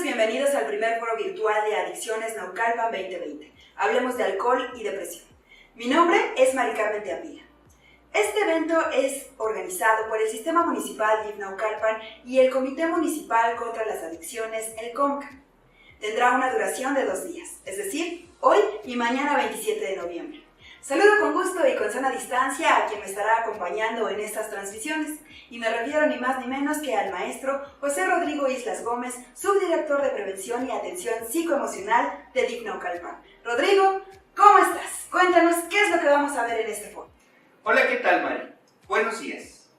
bienvenidos al primer foro virtual de Adicciones Naucalpan 2020. Hablemos de alcohol y depresión. Mi nombre es Mari Carmen Teapila. Este evento es organizado por el Sistema Municipal DIF Naucalpan y el Comité Municipal contra las Adicciones, el COMCA. Tendrá una duración de 2 días, es decir, hoy y mañana 27 de noviembre. Saludo con gusto y con sana distancia a quien me estará acompañando en estas transmisiones, y me refiero ni más ni menos que al maestro José Rodrigo Islas Gómez, subdirector de Prevención y Atención Psicoemocional de DIF Naucalpan. Rodrigo, ¿cómo estás? Cuéntanos qué es lo que vamos a ver en este foro. Hola, ¿qué tal, Mari? Buenos días.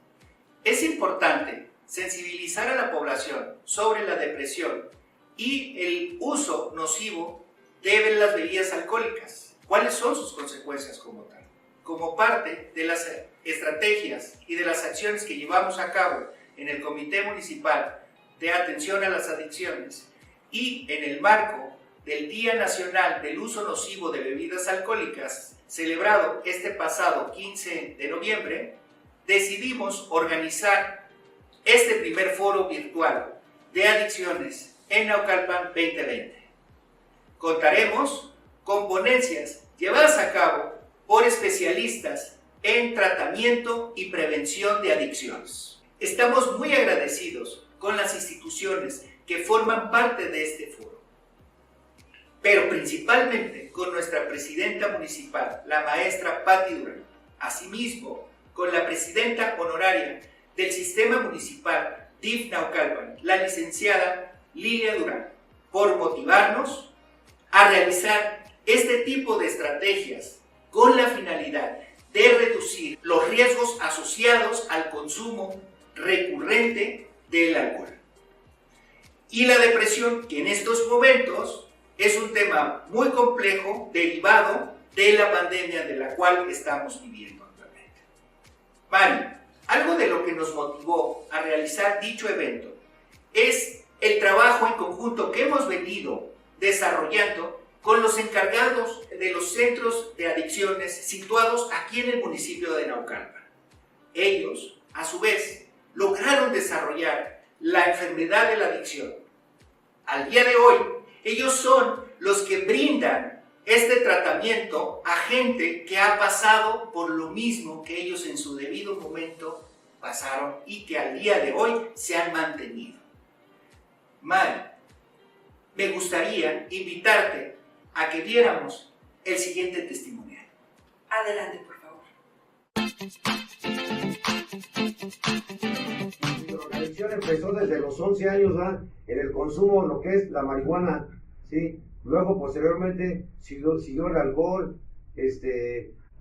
Es importante sensibilizar a la población sobre la depresión y el uso nocivo de las bebidas alcohólicas. ¿Cuáles son sus consecuencias como tal? Como parte de las estrategias y de las acciones que llevamos a cabo en el Comité Municipal de Atención a las Adicciones y en el marco del Día Nacional del Uso Nocivo de Bebidas Alcohólicas, celebrado este pasado 15 de noviembre, decidimos organizar este primer foro virtual de adicciones en Naucalpan 2020. Contaremos con ponencias llevadas a cabo por especialistas en tratamiento y prevención de adicciones. Estamos muy agradecidos con las instituciones que forman parte de este foro, pero principalmente con nuestra presidenta municipal, la maestra Patti Durán, asimismo con la presidenta honoraria del Sistema Municipal DIF Naucalpan, la licenciada Lilia Durán, por motivarnos a realizar este tipo de estrategias con la finalidad de reducir los riesgos asociados al consumo recurrente del alcohol y la depresión, que en estos momentos es un tema muy complejo derivado de la pandemia de la cual estamos viviendo actualmente. Mari, algo de lo que nos motivó a realizar dicho evento es el trabajo en conjunto que hemos venido desarrollando con los encargados de los centros de adicciones situados aquí en el municipio de Naucalpan. Ellos, a su vez, lograron desarrollar la enfermedad de la adicción. Al día de hoy, ellos son los que brindan este tratamiento a gente que ha pasado por lo mismo que ellos en su debido momento pasaron y que al día de hoy se han mantenido. Mari, me gustaría invitarte a que viéramos el siguiente testimonial. Adelante, por favor. La adicción empezó desde los 11 años, ¿verdad? En el consumo, lo que es la marihuana, ¿sí? Luego, posteriormente, siguió el alcohol. He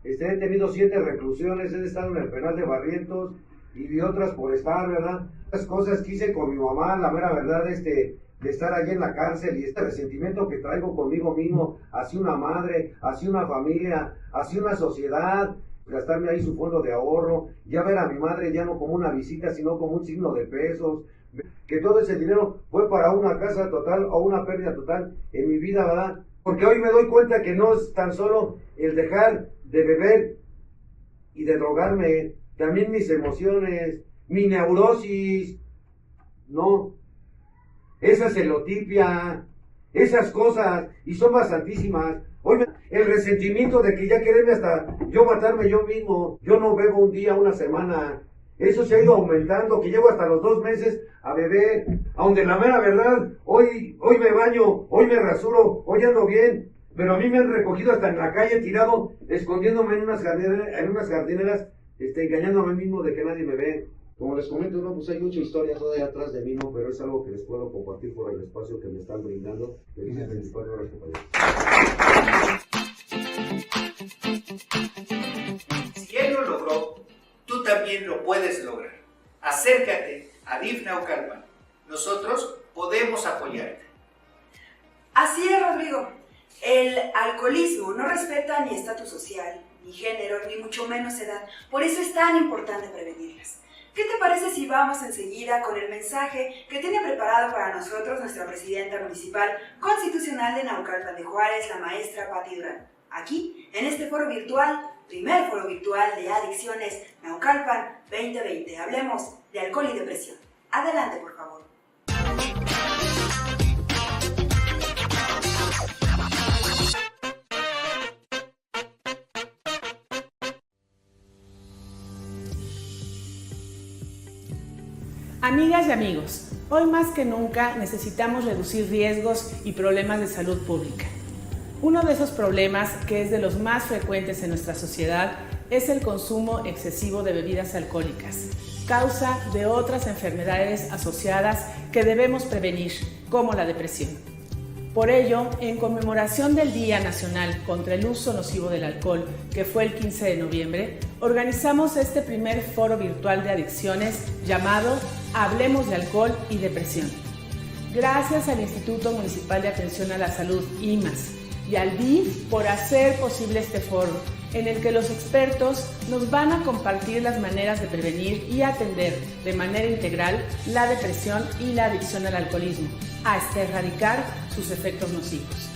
tenido 7 reclusiones, he estado en el penal de Barrientos y otras por estar, ¿verdad? Las cosas que hice con mi mamá, la mera verdad, de estar allí en la cárcel y este resentimiento que traigo conmigo mismo, hacia una madre, hacia una familia, hacia una sociedad, gastarme ahí su fondo de ahorro, ya ver a mi madre ya no como una visita, sino como un signo de pesos, que todo ese dinero fue para una casa total o una pérdida total en mi vida, ¿verdad? Porque hoy me doy cuenta que no es tan solo el dejar de beber y de drogarme, también mis emociones, mi neurosis, no. Esa celotipia, esas cosas, y son bastantísimas. Oye, el resentimiento de que ya quererme hasta yo matarme yo mismo, yo no bebo un día, una semana, eso se ha ido aumentando, que llego hasta los 2 meses a beber, aunque la mera verdad, hoy me baño, hoy me rasuro, hoy ando bien, pero a mí me han recogido hasta en la calle tirado, escondiéndome en unas jardineras, engañándome mismo de que nadie me ve. Como les comento, no, pues hay mucha historia todavía atrás de mí, ¿no? Pero es algo que les puedo compartir por el espacio que me están brindando. Felices 24 horas, compañeros. Si él lo logró, tú también lo puedes lograr. Acércate a DIF Naucalpan. Nosotros podemos apoyarte. Así es, Rodrigo. El alcoholismo no respeta ni estatus social, ni género, ni mucho menos edad. Por eso es tan importante prevenirlas. ¿Qué te parece si vamos enseguida con el mensaje que tiene preparado para nosotros nuestra presidenta municipal constitucional de Naucalpan de Juárez, la maestra Patti Durán? Aquí, en este foro virtual, primer foro virtual de adicciones Naucalpan 2020. Hablemos de alcohol y depresión. Adelante, por favor. Amigas y amigos, hoy más que nunca necesitamos reducir riesgos y problemas de salud pública. Uno de esos problemas, que es de los más frecuentes en nuestra sociedad, es el consumo excesivo de bebidas alcohólicas, causa de otras enfermedades asociadas que debemos prevenir, como la depresión. Por ello, en conmemoración del Día Nacional contra el Uso Nocivo del Alcohol, que fue el 15 de noviembre, organizamos este primer foro virtual de adicciones llamado Hablemos de Alcohol y Depresión. Gracias al Instituto Municipal de Atención a la Salud, IMAS, y al DIF por hacer posible este foro, en el que los expertos nos van a compartir las maneras de prevenir y atender de manera integral la depresión y la adicción al alcoholismo, hasta erradicar sus efectos nocivos.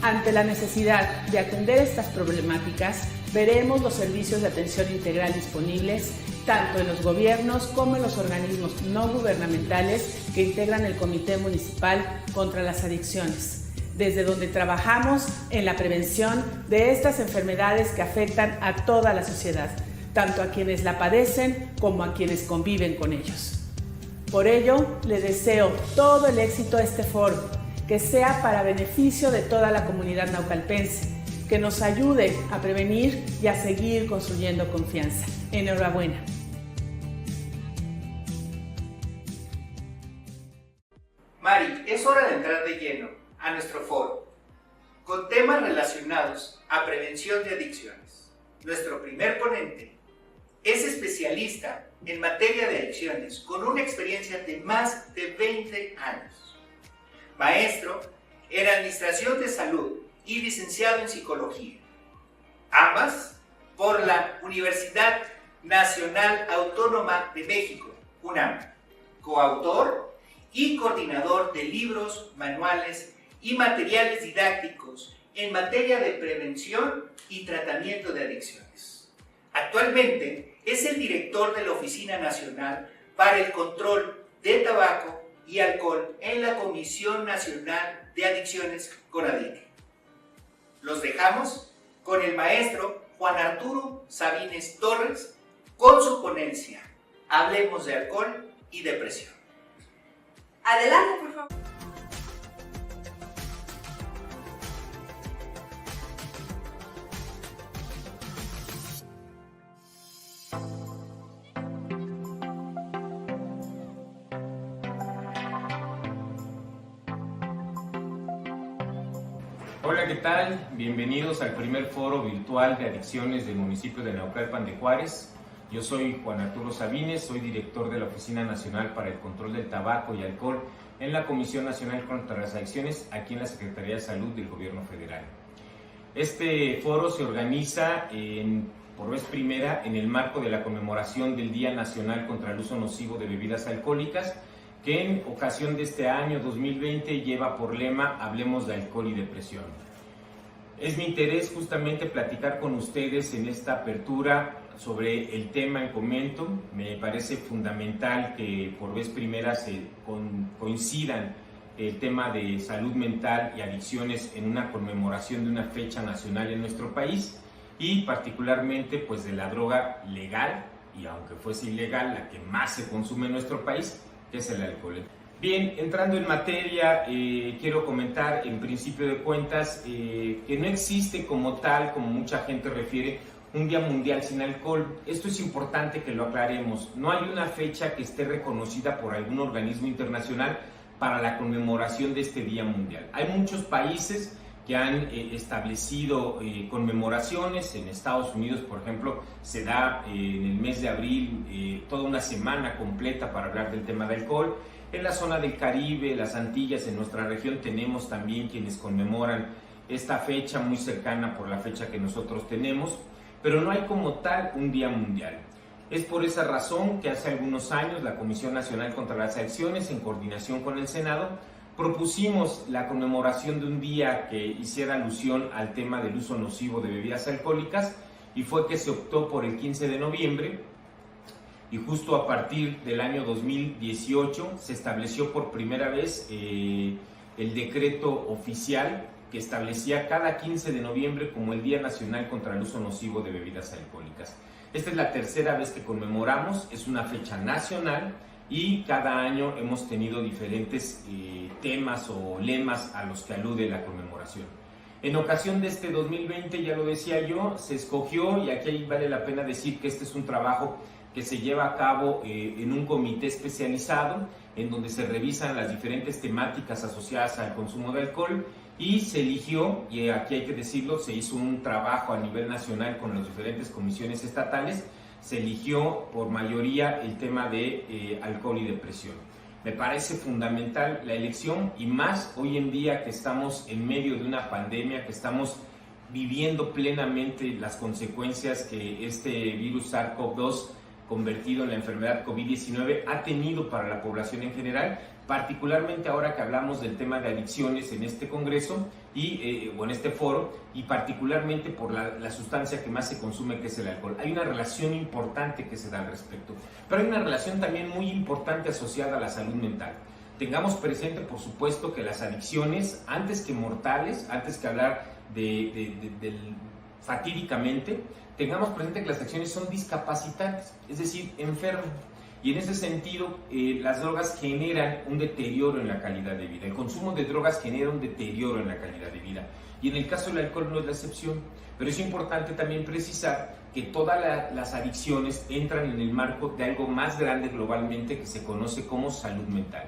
Ante la necesidad de atender estas problemáticas, veremos los servicios de atención integral disponibles tanto en los gobiernos como en los organismos no gubernamentales que integran el Comité Municipal contra las Adicciones, desde donde trabajamos en la prevención de estas enfermedades que afectan a toda la sociedad, tanto a quienes la padecen como a quienes conviven con ellos. Por ello, les deseo todo el éxito a este foro, que sea para beneficio de toda la comunidad naucalpense, que nos ayude a prevenir y a seguir construyendo confianza. Enhorabuena. Mari, es hora de entrar de lleno a nuestro foro, con temas relacionados a prevención de adicciones. Nuestro primer ponente es especialista en materia de adicciones, con una experiencia de más de 20 años. Maestro en Administración de Salud y licenciado en Psicología, ambas por la Universidad Nacional Autónoma de México, UNAM, coautor y coordinador de libros, manuales y materiales didácticos en materia de prevención y tratamiento de adicciones. Actualmente es el director de la Oficina Nacional para el Control de Tabaco y Alcohol en la Comisión Nacional de Adicciones, CONADIC. Los dejamos con el maestro Juan Arturo Sabines Torres con su ponencia Hablemos de Alcohol y Depresión. Adelante, por favor. Hola, ¿qué tal? Bienvenidos al primer foro virtual de adicciones del municipio de Naucalpan de Juárez. Yo soy Juan Arturo Sabines, soy director de la Oficina Nacional para el Control del Tabaco y Alcohol en la Comisión Nacional contra las Adicciones, aquí en la Secretaría de Salud del Gobierno Federal. Este foro se organiza por vez primera en el marco de la conmemoración del Día Nacional contra el Uso Nocivo de Bebidas Alcohólicas, que en ocasión de este año 2020 lleva por lema Hablemos de Alcohol y Depresión. Es mi interés justamente platicar con ustedes en esta apertura sobre el tema en comento. Me parece fundamental que por vez primera coincidan el tema de salud mental y adicciones en una conmemoración de una fecha nacional en nuestro país, y particularmente pues de la droga legal, y aunque fuese ilegal, la que más se consume en nuestro país, que es el alcohol. Bien, entrando en materia, quiero comentar en principio de cuentas que no existe como tal, como mucha gente refiere, un Día Mundial sin alcohol. Esto es importante que lo aclaremos. No hay una fecha que esté reconocida por algún organismo internacional para la conmemoración de este Día Mundial. Hay muchos países que han establecido conmemoraciones. En Estados Unidos, por ejemplo, se da en el mes de abril toda una semana completa para hablar del tema del alcohol. En la zona del Caribe, las Antillas, en nuestra región, tenemos también quienes conmemoran esta fecha muy cercana por la fecha que nosotros tenemos, pero no hay como tal un día mundial. Es por esa razón que hace algunos años la Comisión Nacional contra las Adicciones, en coordinación con el Senado, propusimos la conmemoración de un día que hiciera alusión al tema del uso nocivo de bebidas alcohólicas, y fue que se optó por el 15 de noviembre, y justo a partir del año 2018 se estableció por primera vez el decreto oficial que establecía cada 15 de noviembre como el Día Nacional contra el Uso Nocivo de Bebidas Alcohólicas. Esta es la tercera vez que conmemoramos, es una fecha nacional y cada año hemos tenido diferentes temas o lemas a los que alude la conmemoración. En ocasión de este 2020, ya lo decía yo, se escogió, y aquí vale la pena decir que este es un trabajo que se lleva a cabo en un comité especializado, en donde se revisan las diferentes temáticas asociadas al consumo de alcohol, y se eligió, y aquí hay que decirlo, se hizo un trabajo a nivel nacional con las diferentes comisiones estatales, se eligió por mayoría el tema de alcohol y depresión. Me parece fundamental la elección, y más hoy en día que estamos en medio de una pandemia, que estamos viviendo plenamente las consecuencias que este virus SARS-CoV-2 convertido en la enfermedad COVID-19 ha tenido para la población en general, particularmente ahora que hablamos del tema de adicciones en este congreso o en este foro, y particularmente por la sustancia que más se consume, que es el alcohol. Hay una relación importante que se da al respecto, pero hay una relación también muy importante asociada a la salud mental. Tengamos presente, por supuesto, que las adicciones, antes que mortales, antes que hablar fatídicamente, tengamos presente que las adicciones son discapacitantes, es decir, enferman. Y en ese sentido, las drogas generan un deterioro en la calidad de vida. El consumo de drogas genera un deterioro en la calidad de vida. Y en el caso del alcohol no es la excepción. Pero es importante también precisar que todas las adicciones entran en el marco de algo más grande globalmente que se conoce como salud mental.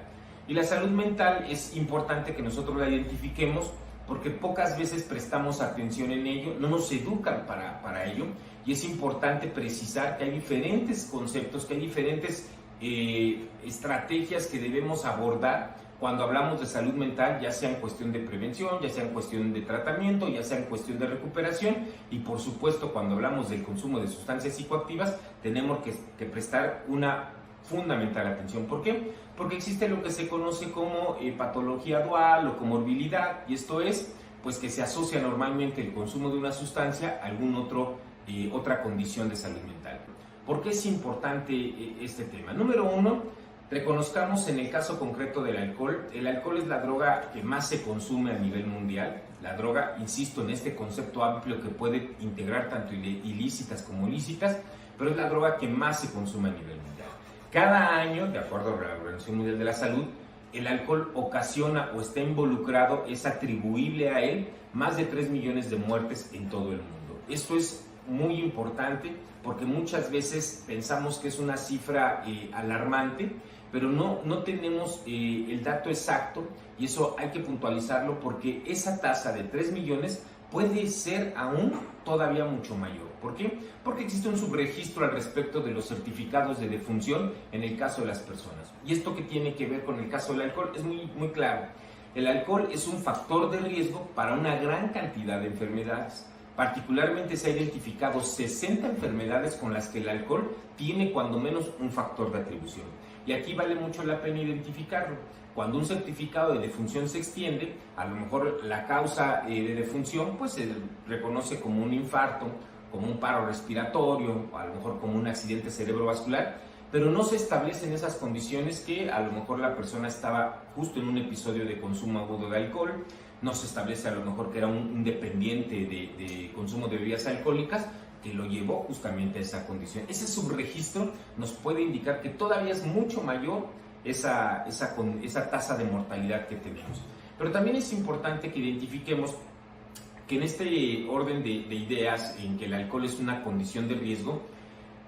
Y la salud mental es importante que nosotros la identifiquemos, porque pocas veces prestamos atención en ello, no nos educan para ello, y es importante precisar que hay diferentes conceptos, que hay diferentes estrategias que debemos abordar cuando hablamos de salud mental, ya sea en cuestión de prevención, ya sea en cuestión de tratamiento, ya sea en cuestión de recuperación, y por supuesto cuando hablamos del consumo de sustancias psicoactivas tenemos que prestar una fundamental atención. ¿Por qué? Porque existe lo que se conoce como patología dual o comorbilidad, y esto es pues que se asocia normalmente el consumo de una sustancia a otra condición de salud mental. ¿Por qué es importante este tema? Número uno, reconozcamos en el caso concreto del alcohol. El alcohol es la droga que más se consume a nivel mundial. La droga, insisto, en este concepto amplio que puede integrar tanto ilícitas como lícitas, pero es la droga que más se consume a nivel mundial. Cada año, de acuerdo a la Organización Mundial de la Salud, el alcohol ocasiona o está involucrado, es atribuible a él, más de 3 millones de muertes en todo el mundo. Esto es muy importante porque muchas veces pensamos que es una cifra alarmante, pero no tenemos el dato exacto, y eso hay que puntualizarlo porque esa tasa de 3 millones puede ser aún todavía mucho mayor. ¿Por qué? Porque existe un subregistro al respecto de los certificados de defunción en el caso de las personas. Y esto que tiene que ver con el caso del alcohol es muy, muy claro. El alcohol es un factor de riesgo para una gran cantidad de enfermedades. Particularmente se ha identificado 60 enfermedades con las que el alcohol tiene cuando menos un factor de atribución. Y aquí vale mucho la pena identificarlo. Cuando un certificado de defunción se extiende, a lo mejor la causa de defunción pues se reconoce como un infarto, como un paro respiratorio, o a lo mejor como un accidente cerebrovascular, pero no se establecen esas condiciones que a lo mejor la persona estaba justo en un episodio de consumo agudo de alcohol, no se establece a lo mejor que era un dependiente de consumo de bebidas alcohólicas que lo llevó justamente a esa condición. Ese subregistro nos puede indicar que todavía es mucho mayor esa tasa de mortalidad que tenemos. Pero también es importante que identifiquemos que en este orden de ideas en que el alcohol es una condición de riesgo,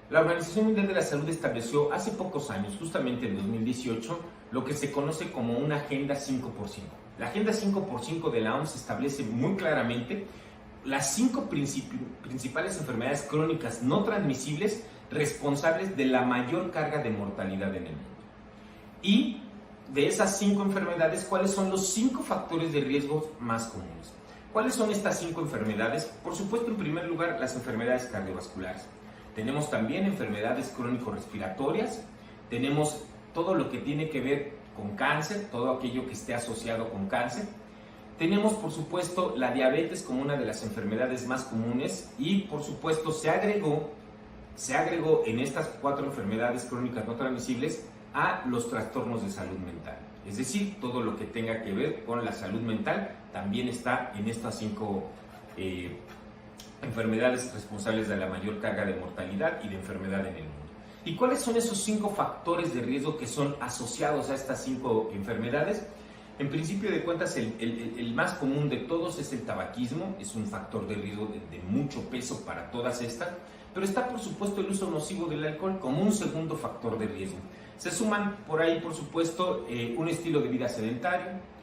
la Organización Mundial de la Salud estableció hace pocos años, justamente en 2018, lo que se conoce como una Agenda 5x5. La Agenda 5x5 de la OMS establece muy claramente las 5 principales enfermedades crónicas no transmisibles responsables de la mayor carga de mortalidad en el mundo. Y de esas 5 enfermedades, ¿cuáles son los 5 factores de riesgo más comunes? ¿Cuáles son estas 5 enfermedades? Por supuesto, en primer lugar, las enfermedades cardiovasculares. Tenemos también enfermedades crónico-respiratorias, tenemos todo lo que tiene que ver con cáncer, todo aquello que esté asociado con cáncer. Tenemos, por supuesto, la diabetes como una de las enfermedades más comunes y, por supuesto, se agregó en estas 4 enfermedades crónicas no transmisibles a los trastornos de salud mental. Es decir, todo lo que tenga que ver con la salud mental también está en estas 5 enfermedades responsables de la mayor carga de mortalidad y de enfermedad en el mundo. ¿Y cuáles son esos 5 factores de riesgo que son asociados a estas 5 enfermedades? En principio de cuentas, el más común de todos es el tabaquismo, es un factor de riesgo de mucho peso para todas estas, pero está por supuesto el uso nocivo del alcohol como un segundo factor de riesgo. Se suman por ahí, por supuesto, un estilo de vida sedentario.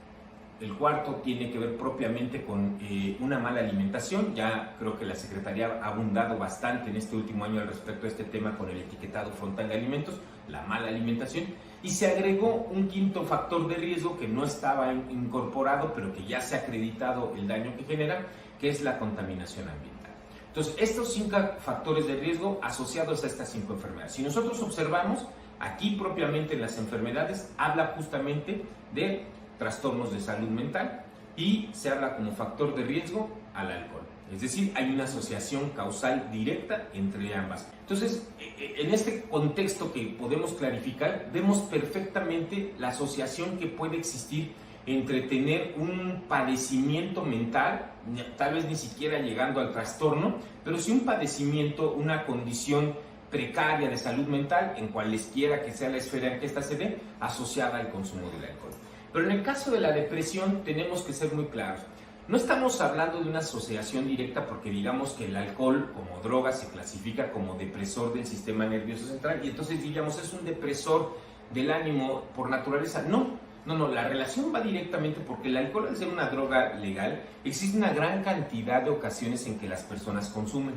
El cuarto tiene que ver propiamente con una mala alimentación. Ya creo que la Secretaría ha abundado bastante en este último año al respecto de este tema con el etiquetado frontal de alimentos, la mala alimentación. Y se agregó un quinto factor de riesgo que no estaba incorporado, pero que ya se ha acreditado el daño que genera, que es la contaminación ambiental. Entonces, estos 5 factores de riesgo asociados a estas 5 enfermedades. Si nosotros observamos, aquí propiamente en las enfermedades, habla justamente de trastornos de salud mental y se habla como factor de riesgo al alcohol. Es decir, hay una asociación causal directa entre ambas. Entonces, en este contexto que podemos clarificar, vemos perfectamente la asociación que puede existir entre tener un padecimiento mental, tal vez ni siquiera llegando al trastorno, pero sí un padecimiento, una condición precaria de salud mental, en cualesquiera que sea la esfera en que ésta se dé, asociada al consumo del alcohol. Pero en el caso de la depresión tenemos que ser muy claros. No estamos hablando de una asociación directa porque digamos que el alcohol como droga se clasifica como depresor del sistema nervioso central y entonces diríamos es un depresor del ánimo por naturaleza. No, la relación va directamente porque el alcohol, al ser una droga legal, existe una gran cantidad de ocasiones en que las personas consumen.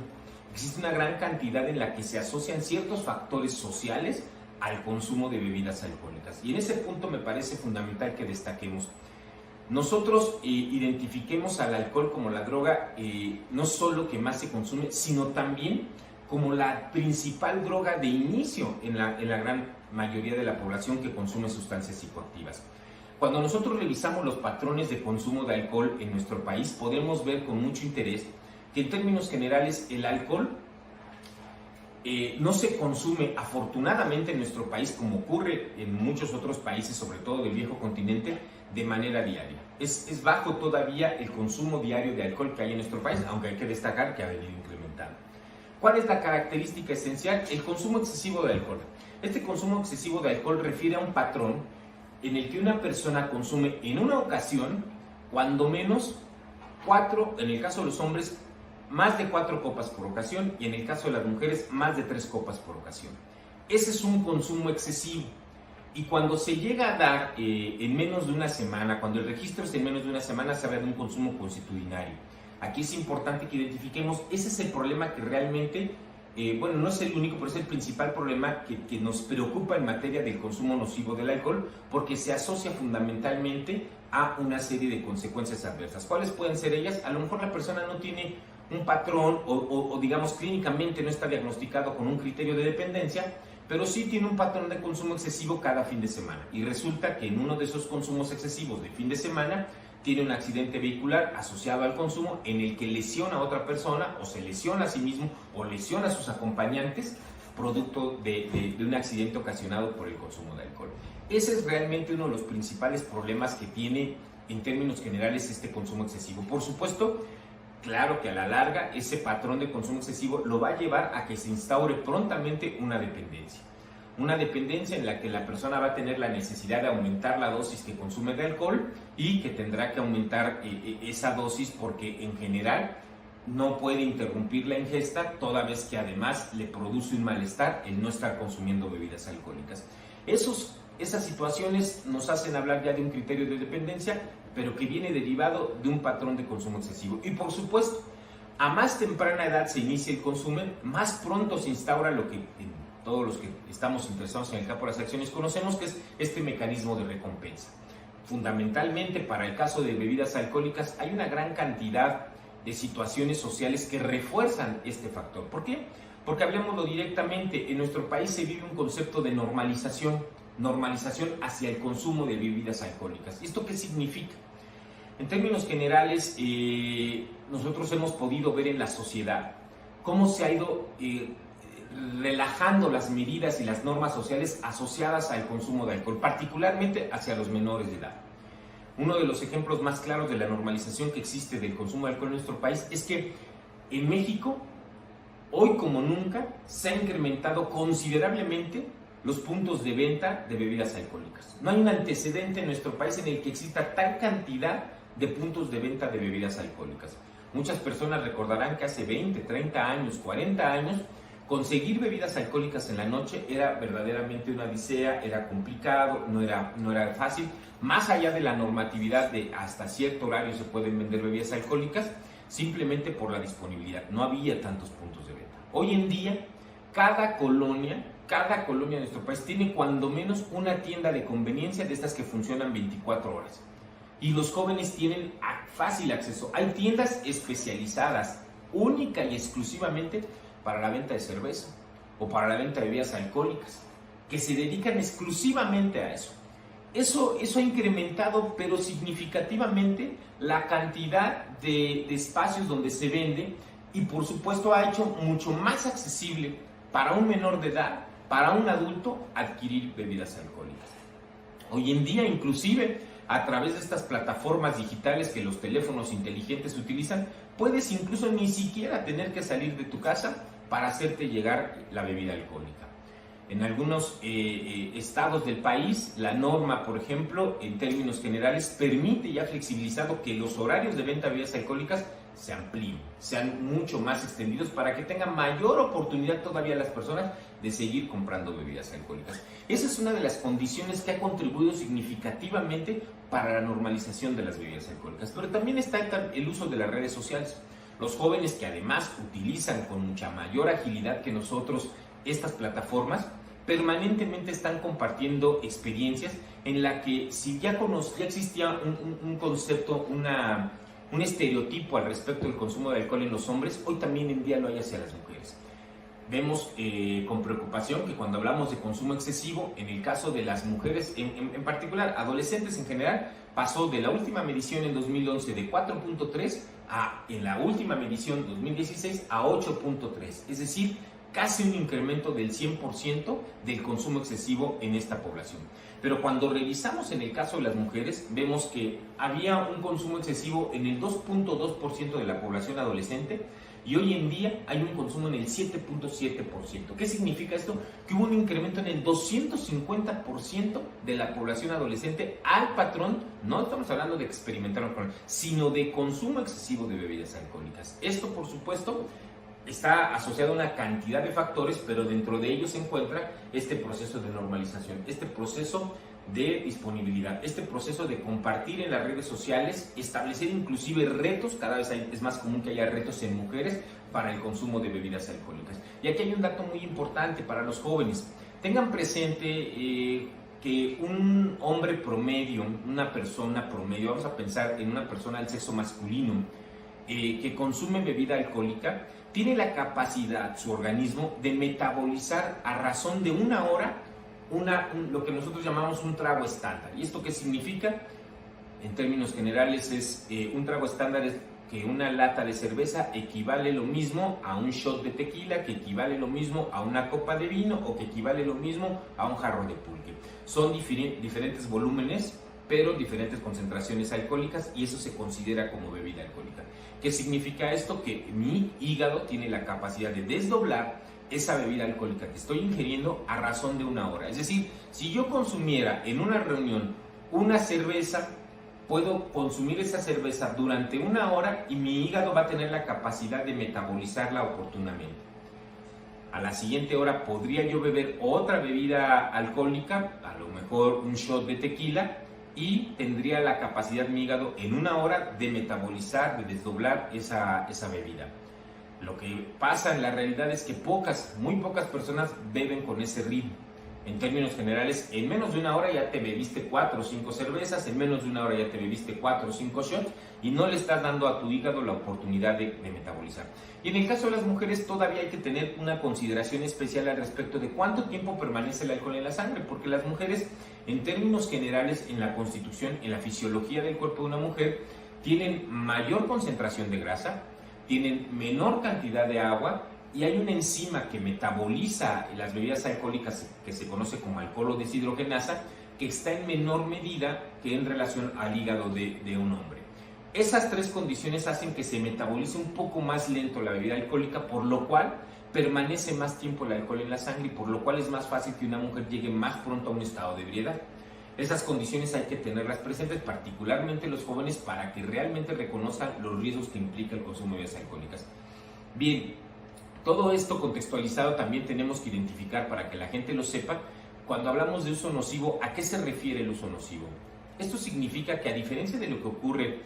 Existe una gran cantidad en la que se asocian ciertos factores sociales al consumo de bebidas alcohólicas. Y en ese punto me parece fundamental que destaquemos. Nosotros identifiquemos al alcohol como la droga no solo que más se consume, sino también como la principal droga de inicio en la gran mayoría de la población que consume sustancias psicoactivas. Cuando nosotros revisamos los patrones de consumo de alcohol en nuestro país, podemos ver con mucho interés que en términos generales el alcohol no se consume afortunadamente en nuestro país como ocurre en muchos otros países, sobre todo del viejo continente, de manera diaria. Es bajo todavía el consumo diario de alcohol que hay en nuestro país, aunque hay que destacar que ha venido incrementando. ¿Cuál es la característica esencial? El consumo excesivo de alcohol. Este consumo excesivo de alcohol refiere a un patrón en el que una persona consume en una ocasión, cuando menos 4, en el caso de los hombres, más de 4 copas por ocasión y en el caso de las mujeres más de 3 copas por ocasión. Ese es un consumo excesivo y cuando se llega a dar en menos de una semana, cuando el registro es en menos de una semana, se habla de un consumo consuetudinario. Aquí es importante que identifiquemos, ese es el problema que realmente, no es el único, pero es el principal problema que nos preocupa en materia del consumo nocivo del alcohol, porque se asocia fundamentalmente a una serie de consecuencias adversas. ¿Cuáles pueden ser ellas? A lo mejor la persona no tiene un patrón o digamos clínicamente no está diagnosticado con un criterio de dependencia, pero sí tiene un patrón de consumo excesivo cada fin de semana y resulta que en uno de esos consumos excesivos de fin de semana tiene un accidente vehicular asociado al consumo en el que lesiona a otra persona o se lesiona a sí mismo o lesiona a sus acompañantes producto de un accidente ocasionado por el consumo de alcohol. Ese es realmente uno de los principales problemas que tiene en términos generales este consumo excesivo. Por supuesto, claro que a la larga ese patrón de consumo excesivo lo va a llevar a que se instaure prontamente una dependencia. Una dependencia en la que la persona va a tener la necesidad de aumentar la dosis que consume de alcohol y que tendrá que aumentar esa dosis porque en general no puede interrumpir la ingesta toda vez que además le produce un malestar el no estar consumiendo bebidas alcohólicas. Esas situaciones nos hacen hablar ya de un criterio de dependencia, pero que viene derivado de un patrón de consumo excesivo. Y por supuesto, a más temprana edad se inicia el consumo, más pronto se instaura lo que todos los que estamos interesados en el campo de las acciones conocemos, que es este mecanismo de recompensa. Fundamentalmente para el caso de bebidas alcohólicas hay una gran cantidad de situaciones sociales que refuerzan este factor. ¿Por qué? Porque hablemoslo directamente, en nuestro país se vive un concepto de normalización hacia el consumo de bebidas alcohólicas. ¿Esto qué significa? En términos generales, nosotros hemos podido ver en la sociedad cómo se ha ido relajando las medidas y las normas sociales asociadas al consumo de alcohol, particularmente hacia los menores de edad. Uno de los ejemplos más claros de la normalización que existe del consumo de alcohol en nuestro país es que en México hoy como nunca se ha incrementado considerablemente los puntos de venta de bebidas alcohólicas. No hay un antecedente en nuestro país en el que exista tal cantidad de puntos de venta de bebidas alcohólicas. Muchas personas recordarán que hace 20, 30 años, 40 años, conseguir bebidas alcohólicas en la noche era verdaderamente una odisea, era complicado, no era fácil. Más allá de la normatividad de hasta cierto horario se pueden vender bebidas alcohólicas, simplemente por la disponibilidad. No había tantos puntos de venta. Hoy en día, cada colonia de nuestro país tiene cuando menos una tienda de conveniencia de estas que funcionan 24 horas. Y los jóvenes tienen fácil acceso. Hay tiendas especializadas, única y exclusivamente para la venta de cerveza o para la venta de bebidas alcohólicas, que se dedican exclusivamente a eso. Eso ha incrementado, pero significativamente, la cantidad de espacios donde se vende y, por supuesto, ha hecho mucho más accesible para un menor de edad, para un adulto, adquirir bebidas alcohólicas. Hoy en día, inclusive, a través de estas plataformas digitales que los teléfonos inteligentes utilizan, puedes incluso ni siquiera tener que salir de tu casa para hacerte llegar la bebida alcohólica. En algunos estados del país, la norma, por ejemplo, en términos generales, permite y ha flexibilizado que los horarios de venta de bebidas alcohólicas se amplíen, sean mucho más extendidos para que tengan mayor oportunidad todavía las personas de seguir comprando bebidas alcohólicas. Esa es una de las condiciones que ha contribuido significativamente para la normalización de las bebidas alcohólicas. Pero también está el uso de las redes sociales. Los jóvenes que además utilizan con mucha mayor agilidad que nosotros estas plataformas, permanentemente están compartiendo experiencias en la que si ya existía un concepto, un estereotipo al respecto del consumo de alcohol en los hombres, hoy también en día lo hay hacia las mujeres. Vemos con preocupación que cuando hablamos de consumo excesivo, en el caso de las mujeres, en particular adolescentes en general, pasó de la última medición en 2011 de 4.3 en la última medición 2016 a 8.3, es decir, casi un incremento del 100% del consumo excesivo en esta población. Pero cuando revisamos en el caso de las mujeres, vemos que había un consumo excesivo en el 2.2% de la población adolescente y hoy en día hay un consumo en el 7.7%. ¿Qué significa esto? Que hubo un incremento en el 250% de la población adolescente al patrón, no estamos hablando de experimentar alcohol, sino de consumo excesivo de bebidas alcohólicas. Esto, por supuesto, está asociado a una cantidad de factores, pero dentro de ellos se encuentra este proceso de normalización, este proceso de disponibilidad, este proceso de compartir en las redes sociales, establecer inclusive retos, cada vez es más común que haya retos en mujeres para el consumo de bebidas alcohólicas. Y aquí hay un dato muy importante para los jóvenes. Tengan presente que un hombre promedio, una persona promedio, vamos a pensar en una persona del sexo masculino, que consume bebida alcohólica, tiene la capacidad, su organismo, de metabolizar a razón de una hora lo que nosotros llamamos un trago estándar. ¿Y esto qué significa? En términos generales es un trago estándar es que una lata de cerveza equivale lo mismo a un shot de tequila, que equivale lo mismo a una copa de vino o que equivale lo mismo a un jarro de pulque. Son diferentes volúmenes, pero diferentes concentraciones alcohólicas, y eso se considera como bebida alcohólica. ¿Qué significa esto? Que mi hígado tiene la capacidad de desdoblar esa bebida alcohólica que estoy ingiriendo a razón de una hora. Es decir, si yo consumiera en una reunión una cerveza, puedo consumir esa cerveza durante una hora y mi hígado va a tener la capacidad de metabolizarla oportunamente. A la siguiente hora podría yo beber otra bebida alcohólica, a lo mejor un shot de tequila, y tendría la capacidad mi hígado en una hora de metabolizar, de desdoblar esa bebida. Lo que pasa en la realidad es que muy pocas personas beben con ese ritmo. En términos generales, en menos de una hora ya te bebiste 4 o 5 cervezas, en menos de una hora ya te bebiste 4 o 5 shots y no le estás dando a tu hígado la oportunidad de metabolizar. Y en el caso de las mujeres todavía hay que tener una consideración especial al respecto de cuánto tiempo permanece el alcohol en la sangre, porque las mujeres, en términos generales, en la constitución, en la fisiología del cuerpo de una mujer, tienen mayor concentración de grasa, tienen menor cantidad de agua, y hay una enzima que metaboliza las bebidas alcohólicas que se conoce como alcohol deshidrogenasa, que está en menor medida que en relación al hígado de un hombre. Esas tres condiciones hacen que se metabolice un poco más lento la bebida alcohólica, por lo cual permanece más tiempo el alcohol en la sangre, por lo cual es más fácil que una mujer llegue más pronto a un estado de ebriedad. Esas condiciones hay que tenerlas presentes, particularmente los jóvenes, para que realmente reconozcan los riesgos que implica el consumo de bebidas alcohólicas. Bien, todo esto contextualizado también tenemos que identificar, para que la gente lo sepa, cuando hablamos de uso nocivo, ¿a qué se refiere el uso nocivo? Esto significa que, a diferencia de lo que ocurre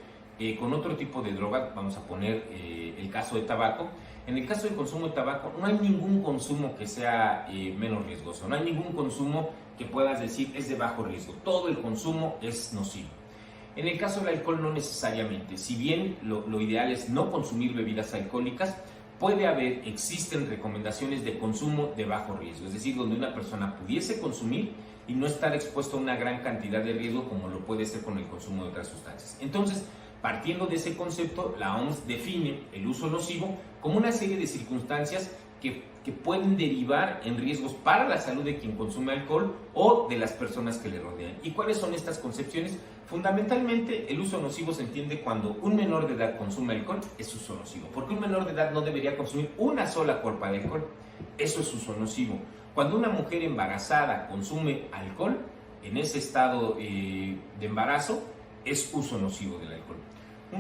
con otro tipo de droga, vamos a poner el caso de tabaco, en el caso del consumo de tabaco no hay ningún consumo que sea menos riesgoso, no hay ningún consumo que puedas decir es de bajo riesgo, todo el consumo es nocivo. En el caso del alcohol no necesariamente, si bien lo ideal es no consumir bebidas alcohólicas, existen recomendaciones de consumo de bajo riesgo, es decir, donde una persona pudiese consumir y no estar expuesto a una gran cantidad de riesgo como lo puede ser con el consumo de otras sustancias. Entonces, partiendo de ese concepto, la OMS define el uso nocivo como una serie de circunstancias que pueden derivar en riesgos para la salud de quien consume alcohol o de las personas que le rodean. ¿Y cuáles son estas concepciones? Fundamentalmente, el uso nocivo se entiende cuando un menor de edad consume alcohol, es uso nocivo, porque un menor de edad no debería consumir una sola copa de alcohol, eso es uso nocivo. Cuando una mujer embarazada consume alcohol, en ese estado de embarazo, es uso nocivo del alcohol.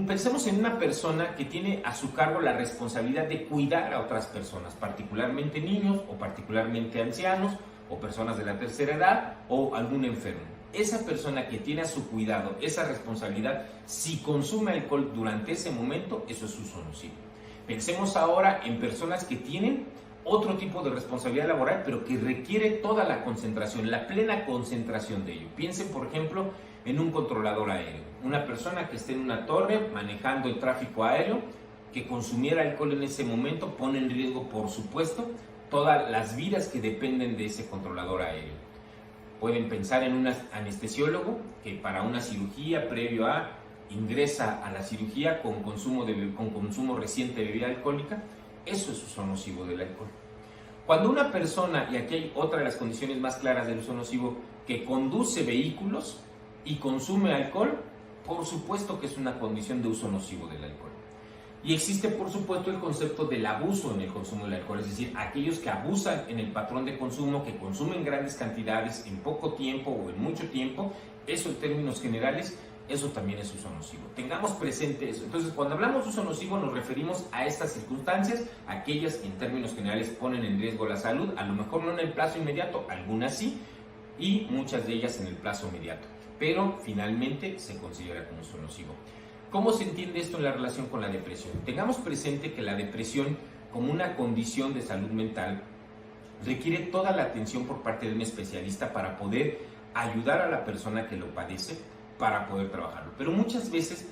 Pensemos en una persona que tiene a su cargo la responsabilidad de cuidar a otras personas, particularmente niños o particularmente ancianos o personas de la tercera edad o algún enfermo. Esa persona que tiene a su cuidado esa responsabilidad, si consume alcohol durante ese momento, eso es uso nocivo. Pensemos ahora en personas que tienen otro tipo de responsabilidad laboral, pero que requiere toda la concentración, la plena concentración de ello. Piensen, por ejemplo, en un controlador aéreo, una persona que esté en una torre manejando el tráfico aéreo, que consumiera alcohol en ese momento, pone en riesgo, por supuesto, todas las vidas que dependen de ese controlador aéreo. Pueden pensar en un anestesiólogo que para una cirugía previo a ingresa a la cirugía con consumo reciente de bebida alcohólica, eso es uso nocivo del alcohol. Cuando una persona, y aquí hay otra de las condiciones más claras del uso nocivo, que conduce vehículos y consume alcohol, por supuesto que es una condición de uso nocivo del alcohol. Y existe, por supuesto, el concepto del abuso en el consumo del alcohol, es decir, aquellos que abusan en el patrón de consumo, que consumen grandes cantidades en poco tiempo o en mucho tiempo, eso en términos generales, eso también es uso nocivo. Tengamos presente eso. Entonces, cuando hablamos de uso nocivo nos referimos a estas circunstancias, aquellas que en términos generales ponen en riesgo la salud, a lo mejor no en el plazo inmediato, algunas sí, y muchas de ellas en el plazo inmediato, pero finalmente se considera como uso nocivo. ¿Cómo se entiende esto en la relación con la depresión? Tengamos presente que la depresión, como una condición de salud mental, requiere toda la atención por parte de un especialista para poder ayudar a la persona que lo padece, para poder trabajarlo. Pero muchas veces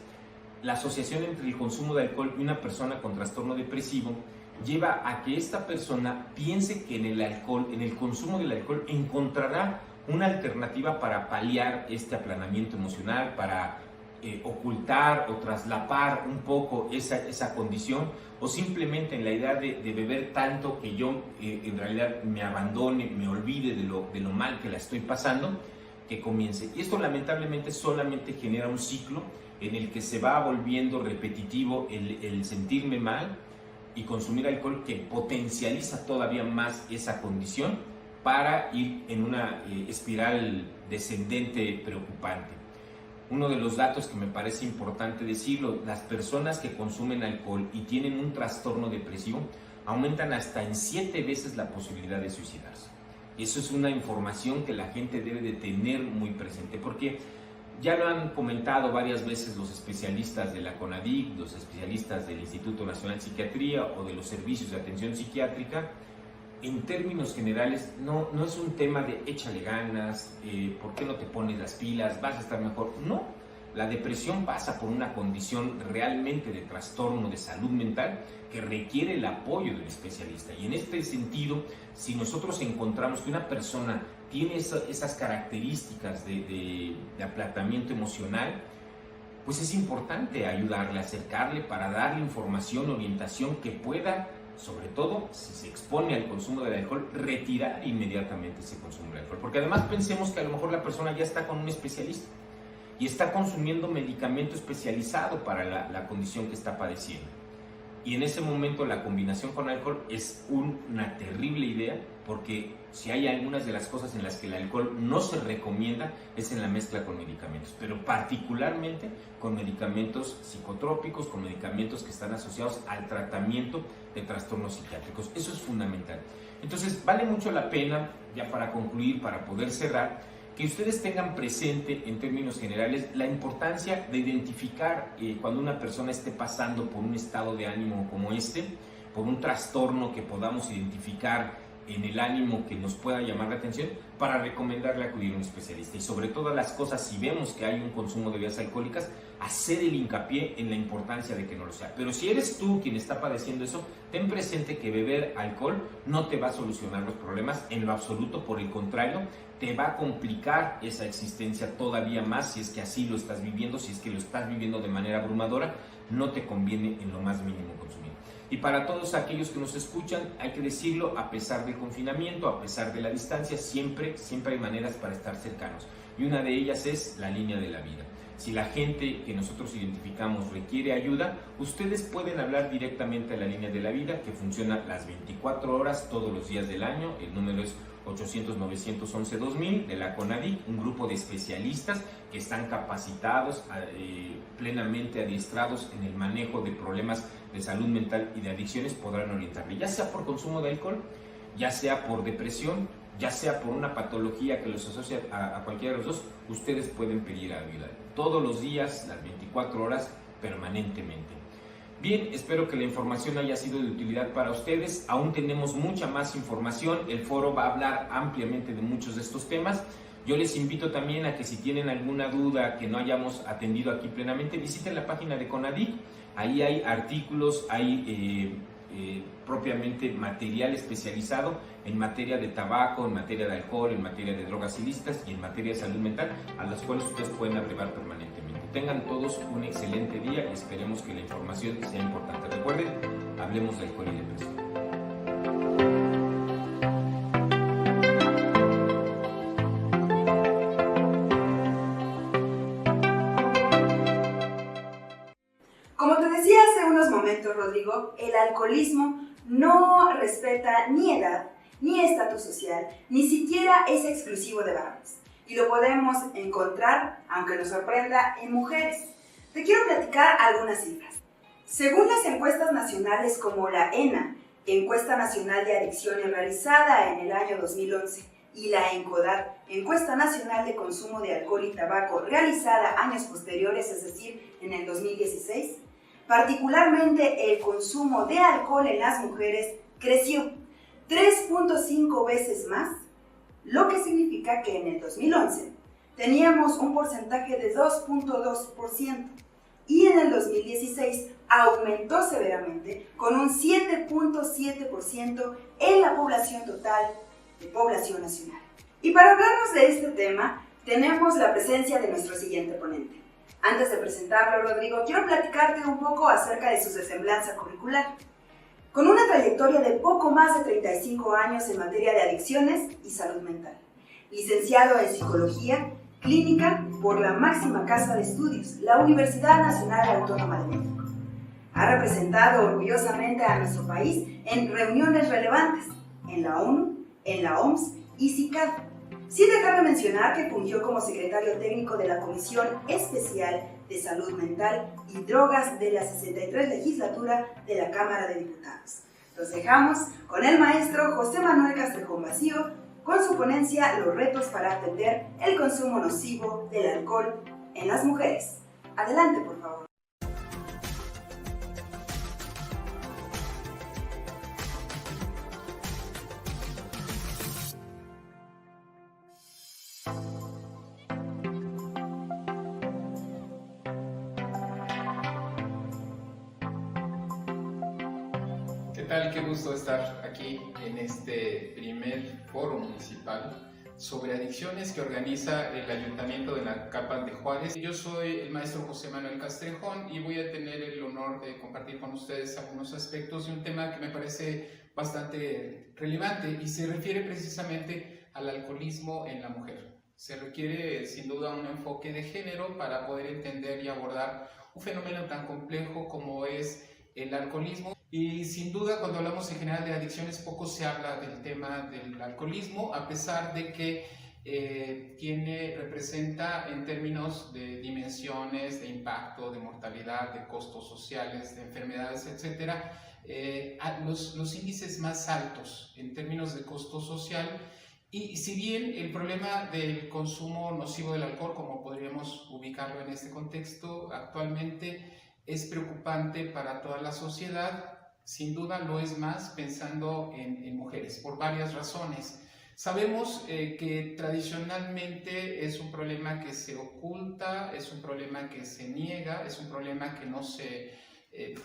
la asociación entre el consumo de alcohol y una persona con trastorno depresivo lleva a que esta persona piense que en el consumo del alcohol encontrará una alternativa para paliar este aplanamiento emocional, para ocultar o traslapar un poco esa condición, o simplemente en la idea de beber tanto que yo en realidad me abandone, me olvide de lo mal que la estoy pasando, que comience. Y esto lamentablemente solamente genera un ciclo en el que se va volviendo repetitivo el sentirme mal y consumir alcohol, que potencializa todavía más esa condición para ir en una espiral descendente preocupante. Uno de los datos que me parece importante decirlo, las personas que consumen alcohol y tienen un trastorno depresivo aumentan hasta en 7 veces la posibilidad de suicidarse. Eso es una información que la gente debe de tener muy presente, porque ya lo han comentado varias veces los especialistas de la CONADIC, los especialistas del Instituto Nacional de Psiquiatría o de los servicios de atención psiquiátrica. En términos generales, no es un tema de échale ganas, ¿por qué no te pones las pilas? ¿Vas a estar mejor? No, la depresión pasa por una condición realmente de trastorno de salud mental que requiere el apoyo del especialista. Y en este sentido, si nosotros encontramos que una persona tiene esas características de aplatamiento emocional, pues es importante ayudarle, acercarle para darle información, orientación que pueda, sobre todo si se expone al consumo del alcohol, retirar inmediatamente ese consumo de alcohol. Porque además pensemos que a lo mejor la persona ya está con un especialista y está consumiendo medicamento especializado para la condición que está padeciendo. y en ese momento la combinación con alcohol es una terrible idea, porque si hay algunas de las cosas en las que el alcohol no se recomienda es en la mezcla con medicamentos, pero particularmente con medicamentos psicotrópicos, con medicamentos que están asociados al tratamiento de trastornos psiquiátricos. Eso es fundamental. Entonces vale mucho la pena, ya para concluir, para poder cerrar, que ustedes tengan presente en términos generales la importancia de identificar cuando una persona esté pasando por un estado de ánimo como este, por un trastorno que podamos identificar en el ánimo que nos pueda llamar la atención, para recomendarle acudir a un especialista. Y sobre todas las cosas, si vemos que hay un consumo de bebidas alcohólicas, hacer el hincapié en la importancia de que no lo sea. Pero si eres tú quien está padeciendo eso, ten presente que beber alcohol no te va a solucionar los problemas en lo absoluto. Por el contrario, te va a complicar esa existencia todavía más si es que así lo estás viviendo. Si es que lo estás viviendo de manera abrumadora, no te conviene en lo más mínimo consumir. Y para todos aquellos que nos escuchan, hay que decirlo, a pesar del confinamiento, a pesar de la distancia, siempre hay maneras para estar cercanos. Y una de ellas es la línea de la vida. Si la gente que nosotros identificamos requiere ayuda, ustedes pueden hablar directamente a la línea de la vida, que funciona las 24 horas todos los días del año. El número es 800-911-2000 de la CONADIC, un grupo de especialistas que están capacitados, plenamente adiestrados en el manejo de problemas de salud mental y de adicciones. Podrán orientarle, ya sea por consumo de alcohol, ya sea por depresión, ya sea por una patología que los asocia a cualquiera de los dos. Ustedes pueden pedir ayuda todos los días, las 24 horas, permanentemente. Bien, espero que la información haya sido de utilidad para ustedes. Aún tenemos mucha más información. El foro va a hablar ampliamente de muchos de estos temas. Yo les invito también a que, si tienen alguna duda que no hayamos atendido aquí plenamente, visiten la página de CONADIC. Ahí hay artículos, hay propiamente material especializado en materia de tabaco, en materia de alcohol, en materia de drogas ilícitas y en materia de salud mental, a las cuales ustedes pueden arribar permanentemente. Tengan todos un excelente día y esperemos que la información sea importante. Recuerden, hablemos de alcohol y depresión. Como te decía hace unos momentos, Rodrigo, el alcoholismo no respeta ni edad, ni estatus social, ni siquiera es exclusivo de varones. Y lo podemos encontrar, aunque nos sorprenda, en mujeres. Te quiero platicar algunas cifras. Según las encuestas nacionales como la ENA, Encuesta Nacional de Adicciones realizada en el año 2011, y la ENCODAT, Encuesta Nacional de Consumo de Alcohol y Tabaco, realizada años posteriores, es decir, en el 2016, particularmente el consumo de alcohol en las mujeres creció 3.5 veces más, lo que significa que en el 2011 teníamos un porcentaje de 2.2% y en el 2016 aumentó severamente con un 7.7% en la población total de población nacional. Y para hablarnos de este tema, tenemos la presencia de nuestro siguiente ponente. Antes de presentarlo, Rodrigo, quiero platicarte un poco acerca de su semblanza curricular. Con una trayectoria de poco más de 35 años en materia de adicciones y salud mental. Licenciado en Psicología Clínica por la máxima casa de estudios, la Universidad Nacional Autónoma de México. Ha representado orgullosamente a nuestro país en reuniones relevantes en la ONU, en la OMS y CICAD. Sin dejar de mencionar que fungió como secretario técnico de la Comisión Especial de Salud Mental y Drogas de la 63 Legislatura de la Cámara de Diputados. Los dejamos con el maestro José Manuel Castrejón Vacío con su ponencia Los retos para atender el consumo nocivo del alcohol en las mujeres. Adelante, por favor. ¿Qué tal? Qué gusto estar aquí en este primer foro municipal sobre adicciones que organiza el Ayuntamiento de Naucalpan de Juárez. Yo soy el maestro José Manuel Castrejón y voy a tener el honor de compartir con ustedes algunos aspectos de un tema que me parece bastante relevante y se refiere precisamente al alcoholismo en la mujer. Se requiere sin duda un enfoque de género para poder entender y abordar un fenómeno tan complejo como es el alcoholismo. Y sin duda, cuando hablamos en general de adicciones, poco se habla del tema del alcoholismo, a pesar de que representa en términos de dimensiones, de impacto, de mortalidad, de costos sociales, de enfermedades, etcétera, los índices más altos en términos de costo social. Y si bien el problema del consumo nocivo del alcohol, como podríamos ubicarlo en este contexto actualmente, es preocupante para toda la sociedad, sin duda lo es más pensando en mujeres, por varias razones. Sabemos que tradicionalmente es un problema que se oculta, es un problema que se niega, es un problema que no se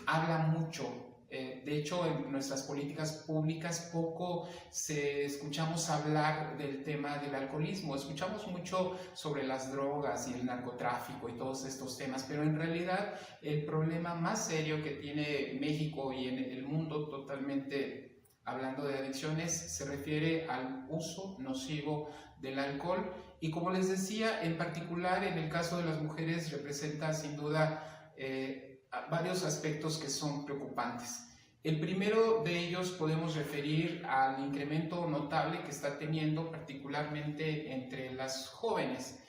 habla mucho. De hecho, en nuestras políticas públicas poco escuchamos hablar del tema del alcoholismo. Escuchamos mucho sobre las drogas y el narcotráfico y todos estos temas, pero en realidad el problema más serio que tiene México y en el mundo totalmente hablando de adicciones se refiere al uso nocivo del alcohol. Y como les decía, en particular en el caso de las mujeres representa sin duda varios aspectos que son preocupantes. El primero de ellos podemos referir al incremento notable que está teniendo particularmente entre las jóvenes.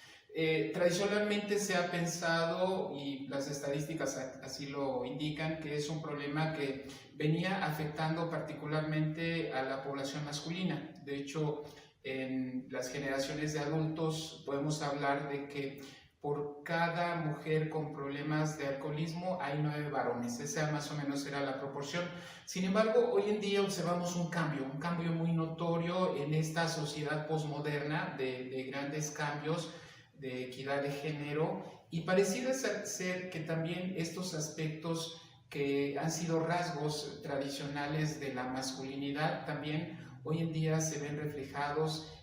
Tradicionalmente se ha pensado, y las estadísticas así lo indican, que es un problema que venía afectando particularmente a la población masculina. De hecho, en las generaciones de adultos podemos hablar de que por cada mujer con problemas de alcoholismo hay 9 varones. Esa más o menos era la proporción. Sin embargo, hoy en día observamos un cambio muy notorio en esta sociedad posmoderna de grandes cambios de equidad de género, y pareciera ser que también estos aspectos que han sido rasgos tradicionales de la masculinidad también hoy en día se ven reflejados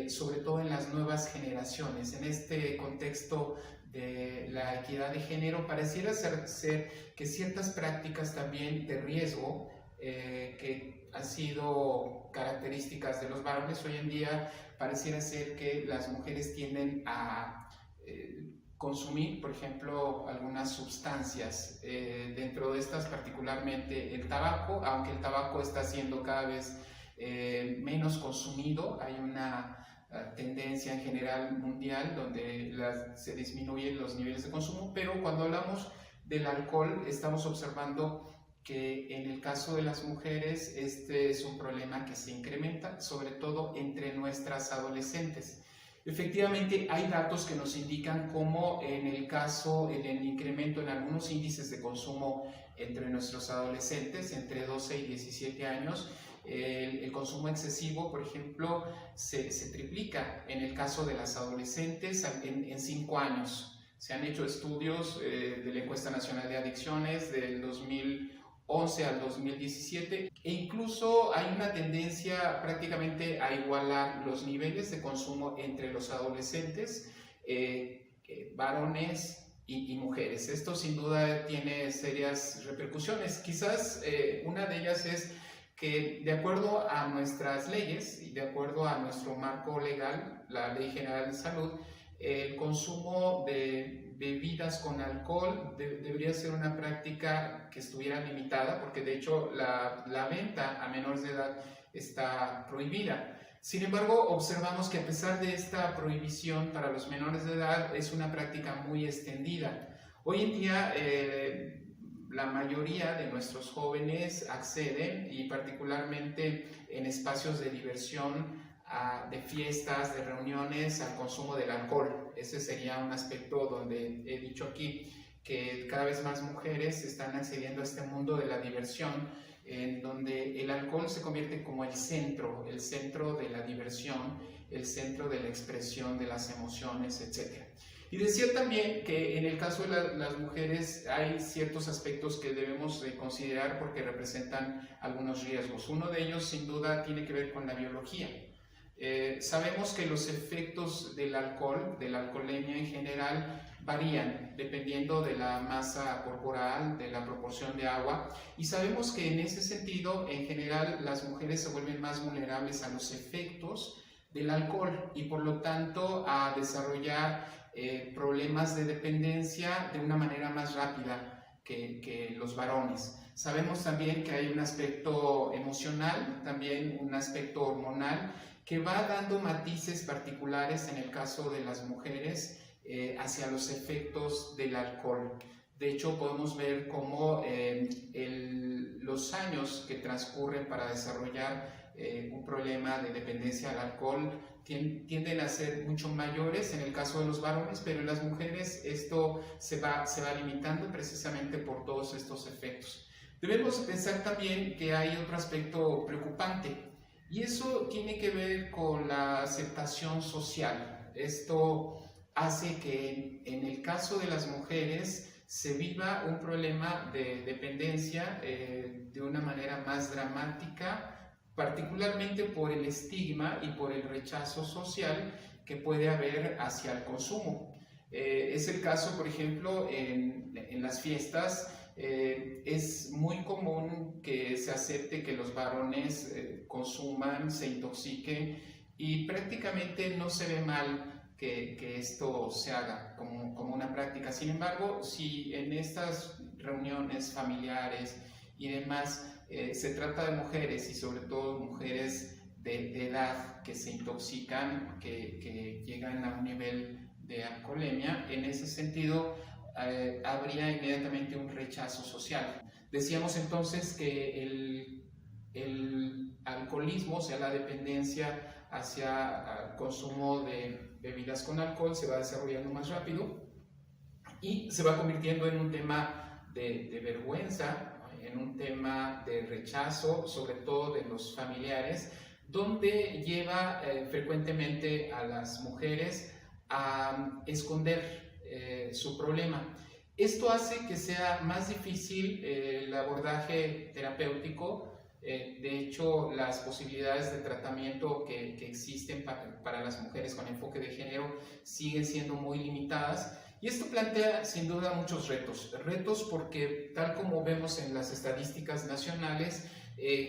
sobre todo en las nuevas generaciones. En este contexto de la equidad de género pareciera ser que ciertas prácticas también de riesgo que han sido características de los varones, hoy en día pareciera ser que las mujeres tienden a consumir, por ejemplo, algunas sustancias, dentro de estas particularmente el tabaco, aunque el tabaco está siendo cada vez menos consumido. Hay una tendencia en general mundial donde se disminuyen los niveles de consumo, pero cuando hablamos del alcohol estamos observando que en el caso de las mujeres este es un problema que se incrementa, sobre todo entre nuestras adolescentes. Efectivamente, hay datos que nos indican cómo en el incremento en algunos índices de consumo entre nuestros adolescentes, entre 12 y 17 años, el consumo excesivo, por ejemplo, se triplica en el caso de las adolescentes en 5 años. Se han hecho estudios de la Encuesta Nacional de Adicciones del 2011 al 2017, e incluso hay una tendencia prácticamente a igualar los niveles de consumo entre los adolescentes, varones y mujeres. Esto sin duda tiene serias repercusiones. Quizás una de ellas es que, de acuerdo a nuestras leyes y de acuerdo a nuestro marco legal, la Ley General de Salud, el consumo de bebidas con alcohol debería ser una práctica que estuviera limitada, porque de hecho la venta a menores de edad está prohibida. Sin embargo, observamos que a pesar de esta prohibición para los menores de edad, es una práctica muy extendida. Hoy en día, la mayoría de nuestros jóvenes acceden, y particularmente en espacios de diversión, de fiestas, de reuniones, al consumo del alcohol. Ese sería un aspecto donde he dicho aquí que cada vez más mujeres están accediendo a este mundo de la diversión, en donde el alcohol se convierte como el centro de la diversión, el centro de la expresión de las emociones, etc. Y decía también que en el caso de las mujeres hay ciertos aspectos que debemos considerar porque representan algunos riesgos. Uno de ellos sin duda tiene que ver con la biología. Sabemos que los efectos del alcohol, de la alcoholemia en general, varían dependiendo de la masa corporal, de la proporción de agua, y sabemos que en ese sentido, en general, las mujeres se vuelven más vulnerables a los efectos del alcohol y por lo tanto a desarrollar problemas de dependencia de una manera más rápida. que los varones. Sabemos también que hay un aspecto emocional, también un aspecto hormonal, que va dando matices particulares en el caso de las mujeres hacia los efectos del alcohol. De hecho, podemos ver cómo los años que transcurren para desarrollar un problema de dependencia al alcohol tienden a ser mucho mayores en el caso de los varones, pero en las mujeres esto se va limitando precisamente por todos estos efectos. Debemos pensar también que hay otro aspecto preocupante, y eso tiene que ver con la aceptación social. Esto hace que en el caso de las mujeres se viva un problema de dependencia de una manera más dramática, particularmente por el estigma y por el rechazo social que puede haber hacia el consumo. Es el caso, por ejemplo, en las fiestas. Es muy común que se acepte que los varones consuman, se intoxiquen, y prácticamente no se ve mal que esto se haga como una práctica. Sin embargo, si en estas reuniones familiares y demás se trata de mujeres, y sobre todo mujeres de edad que se intoxican, que llegan a un nivel de alcoholemia, en ese sentido habría inmediatamente un rechazo social. Decíamos entonces que el alcoholismo, o sea, la dependencia hacia el consumo de bebidas con alcohol, se va desarrollando más rápido y se va convirtiendo en un tema de vergüenza, en un tema de rechazo, sobre todo de los familiares, donde lleva frecuentemente a las mujeres a esconder su problema. Esto hace que sea más difícil el abordaje terapéutico. De hecho, las posibilidades de tratamiento que existen para las mujeres con enfoque de género siguen siendo muy limitadas, y esto plantea sin duda muchos retos porque, tal como vemos en las estadísticas nacionales,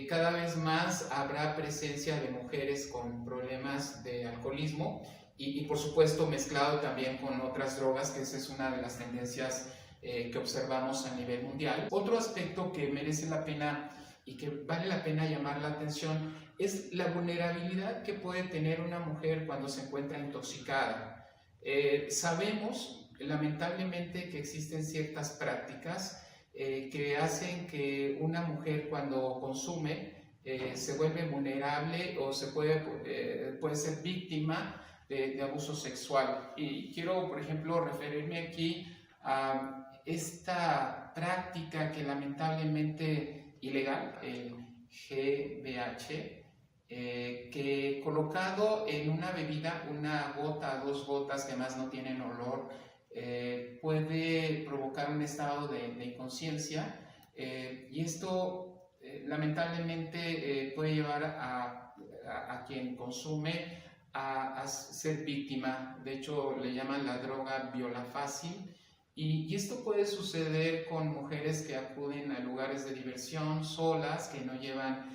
cada vez más habrá presencia de mujeres con problemas de alcoholismo y por supuesto mezclado también con otras drogas, que esa es una de las tendencias que observamos a nivel mundial. Otro aspecto que merece la pena y que vale la pena llamar la atención es la vulnerabilidad que puede tener una mujer cuando se encuentra intoxicada. Sabemos lamentablemente que existen ciertas prácticas que hacen que una mujer, cuando consume, se vuelve vulnerable o puede ser víctima de abuso sexual. Y quiero, por ejemplo, referirme aquí a esta práctica que lamentablemente ilegal, el GBH, que colocado en una bebida, una gota, 2 gotas que además no tienen olor, puede provocar un estado de inconsciencia, y esto lamentablemente puede llevar a quien consume a ser víctima. De hecho, le llaman la droga viola fácil, y esto puede suceder con mujeres que acuden a lugares de diversión solas, que no llevan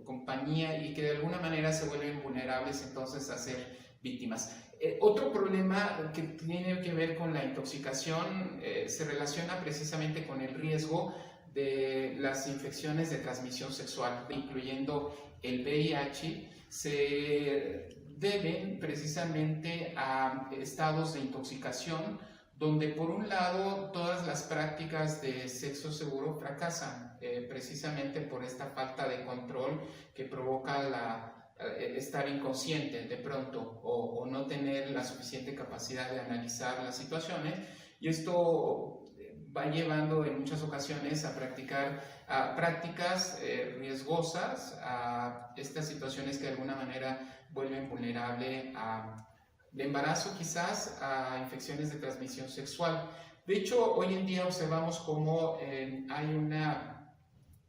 compañía y que de alguna manera se vuelven vulnerables entonces a ser víctimas. Otro problema que tiene que ver con la intoxicación se relaciona precisamente con el riesgo de las infecciones de transmisión sexual, incluyendo el VIH. Se deben precisamente a estados de intoxicación donde, por un lado, todas las prácticas de sexo seguro fracasan, precisamente por esta falta de control que provoca estar inconsciente de pronto o no tener la suficiente capacidad de analizar las situaciones, y esto va llevando en muchas ocasiones a practicar prácticas riesgosas, a estas situaciones que de alguna manera vuelven vulnerable a embarazo, quizás a infecciones de transmisión sexual. De hecho, hoy en día observamos cómo hay una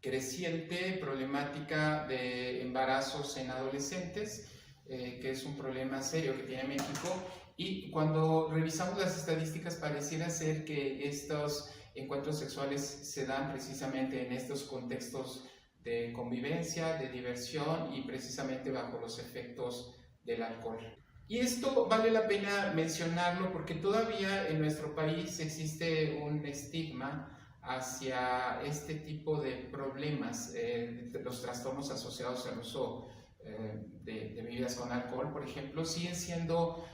creciente problemática de embarazos en adolescentes, que es un problema serio que tiene México, y cuando revisamos las estadísticas pareciera ser que estos encuentros sexuales se dan precisamente en estos contextos de convivencia, de diversión y precisamente bajo los efectos del alcohol. Y esto vale la pena mencionarlo porque todavía en nuestro país existe un estigma hacia este tipo de problemas, los trastornos asociados al uso de bebidas con alcohol, por ejemplo, siguen siendo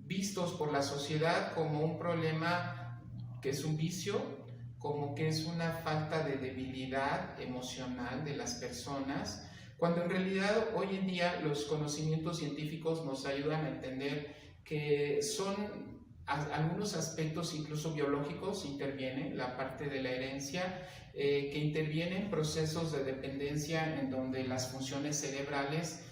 vistos por la sociedad como un problema que es un vicio, como que es una falta de debilidad emocional de las personas, cuando en realidad hoy en día los conocimientos científicos nos ayudan a entender que son algunos aspectos incluso biológicos intervienen, la parte de la herencia, que intervienen procesos de dependencia en donde las funciones cerebrales,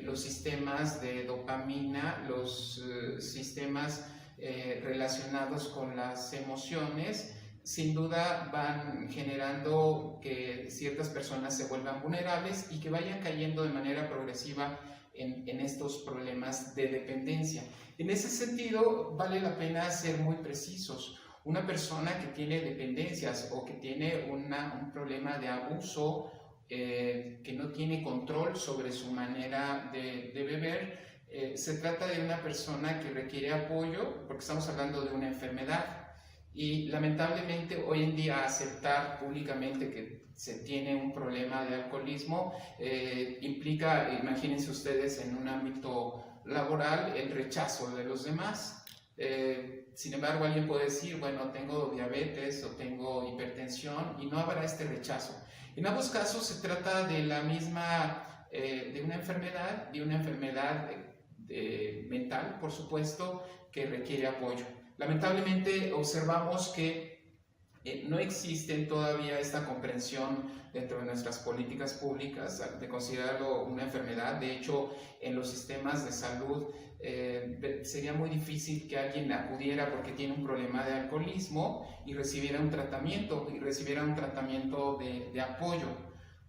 los sistemas de dopamina, los sistemas relacionados con las emociones, sin duda van generando que ciertas personas se vuelvan vulnerables y que vayan cayendo de manera progresiva en estos problemas de dependencia. En ese sentido, vale la pena ser muy precisos. Una persona que tiene dependencias o que tiene un problema de abuso, que no tiene control sobre su manera de beber, se trata de una persona que requiere apoyo porque estamos hablando de una enfermedad. Y lamentablemente hoy en día aceptar públicamente que se tiene un problema de alcoholismo implica, imagínense ustedes en un ámbito laboral, el rechazo de los demás. Sin embargo, alguien puede decir, bueno, tengo diabetes o tengo hipertensión y no habrá este rechazo. En ambos casos se trata de la misma, de una enfermedad mental, por supuesto, que requiere apoyo. Lamentablemente observamos que no existe todavía esta comprensión dentro de nuestras políticas públicas de considerarlo una enfermedad. De hecho, en los sistemas de salud sería muy difícil que alguien acudiera porque tiene un problema de alcoholismo y recibiera un tratamiento, de apoyo.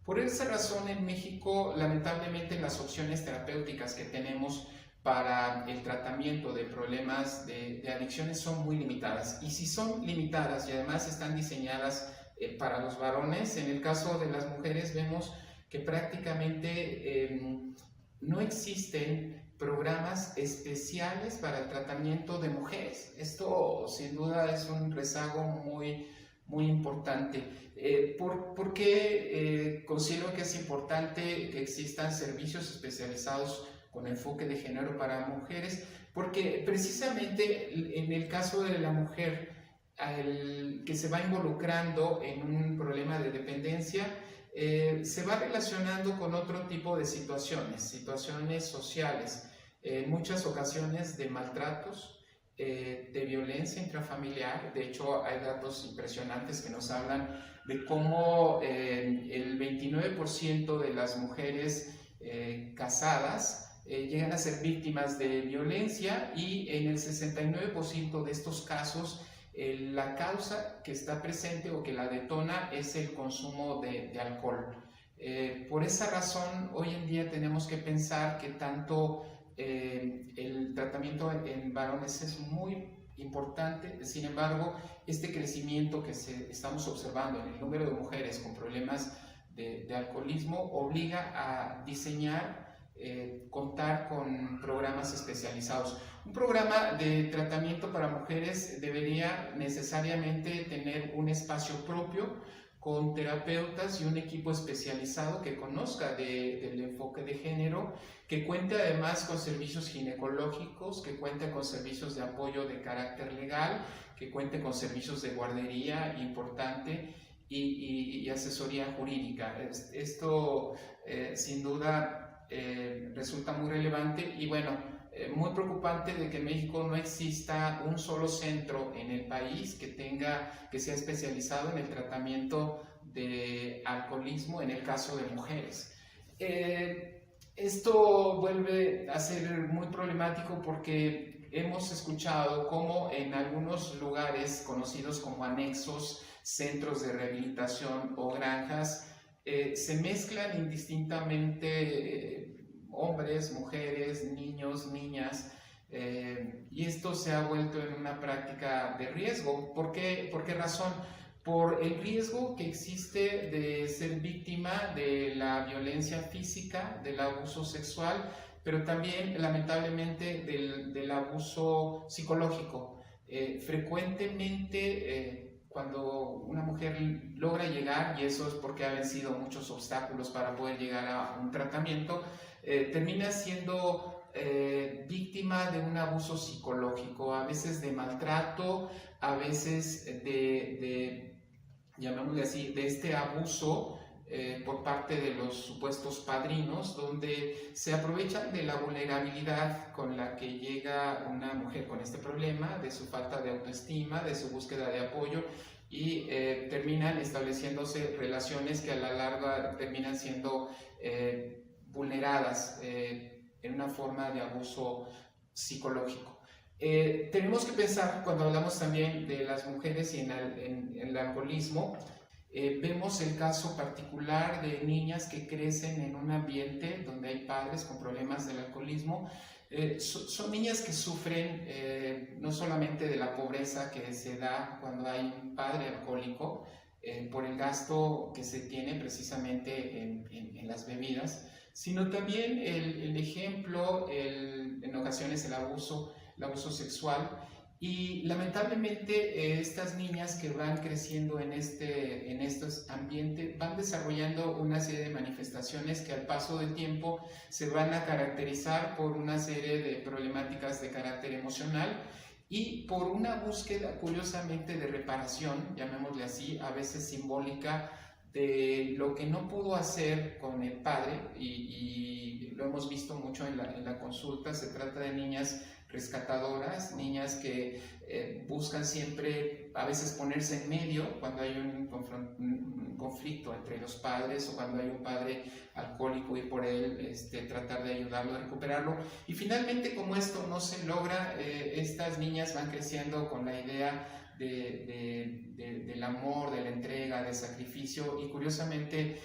Por esa razón, en México, lamentablemente, las opciones terapéuticas que tenemos para el tratamiento de problemas de adicciones son muy limitadas. Y si son limitadas y además están diseñadas para los varones, en el caso de las mujeres vemos que prácticamente no existen programas especiales para el tratamiento de mujeres. Esto sin duda es un rezago muy importante. ¿Por qué considero que es importante que existan servicios especializados con enfoque de género para mujeres? Porque precisamente en el caso de la mujer que se va involucrando en un problema de dependencia, se va relacionando con otro tipo de situaciones sociales, en muchas ocasiones de maltratos, de violencia intrafamiliar. De hecho, hay datos impresionantes que nos hablan de cómo el 29% de las mujeres casadas llegan a ser víctimas de violencia, y en el 69% de estos casos la causa que está presente o que la detona es el consumo de alcohol. Por esa razón, hoy en día tenemos que pensar que tanto el tratamiento en varones es muy importante. Sin embargo, este crecimiento que estamos observando en el número de mujeres con problemas de alcoholismo obliga a diseñar, contar con programas especializados. Un programa de tratamiento para mujeres debería necesariamente tener un espacio propio con terapeutas y un equipo especializado que conozca del enfoque de género, que cuente además con servicios ginecológicos, que cuente con servicios de apoyo de carácter legal, que cuente con servicios de guardería importante y asesoría jurídica. Esto sin duda resulta muy relevante y bueno, muy preocupante de que en México no exista un solo centro en el país que sea especializado en el tratamiento de alcoholismo en el caso de mujeres. Esto vuelve a ser muy problemático porque hemos escuchado cómo en algunos lugares conocidos como anexos, centros de rehabilitación o granjas, se mezclan indistintamente hombres, mujeres, niños, niñas, y esto se ha vuelto en una práctica de riesgo. ¿Por qué razón? Por el riesgo que existe de ser víctima de la violencia física, del abuso sexual, pero también lamentablemente del abuso psicológico. Frecuentemente cuando una mujer logra llegar, y eso es porque ha vencido muchos obstáculos para poder llegar a un tratamiento, termina siendo víctima de un abuso psicológico, a veces de maltrato, a veces llamémosle así, de este abuso por parte de los supuestos padrinos, donde se aprovechan de la vulnerabilidad con la que llega una mujer con este problema, de su falta de autoestima, de su búsqueda de apoyo, y terminan estableciéndose relaciones que a la larga terminan siendo vulneradas en una forma de abuso psicológico. Tenemos que pensar, cuando hablamos también de las mujeres y en el alcoholismo, vemos el caso particular de niñas que crecen en un ambiente donde hay padres con problemas del alcoholismo. Son niñas que sufren no solamente de la pobreza que se da cuando hay un padre alcohólico, por el gasto que se tiene precisamente en las bebidas, sino también el ejemplo, en ocasiones el abuso sexual. Y lamentablemente estas niñas que van creciendo en estos ambientes van desarrollando una serie de manifestaciones que al paso del tiempo se van a caracterizar por una serie de problemáticas de carácter emocional y por una búsqueda curiosamente de reparación, llamémosle así, a veces simbólica, de lo que no pudo hacer con el padre, y lo hemos visto mucho en la consulta. Se trata de niñas rescatadoras, niñas que buscan siempre a veces ponerse en medio cuando hay un conflicto entre los padres, o cuando hay un padre alcohólico y por él tratar de ayudarlo a recuperarlo. Y finalmente, como esto no se logra, estas niñas van creciendo con la idea del amor, de la entrega, del sacrificio, y curiosamente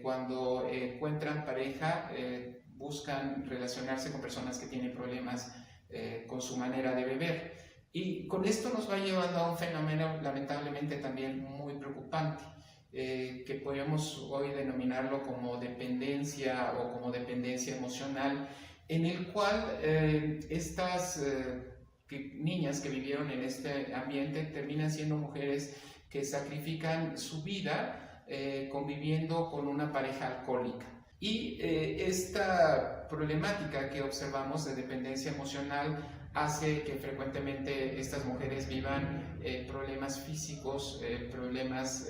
cuando encuentran pareja buscan relacionarse con personas que tienen problemas con su manera de beber. Y con esto nos va llevando a un fenómeno lamentablemente también muy preocupante, que podemos hoy denominarlo como dependencia o como dependencia emocional, en el cual estas niñas que vivieron en este ambiente terminan siendo mujeres que sacrifican su vida conviviendo con una pareja alcohólica. Y esta problemática que observamos de dependencia emocional hace que frecuentemente estas mujeres vivan problemas físicos, problemas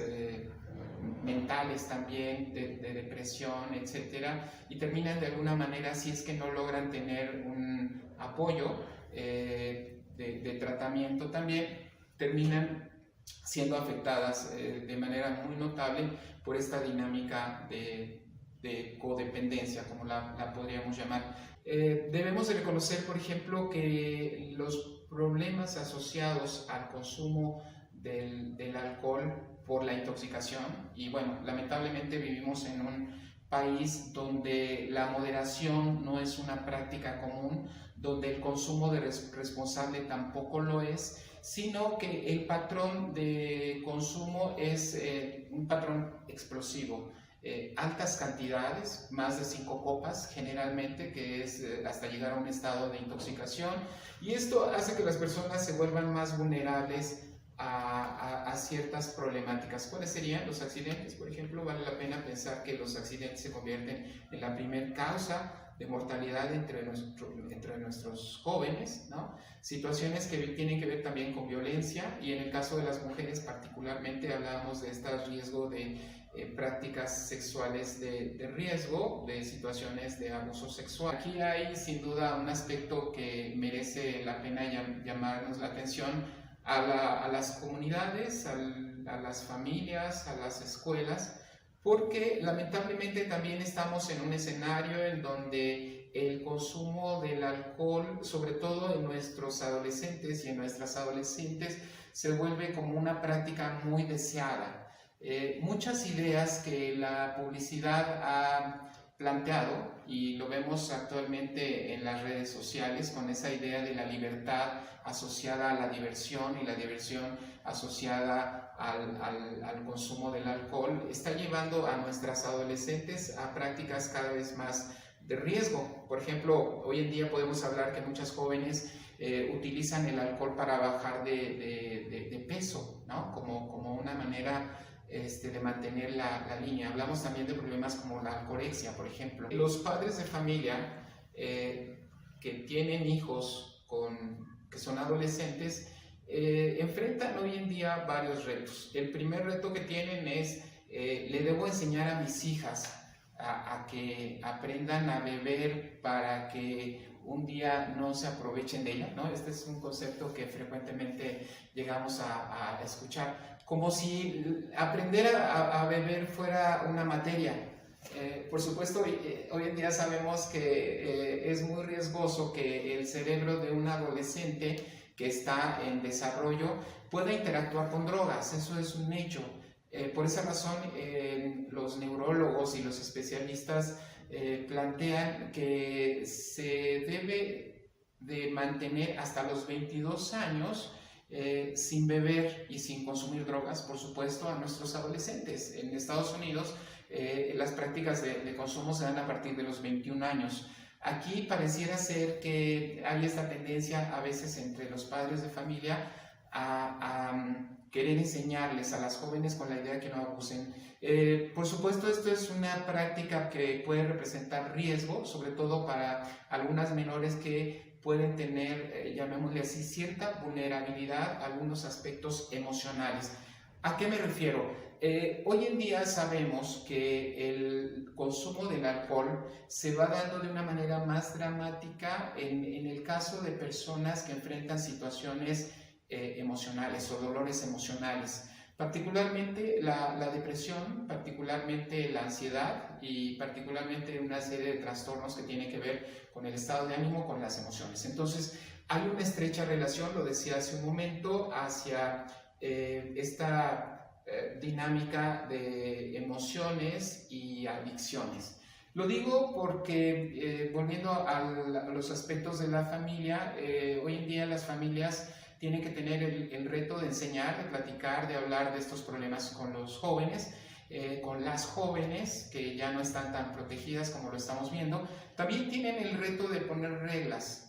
mentales también, de depresión, etcétera, y terminan de alguna manera, si es que no logran tener un apoyo de tratamiento, también terminan siendo afectadas de manera muy notable por esta dinámica de codependencia, como la podríamos llamar. Debemos de reconocer, por ejemplo, que los problemas asociados al consumo del alcohol por la intoxicación, y bueno, lamentablemente vivimos en un país donde la moderación no es una práctica común, donde el consumo responsable tampoco lo es, sino que el patrón de consumo es un patrón explosivo. Altas cantidades, más de 5 copas generalmente, que es hasta llegar a un estado de intoxicación, y esto hace que las personas se vuelvan más vulnerables a ciertas problemáticas. ¿Cuáles serían los accidentes? Por ejemplo, vale la pena pensar que los accidentes se convierten en la primer causa de mortalidad entre nuestros jóvenes, ¿no? Situaciones que tienen que ver también con violencia, y en el caso de las mujeres particularmente hablábamos de este riesgo de prácticas sexuales de riesgo, de situaciones de abuso sexual. Aquí hay sin duda un aspecto que merece la pena llamarnos la atención a las comunidades, a las familias, a las escuelas, porque lamentablemente también estamos en un escenario en donde el consumo del alcohol, sobre todo en nuestros adolescentes y en nuestras adolescentes, se vuelve como una práctica muy deseada. Muchas ideas que la publicidad ha planteado, y lo vemos actualmente en las redes sociales, con esa idea de la libertad asociada a la diversión y la diversión asociada al consumo del alcohol, está llevando a nuestras adolescentes a prácticas cada vez más riesgo. Por ejemplo, hoy en día podemos hablar que muchas jóvenes utilizan el alcohol para bajar de peso, ¿no? Como una manera de mantener la línea. Hablamos también de problemas como la alcorexia, por ejemplo. Los padres de familia que tienen hijos que son adolescentes enfrentan hoy en día varios retos. El primer reto que tienen es, le debo enseñar a mis hijas a que aprendan a beber para que un día no se aprovechen de ella, ¿no? Este es un concepto que frecuentemente llegamos a escuchar, como si aprender a beber fuera una materia. Por supuesto, hoy en día sabemos que es muy riesgoso que el cerebro de un adolescente que está en desarrollo pueda interactuar con drogas, eso es un hecho. Por esa razón, los neurólogos y los especialistas plantean que se debe de mantener hasta los 22 años sin beber y sin consumir drogas, por supuesto, a nuestros adolescentes. En Estados Unidos las prácticas de consumo se dan a partir de los 21 años. Aquí pareciera ser que hay esta tendencia a veces entre los padres de familia a querer enseñarles a las jóvenes con la idea de que no abusen. Por supuesto, esto es una práctica que puede representar riesgo, sobre todo para algunas menores que pueden tener, llamémosle así, cierta vulnerabilidad a algunos aspectos emocionales. ¿A qué me refiero? Hoy en día sabemos que el consumo del alcohol se va dando de una manera más dramática en el caso de personas que enfrentan situaciones emocionales o dolores emocionales, particularmente la depresión, particularmente la ansiedad y particularmente una serie de trastornos que tienen que ver con el estado de ánimo, con las emociones. Entonces, hay una estrecha relación, lo decía hace un momento, hacia esta dinámica de emociones y adicciones. Lo digo porque, volviendo a los aspectos de la familia, hoy en día las familias tienen que tener el reto de enseñar, de platicar, de hablar de estos problemas con los jóvenes, con las jóvenes que ya no están tan protegidas como lo estamos viendo. También tienen el reto de poner reglas.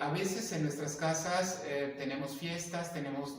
A veces en nuestras casas tenemos fiestas, tenemos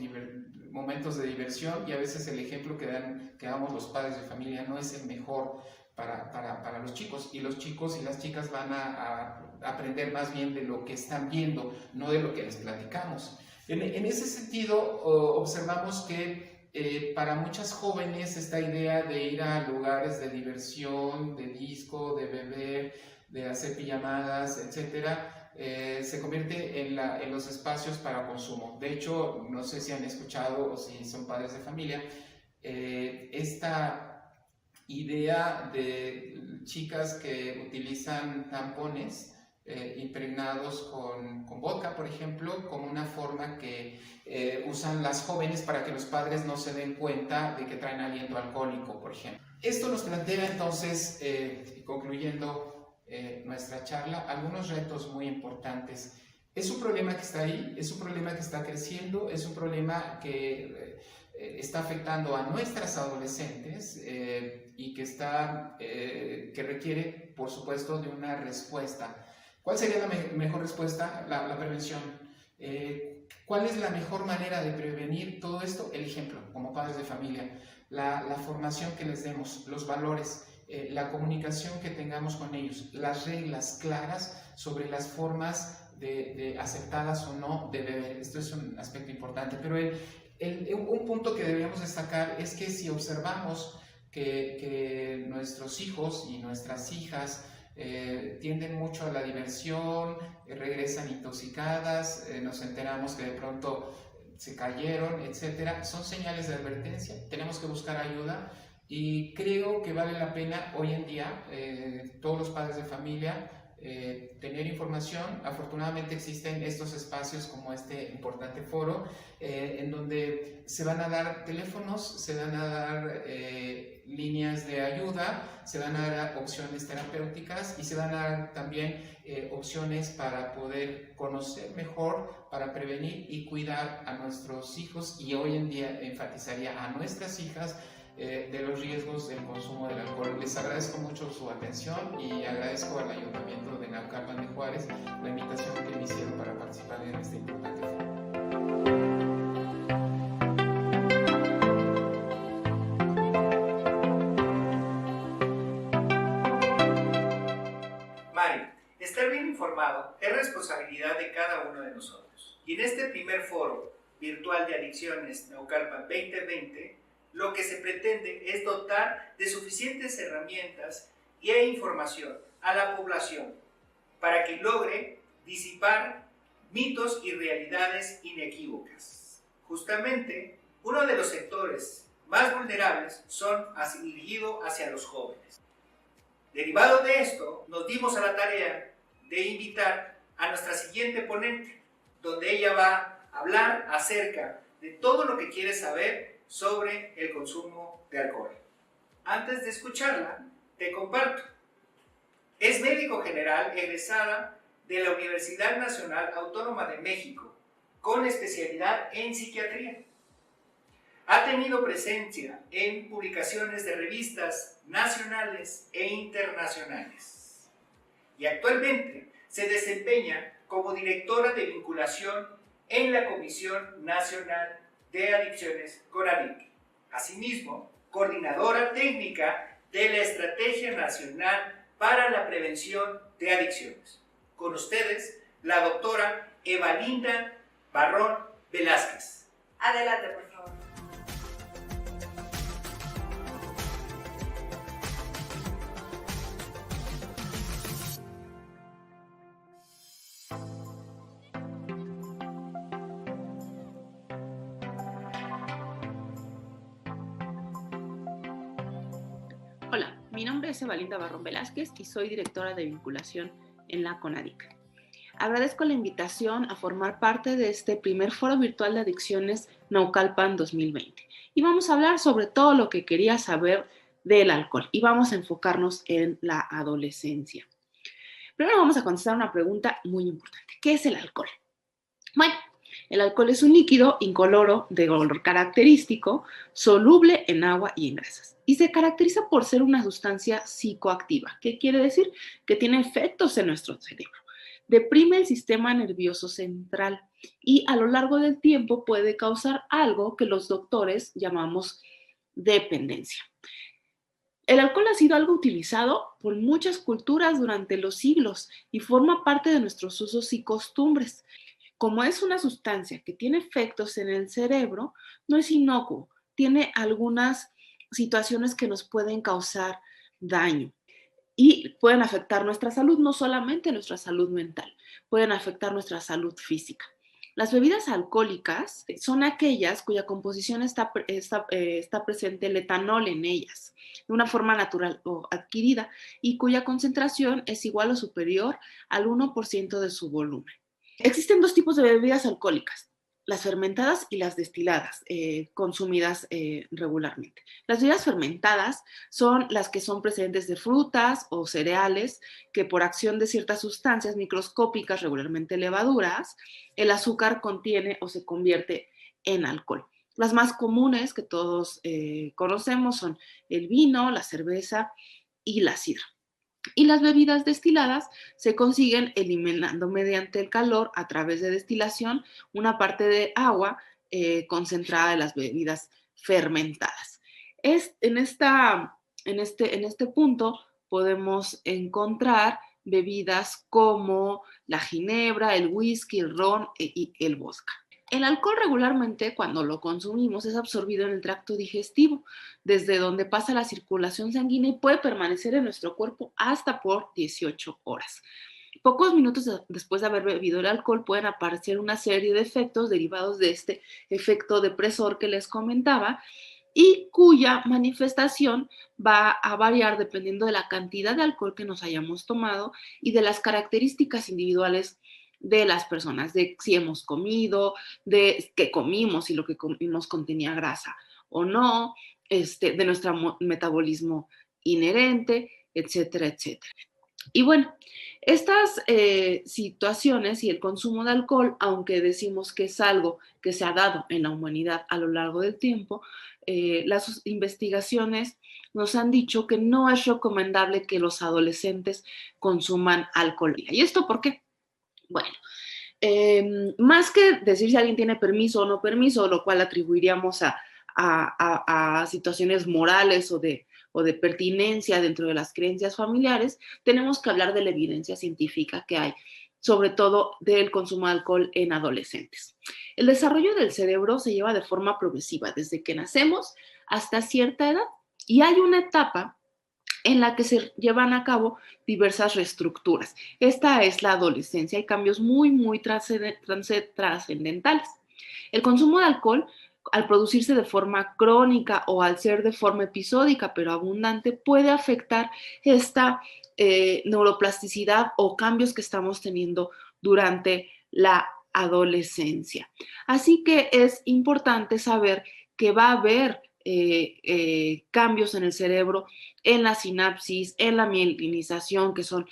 momentos de diversión y a veces el ejemplo que damos los padres de familia no es el mejor para los chicos, y los chicos y las chicas van a aprender más bien de lo que están viendo, no de lo que les platicamos. En ese sentido, observamos que para muchas jóvenes esta idea de ir a lugares de diversión, de disco, de beber, de hacer pijamadas, etcétera, se convierte en los espacios para consumo. De hecho, no sé si han escuchado o si son padres de familia, esta idea de chicas que utilizan tampones impregnados con vodka, por ejemplo, como una forma que usan las jóvenes para que los padres no se den cuenta de que traen aliento alcohólico, por ejemplo. Esto nos plantea entonces, concluyendo nuestra charla, algunos retos muy importantes. Es un problema que está ahí, es un problema que está creciendo, es un problema que está afectando a nuestras adolescentes y que requiere, por supuesto, de una respuesta. ¿Cuál sería la mejor respuesta? La prevención. ¿Cuál es la mejor manera de prevenir todo esto? El ejemplo, como padres de familia, la formación que les demos, los valores, la comunicación que tengamos con ellos, las reglas claras sobre las formas de aceptadas o no de beber. Esto es un aspecto importante, pero un punto que deberíamos destacar es que si observamos que nuestros hijos y nuestras hijas tienden mucho a la diversión, regresan intoxicadas, nos enteramos que de pronto se cayeron, etcétera, son señales de advertencia, tenemos que buscar ayuda. Y creo que vale la pena hoy en día, todos los padres de familia, tener información. Afortunadamente existen estos espacios como este importante foro, en donde se van a dar teléfonos, se van a dar líneas de ayuda, se van a dar opciones terapéuticas y se van a dar también opciones para poder conocer mejor, para prevenir y cuidar a nuestros hijos, y hoy en día enfatizaría a nuestras hijas, de los riesgos del consumo del alcohol. Les agradezco mucho su atención y agradezco al Ayuntamiento de Naucalpan de Juárez la invitación que me hicieron para participar en este importante foro. Mari, estar bien informado es responsabilidad de cada uno de nosotros. Y en este primer foro virtual de adicciones Naucalpan 2020, lo que se pretende es dotar de suficientes herramientas e información a la población para que logre disipar mitos y realidades inequívocas. Justamente, uno de los sectores más vulnerables son dirigidos hacia los jóvenes. Derivado de esto, nos dimos a la tarea de invitar a nuestra siguiente ponente, donde ella va a hablar acerca de todo lo que quiere saber sobre el consumo de alcohol. Antes de escucharla, te comparto. Es médico general egresada de la Universidad Nacional Autónoma de México, con especialidad en psiquiatría. Ha tenido presencia en publicaciones de revistas nacionales e internacionales. Y actualmente se desempeña como directora de vinculación en la Comisión Nacional de Adicciones CONADIC. Asimismo, coordinadora técnica de la Estrategia Nacional para la Prevención de Adicciones. Con ustedes, la doctora Evalinda Barrón Velázquez. Adelante, por favor. Hola, mi nombre es Evalinda Barrón Velázquez y soy directora de vinculación en la CONADIC. Agradezco la invitación a formar parte de este primer foro virtual de adicciones Naucalpan 2020. Y vamos a hablar sobre todo lo que quería saber del alcohol y vamos a enfocarnos en la adolescencia. Primero vamos a contestar una pregunta muy importante. ¿Qué es el alcohol? Bueno, el alcohol es un líquido incoloro de color característico, soluble en agua y en grasas. Y se caracteriza por ser una sustancia psicoactiva. ¿Qué quiere decir? Que tiene efectos en nuestro cerebro. Deprime el sistema nervioso central y a lo largo del tiempo puede causar algo que los doctores llamamos dependencia. El alcohol ha sido algo utilizado por muchas culturas durante los siglos y forma parte de nuestros usos y costumbres. Como es una sustancia que tiene efectos en el cerebro, no es inocuo, tiene algunas situaciones que nos pueden causar daño y pueden afectar nuestra salud, no solamente nuestra salud mental, pueden afectar nuestra salud física. Las bebidas alcohólicas son aquellas cuya composición está presente el etanol en ellas, de una forma natural o adquirida, y cuya concentración es igual o superior al 1% de su volumen. Existen dos tipos de bebidas alcohólicas, las fermentadas y las destiladas, consumidas regularmente. Las bebidas fermentadas son las que son procedentes de frutas o cereales que por acción de ciertas sustancias microscópicas, regularmente levaduras, el azúcar contiene o se convierte en alcohol. Las más comunes que todos conocemos son el vino, la cerveza y la sidra. Y las bebidas destiladas se consiguen eliminando mediante el calor a través de destilación una parte de agua concentrada de las bebidas fermentadas. En este punto podemos encontrar bebidas como la ginebra, el whisky, el ron y el vodka. El alcohol regularmente cuando lo consumimos es absorbido en el tracto digestivo, desde donde pasa la circulación sanguínea y puede permanecer en nuestro cuerpo hasta por 18 horas. Pocos minutos después de haber bebido el alcohol pueden aparecer una serie de efectos derivados de este efecto depresor que les comentaba y cuya manifestación va a variar dependiendo de la cantidad de alcohol que nos hayamos tomado y de las características individuales de las personas, de si hemos comido, de qué comimos, si lo que comimos contenía grasa o no, de nuestro metabolismo inherente, etcétera, etcétera. Y bueno, estas situaciones y el consumo de alcohol, aunque decimos que es algo que se ha dado en la humanidad a lo largo del tiempo, las investigaciones nos han dicho que no es recomendable que los adolescentes consuman alcohol. ¿Y esto por qué? Bueno, más que decir si alguien tiene permiso o no permiso, lo cual atribuiríamos a situaciones morales o de pertinencia dentro de las creencias familiares, tenemos que hablar de la evidencia científica que hay, sobre todo del consumo de alcohol en adolescentes. El desarrollo del cerebro se lleva de forma progresiva, desde que nacemos hasta cierta edad, y hay una etapa en la que se llevan a cabo diversas reestructuras. Esta es la adolescencia. Hay cambios muy trascendentales. El consumo de alcohol, al producirse de forma crónica o al ser de forma episódica pero abundante, puede afectar esta neuroplasticidad o cambios que estamos teniendo durante la adolescencia. Así que es importante saber que va a haber cambios en el cerebro, en la sinapsis, en la mielinización, que son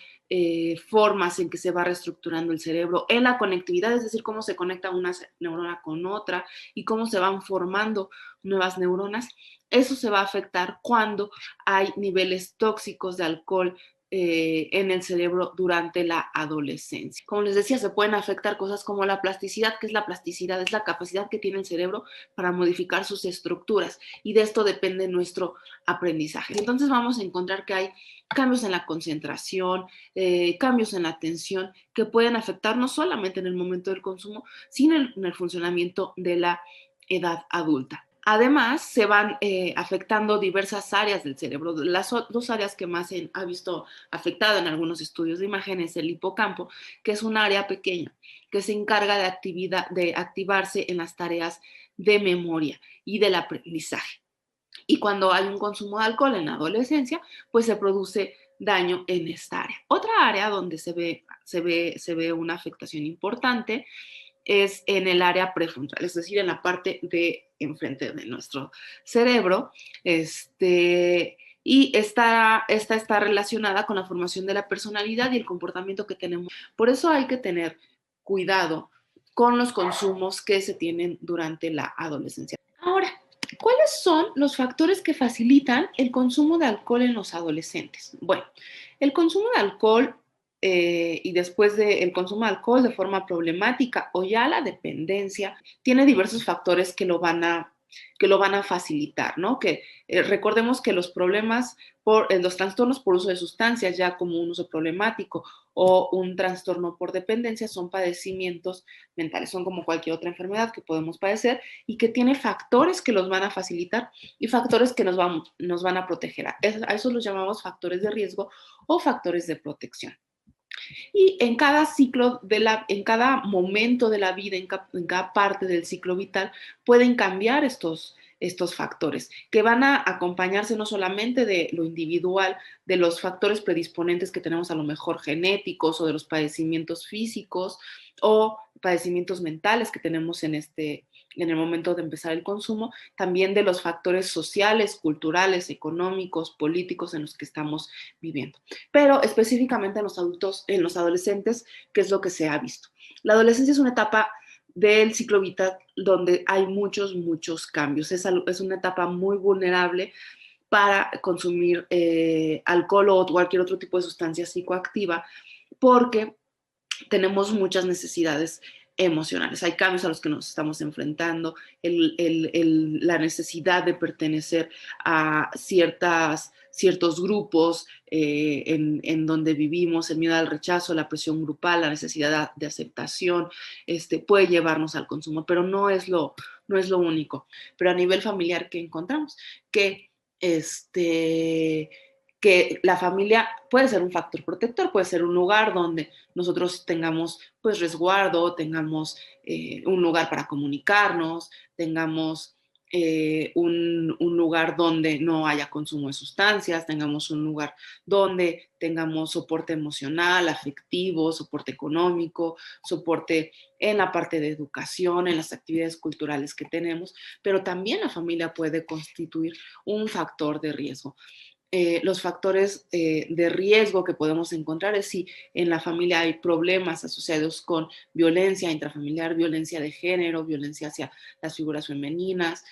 formas en que se va reestructurando el cerebro, en la conectividad, es decir, cómo se conecta una neurona con otra y cómo se van formando nuevas neuronas. Eso se va a afectar cuando hay niveles tóxicos de alcohol en el cerebro durante la adolescencia. Como les decía, se pueden afectar cosas como la plasticidad. ¿Qué es la plasticidad? Es la capacidad que tiene el cerebro para modificar sus estructuras, y de esto depende nuestro aprendizaje. Entonces vamos a encontrar que hay cambios en la concentración, cambios en la atención, que pueden afectar no solamente en el momento del consumo, sino en el funcionamiento de la edad adulta. Además, se van afectando diversas áreas del cerebro. Las dos áreas que más se ha visto afectado en algunos estudios de imagen es el hipocampo, que es un área pequeña que se encarga de activarse en las tareas de memoria y del aprendizaje. Y cuando hay un consumo de alcohol en la adolescencia, pues se produce daño en esta área. Otra área donde se ve una afectación importante es en el área prefrontal, es decir, en la parte de enfrente de nuestro cerebro, y esta está relacionada con la formación de la personalidad y el comportamiento que tenemos. Por eso hay que tener cuidado con los consumos que se tienen durante la adolescencia. Ahora, ¿cuáles son los factores que facilitan el consumo de alcohol en los adolescentes? Bueno, el consumo de alcohol y después del consumo de alcohol de forma problemática o ya la dependencia, tiene diversos factores que lo van a facilitar, ¿no? Que recordemos que los problemas los trastornos por uso de sustancias, ya como un uso problemático o un trastorno por dependencia, son padecimientos mentales, son como cualquier otra enfermedad que podemos padecer y que tiene factores que los van a facilitar y factores que nos van a proteger. A eso los llamamos factores de riesgo o factores de protección. Y en cada ciclo, en cada momento de la vida, en cada parte del ciclo vital, pueden cambiar estos factores, que van a acompañarse no solamente de lo individual, de los factores predisponentes que tenemos a lo mejor genéticos o de los padecimientos físicos o padecimientos mentales que tenemos en el momento de empezar el consumo, también de los factores sociales, culturales, económicos, políticos en los que estamos viviendo. Pero específicamente en los adultos, en los adolescentes, ¿qué es lo que se ha visto? La adolescencia es una etapa del ciclo vital donde hay muchos cambios. Es una etapa muy vulnerable para consumir alcohol o cualquier otro tipo de sustancia psicoactiva, porque tenemos muchas necesidades emocionales. Hay cambios a los que nos estamos enfrentando, la necesidad de pertenecer a ciertos grupos en donde vivimos, el miedo al rechazo, la presión grupal, la necesidad de aceptación, puede llevarnos al consumo, pero no es lo único. Pero a nivel familiar, ¿qué encontramos? Que la familia puede ser un factor protector, puede ser un lugar donde nosotros tengamos pues resguardo, tengamos un lugar para comunicarnos, tengamos un lugar donde no haya consumo de sustancias, tengamos un lugar donde tengamos soporte emocional, afectivo, soporte económico, soporte en la parte de educación, en las actividades culturales que tenemos, pero también la familia puede constituir un factor de riesgo. los factores de riesgo que podemos encontrar es si en la familia hay problemas asociados con violencia intrafamiliar, violencia de género, violencia hacia las figuras femeninas,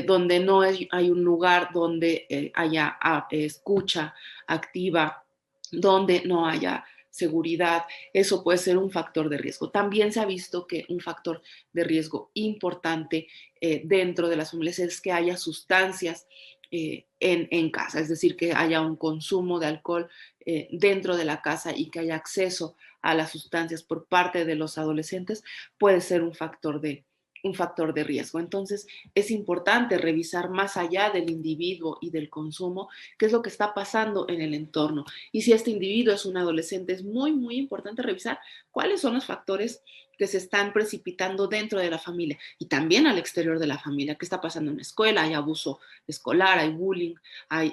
donde no hay un lugar donde haya escucha activa, donde no haya seguridad. Eso puede ser un factor de riesgo. También se ha visto que un factor de riesgo importante dentro de las familias es que haya sustancias en casa, es decir, que haya un consumo de alcohol dentro de la casa y que haya acceso a las sustancias por parte de los adolescentes, puede ser un factor de riesgo. Entonces, es importante revisar más allá del individuo y del consumo qué es lo que está pasando en el entorno. Y si este individuo es un adolescente, es muy, muy importante revisar cuáles son los factores que se están precipitando dentro de la familia y también al exterior de la familia. ¿Qué está pasando en la escuela? Hay abuso escolar, hay bullying, hay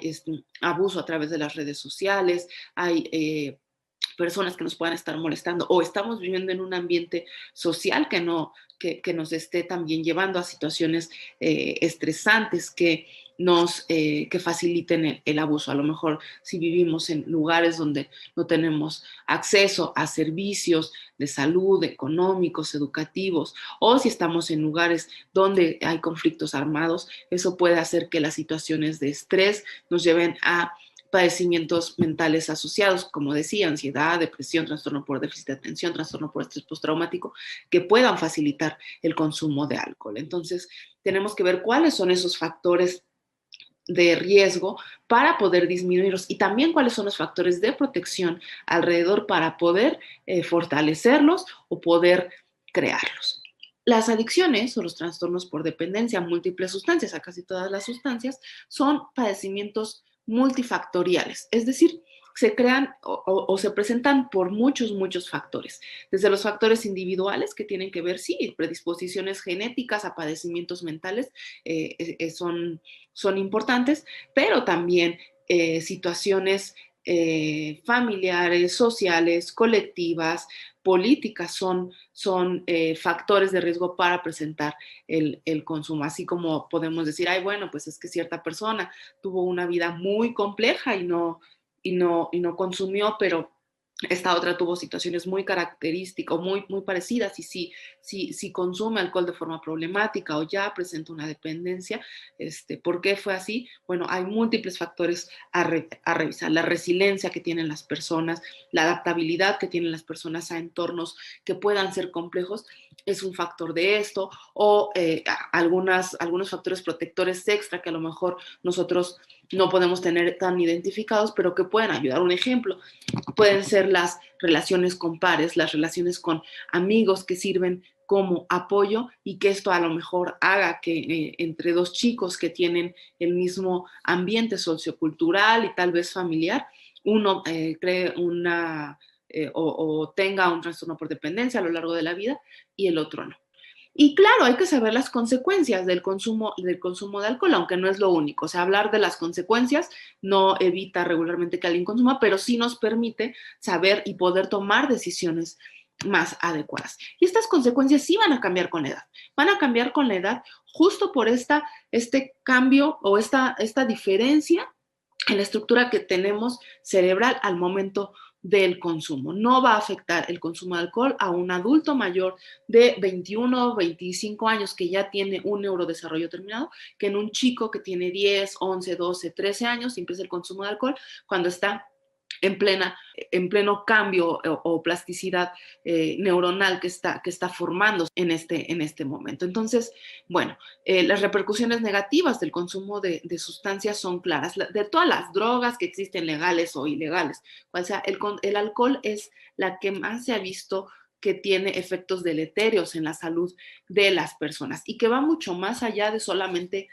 abuso a través de las redes sociales, hay personas que nos puedan estar molestando o estamos viviendo en un ambiente social que nos esté también llevando a situaciones estresantes que faciliten el abuso. A lo mejor si vivimos en lugares donde no tenemos acceso a servicios de salud, económicos, educativos, o si estamos en lugares donde hay conflictos armados, eso puede hacer que las situaciones de estrés nos lleven a padecimientos mentales asociados, como decía, ansiedad, depresión, trastorno por déficit de atención, trastorno por estrés postraumático, que puedan facilitar el consumo de alcohol. Entonces, tenemos que ver cuáles son esos factores de riesgo para poder disminuirlos y también cuáles son los factores de protección alrededor para poder fortalecerlos o poder crearlos. Las adicciones o los trastornos por dependencia a múltiples sustancias, a casi todas las sustancias, son padecimientos multifactoriales, es decir, se crean o se presentan por muchos factores, desde los factores individuales que tienen que ver, sí, predisposiciones genéticas a padecimientos mentales son importantes, pero también situaciones familiares, sociales, colectivas, políticas son factores de riesgo para presentar el consumo. Así como podemos decir, ay, bueno, pues es que cierta persona tuvo una vida muy compleja y no consumió, pero esta otra tuvo situaciones muy características o muy parecidas y si consume alcohol de forma problemática o ya presenta una dependencia, ¿por qué fue así? Bueno, hay múltiples factores a revisar. La resiliencia que tienen las personas, la adaptabilidad que tienen las personas a entornos que puedan ser complejos es un factor de esto, o algunos factores protectores extra que a lo mejor nosotros no podemos tener tan identificados, pero que pueden ayudar. Un ejemplo pueden ser las relaciones con pares, las relaciones con amigos que sirven como apoyo y que esto a lo mejor haga que entre dos chicos que tienen el mismo ambiente sociocultural y tal vez familiar, uno cree o tenga un trastorno por dependencia a lo largo de la vida y el otro no. Y claro, hay que saber las consecuencias del consumo de alcohol, aunque no es lo único. O sea, hablar de las consecuencias no evita regularmente que alguien consuma, pero sí nos permite saber y poder tomar decisiones más adecuadas. Y estas consecuencias sí van a cambiar con la edad. Van a cambiar con la edad justo por este cambio o esta diferencia en la estructura que tenemos cerebral al momento del consumo. No va a afectar el consumo de alcohol a un adulto mayor de 21 o 25 años que ya tiene un neurodesarrollo terminado, que en un chico que tiene 10, 11, 12, 13 años y empieza el consumo de alcohol cuando está en pleno cambio o plasticidad neuronal que está formando en este momento. Entonces, bueno, las repercusiones negativas del consumo de sustancias son claras. De todas las drogas que existen, legales o ilegales, o sea, el alcohol es la que más se ha visto que tiene efectos deleterios en la salud de las personas y que va mucho más allá de solamente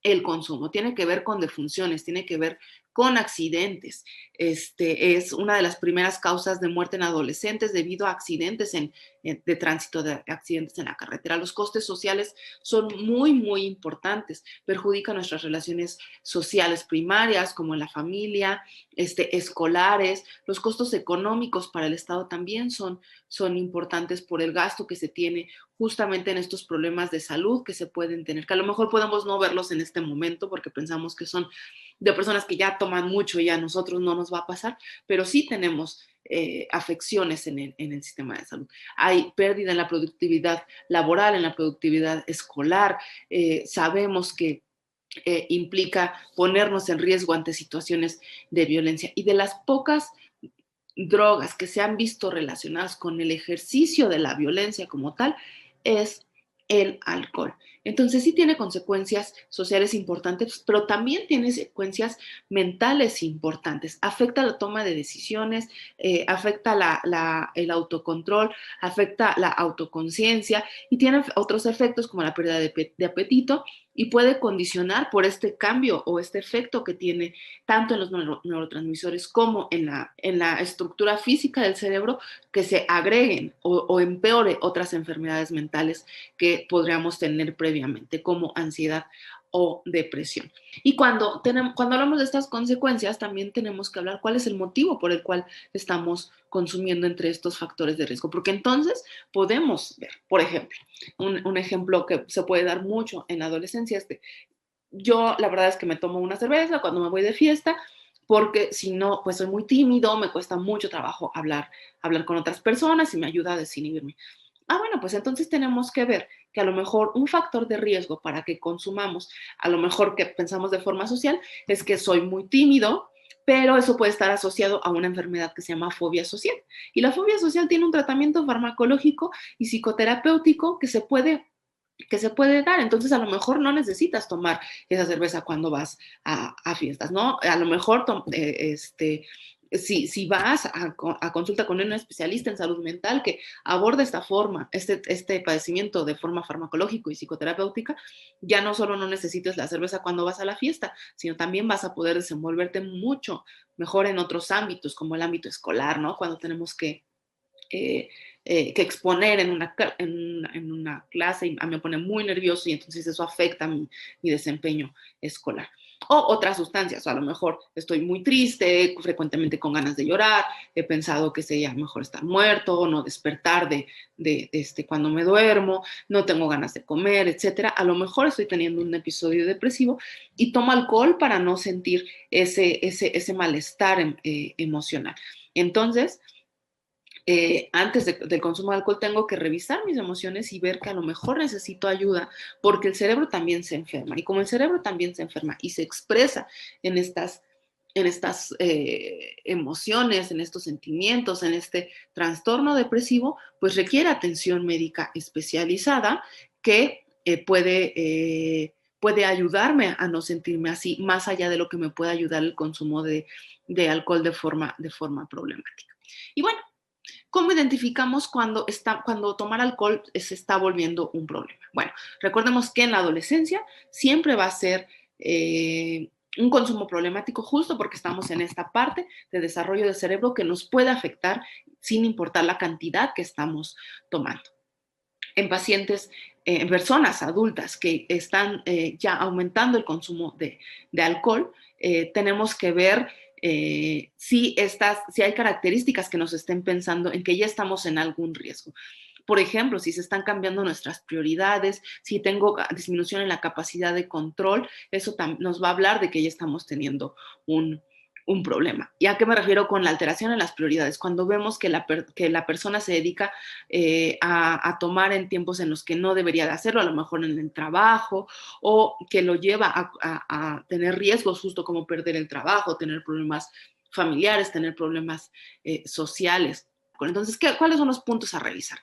el consumo. Tiene que ver con defunciones, tiene que ver con accidentes. Es una de las primeras causas de muerte en adolescentes debido a accidentes de tránsito, de accidentes en la carretera. Los costes sociales son muy importantes, perjudican nuestras relaciones sociales primarias, como en la familia, escolares. Los costos económicos para el Estado también son importantes por el gasto que se tiene justamente en estos problemas de salud que se pueden tener, que a lo mejor podemos no verlos en este momento porque pensamos que son de personas que ya toman mucho y a nosotros no nos va a pasar, pero sí tenemos afecciones en el sistema de salud. Hay pérdida en la productividad laboral, en la productividad escolar. Sabemos que implica ponernos en riesgo ante situaciones de violencia. Y de las pocas drogas que se han visto relacionadas con el ejercicio de la violencia como tal, es el alcohol. Entonces sí tiene consecuencias sociales importantes, pero también tiene consecuencias mentales importantes. Afecta la toma de decisiones, afecta el autocontrol, afecta la autoconciencia y tiene otros efectos como la pérdida de apetito y puede condicionar por este cambio o este efecto que tiene tanto en los neurotransmisores como en la estructura física del cerebro, que se agreguen o empeore otras enfermedades mentales que podríamos tener previamente, como ansiedad o depresión. Y cuando hablamos de estas consecuencias, también tenemos que hablar cuál es el motivo por el cual estamos consumiendo entre estos factores de riesgo, porque entonces podemos ver, por ejemplo, un ejemplo que se puede dar mucho en la adolescencia es que yo la verdad es que me tomo una cerveza cuando me voy de fiesta, porque si no, pues soy muy tímido, me cuesta mucho trabajo hablar con otras personas y me ayuda a desinhibirme. Bueno, pues entonces tenemos que ver que a lo mejor un factor de riesgo para que consumamos, a lo mejor que pensamos de forma social, es que soy muy tímido, pero eso puede estar asociado a una enfermedad que se llama fobia social. Y la fobia social tiene un tratamiento farmacológico y psicoterapéutico que se puede dar. Entonces, a lo mejor no necesitas tomar esa cerveza cuando vas a fiestas, ¿no? A lo mejor si vas a consulta con un especialista en salud mental que aborde esta forma, este padecimiento de forma farmacológico y psicoterapéutica, ya no solo no necesites la cerveza cuando vas a la fiesta, sino también vas a poder desenvolverte mucho mejor en otros ámbitos, como el ámbito escolar, ¿no? Cuando tenemos que exponer en una clase y a mí me pone muy nervioso y entonces eso afecta mi desempeño escolar. O otras sustancias, o a lo mejor estoy muy triste, frecuentemente con ganas de llorar, he pensado que sería mejor estar muerto, no despertar cuando me duermo, no tengo ganas de comer, etcétera. A lo mejor estoy teniendo un episodio depresivo y tomo alcohol para no sentir ese malestar emocional. Entonces, antes del consumo de alcohol tengo que revisar mis emociones y ver que a lo mejor necesito ayuda porque el cerebro también se enferma. Y como el cerebro también se enferma y se expresa en estas emociones, en estos sentimientos, en este trastorno depresivo, pues requiere atención médica especializada que puede ayudarme a no sentirme así, más allá de lo que me puede ayudar el consumo de alcohol de forma problemática. Y bueno, ¿cómo identificamos cuando tomar alcohol se está volviendo un problema? Bueno, recordemos que en la adolescencia siempre va a ser un consumo problemático justo porque estamos en esta parte de desarrollo del cerebro que nos puede afectar sin importar la cantidad que estamos tomando. En pacientes, en personas adultas que están ya aumentando el consumo de alcohol, tenemos que ver si hay características que nos estén pensando en que ya estamos en algún riesgo. Por ejemplo, si se están cambiando nuestras prioridades, si tengo disminución en la capacidad de control, eso nos va a hablar de que ya estamos teniendo un problema. ¿Y a qué me refiero con la alteración en las prioridades? Cuando vemos que la persona se dedica a tomar en tiempos en los que no debería de hacerlo, a lo mejor en el trabajo, o que lo lleva a tener riesgos justo como perder el trabajo, tener problemas familiares, tener problemas sociales. Entonces, ¿cuáles son los puntos a revisar?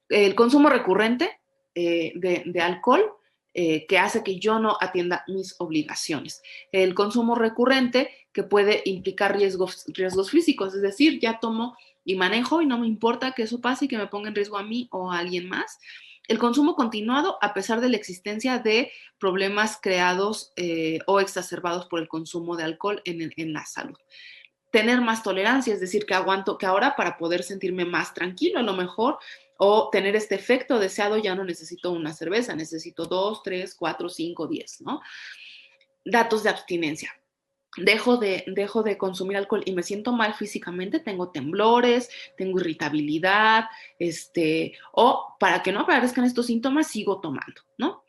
El consumo recurrente de alcohol, que hace que yo no atienda mis obligaciones. El consumo recurrente que puede implicar riesgos físicos, es decir, ya tomo y manejo y no me importa que eso pase y que me ponga en riesgo a mí o a alguien más. El consumo continuado a pesar de la existencia de problemas creados o exacerbados por el consumo de alcohol en la salud. Tener más tolerancia, es decir, que aguanto, que ahora para poder sentirme más tranquilo a lo mejor, o tener este efecto deseado, ya no necesito una cerveza, necesito 2, 3, 4, 5, 10, ¿no? Datos de abstinencia. Dejo de consumir alcohol y me siento mal físicamente, tengo temblores, tengo irritabilidad, o para que no aparezcan estos síntomas, sigo tomando, ¿no?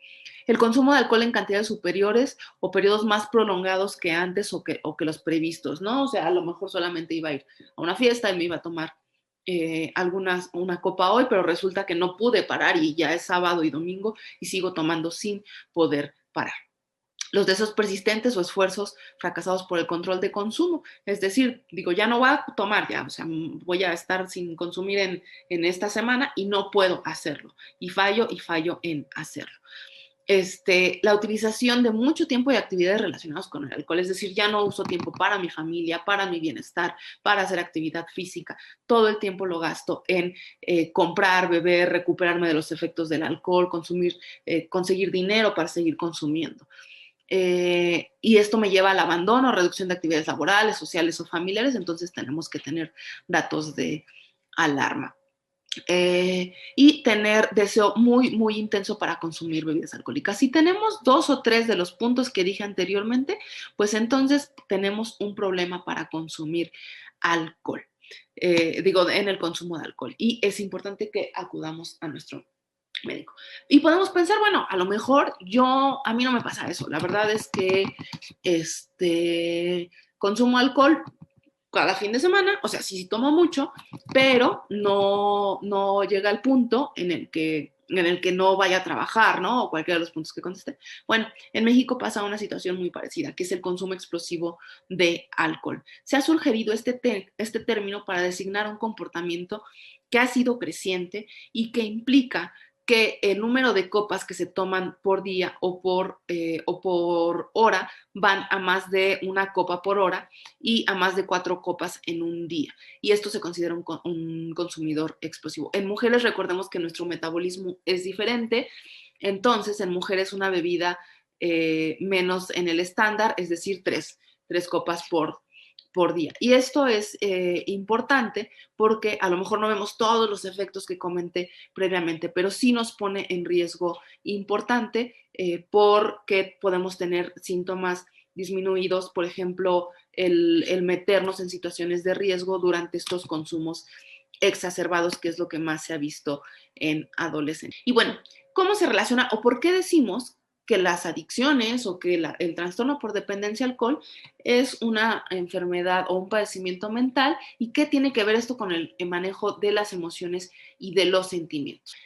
El consumo de alcohol en cantidades superiores o periodos más prolongados que antes o que los previstos, ¿no? O sea, a lo mejor solamente iba a ir a una fiesta y me iba a tomar una copa hoy, pero resulta que no pude parar y ya es sábado y domingo y sigo tomando sin poder parar. Los deseos persistentes o esfuerzos fracasados por el control de consumo. Es decir, digo, ya no voy a tomar, ya, o sea, voy a estar sin consumir en esta semana y no puedo hacerlo. Y fallo en hacerlo. La utilización de mucho tiempo y actividades relacionadas con el alcohol, es decir, ya no uso tiempo para mi familia, para mi bienestar, para hacer actividad física, todo el tiempo lo gasto en comprar, beber, recuperarme de los efectos del alcohol, consumir, conseguir dinero para seguir consumiendo. Y esto me lleva al abandono, reducción de actividades laborales, sociales o familiares, entonces tenemos que tener datos de alarma. Y tener deseo muy, muy intenso para consumir bebidas alcohólicas. Si tenemos 2 o 3 de los puntos que dije anteriormente, pues entonces tenemos un problema para consumir alcohol. En el consumo de alcohol. Y es importante que acudamos a nuestro médico. Y podemos pensar, bueno, a lo mejor a mí no me pasa eso. La verdad es que consumo alcohol cada fin de semana, o sea, sí tomo mucho, pero no llega al punto en el que no vaya a trabajar, ¿no? O cualquiera de los puntos que contesté. Bueno, en México pasa una situación muy parecida, que es el consumo explosivo de alcohol. Se ha sugerido este término para designar un comportamiento que ha sido creciente y que implica que el número de copas que se toman por día o por hora van a más de una copa por hora y a más de 4 copas en un día. Y esto se considera un consumidor explosivo. En mujeres, recordemos que nuestro metabolismo es diferente. Entonces, en mujeres una bebida menos en el estándar, es decir, 3 copas por día. Y esto es importante porque a lo mejor no vemos todos los efectos que comenté previamente, pero sí nos pone en riesgo importante porque podemos tener síntomas disminuidos, por ejemplo, el meternos en situaciones de riesgo durante estos consumos exacerbados, que es lo que más se ha visto en adolescentes. Y bueno, ¿cómo se relaciona o por qué decimos que las adicciones o que el trastorno por dependencia al alcohol es una enfermedad o un padecimiento mental y qué tiene que ver esto con el manejo de las emociones y de los sentimientos?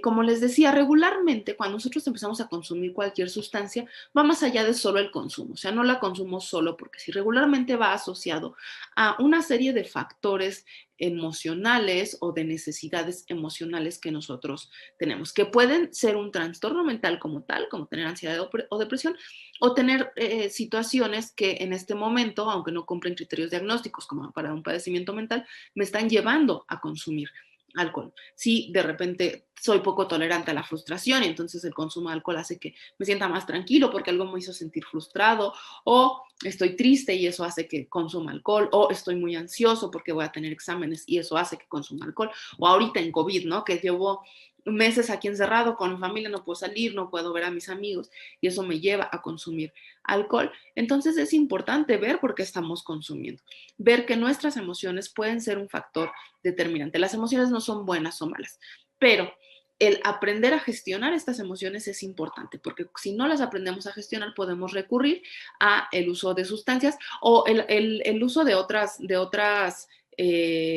Como les decía, regularmente cuando nosotros empezamos a consumir cualquier sustancia va más allá de solo el consumo, o sea, no la consumo solo porque si regularmente va asociado a una serie de factores emocionales o de necesidades emocionales que nosotros tenemos, que pueden ser un trastorno mental como tal, como tener ansiedad o depresión, o tener situaciones que en este momento, aunque no cumplen criterios diagnósticos como para un padecimiento mental, me están llevando a consumir alcohol. Si de repente soy poco tolerante a la frustración y entonces el consumo de alcohol hace que me sienta más tranquilo porque algo me hizo sentir frustrado, o estoy triste y eso hace que consuma alcohol, o estoy muy ansioso porque voy a tener exámenes y eso hace que consuma alcohol, o ahorita en COVID, ¿no? Que llevo meses aquí encerrado con mi familia, no puedo salir, no puedo ver a mis amigos y eso me lleva a consumir alcohol. Entonces es importante ver por qué estamos consumiendo, ver que nuestras emociones pueden ser un factor determinante. Las emociones no son buenas o malas, pero el aprender a gestionar estas emociones es importante, porque si no las aprendemos a gestionar, podemos recurrir a el uso de sustancias o el uso de otras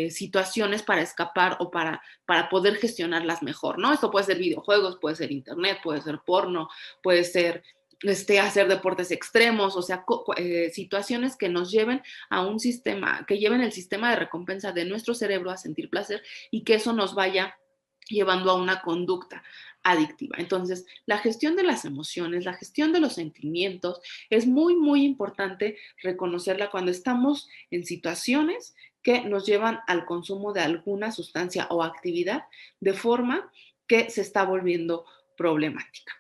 situaciones para escapar o para poder gestionarlas mejor, ¿no? Esto puede ser videojuegos, puede ser internet, puede ser porno, puede ser hacer deportes extremos, o sea, situaciones que nos lleven a un sistema, que lleven el sistema de recompensa de nuestro cerebro a sentir placer y que eso nos vaya llevando a una conducta adictiva. Entonces, la gestión de las emociones, la gestión de los sentimientos, es muy, muy importante reconocerla cuando estamos en situaciones que nos llevan al consumo de alguna sustancia o actividad de forma que se está volviendo problemática.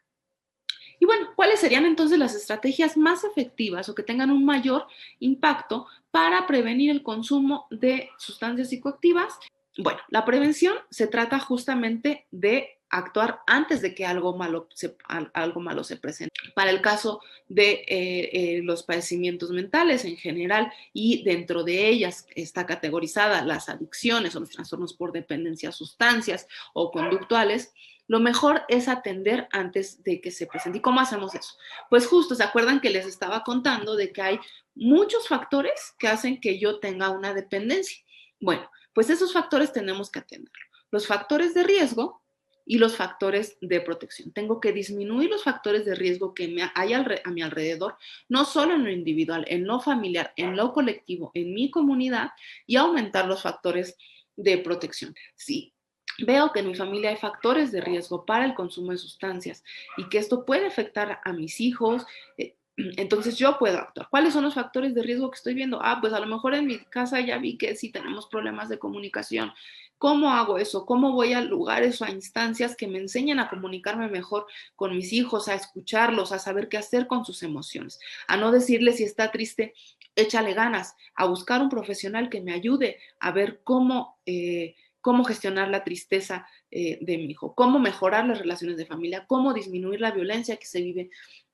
Y bueno, ¿cuáles serían entonces las estrategias más efectivas o que tengan un mayor impacto para prevenir el consumo de sustancias psicoactivas? Bueno, la prevención se trata justamente de actuar antes de que algo malo se presente. Para el caso de los padecimientos mentales en general y dentro de ellas está categorizada las adicciones o los trastornos por dependencia a sustancias o conductuales, lo mejor es atender antes de que se presente. ¿Y cómo hacemos eso? Pues justo, ¿se acuerdan que les estaba contando de que hay muchos factores que hacen que yo tenga una dependencia? Bueno, pues esos factores tenemos que atenderlos. Los factores de riesgo y los factores de protección. Tengo que disminuir los factores de riesgo que hay a mi alrededor, no solo en lo individual, en lo familiar, en lo colectivo, en mi comunidad, y aumentar los factores de protección. Sí, veo que en mi familia hay factores de riesgo para el consumo de sustancias y que esto puede afectar a mis hijos, entonces yo puedo actuar. ¿Cuáles son los factores de riesgo que estoy viendo? Pues a lo mejor en mi casa ya vi que sí tenemos problemas de comunicación. ¿Cómo hago eso? ¿Cómo voy a lugares o a instancias que me enseñen a comunicarme mejor con mis hijos, a escucharlos, a saber qué hacer con sus emociones? A no decirle si está triste, échale ganas, a buscar un profesional que me ayude a ver cómo gestionar la tristeza de mi hijo, cómo mejorar las relaciones de familia, cómo disminuir la violencia que se vive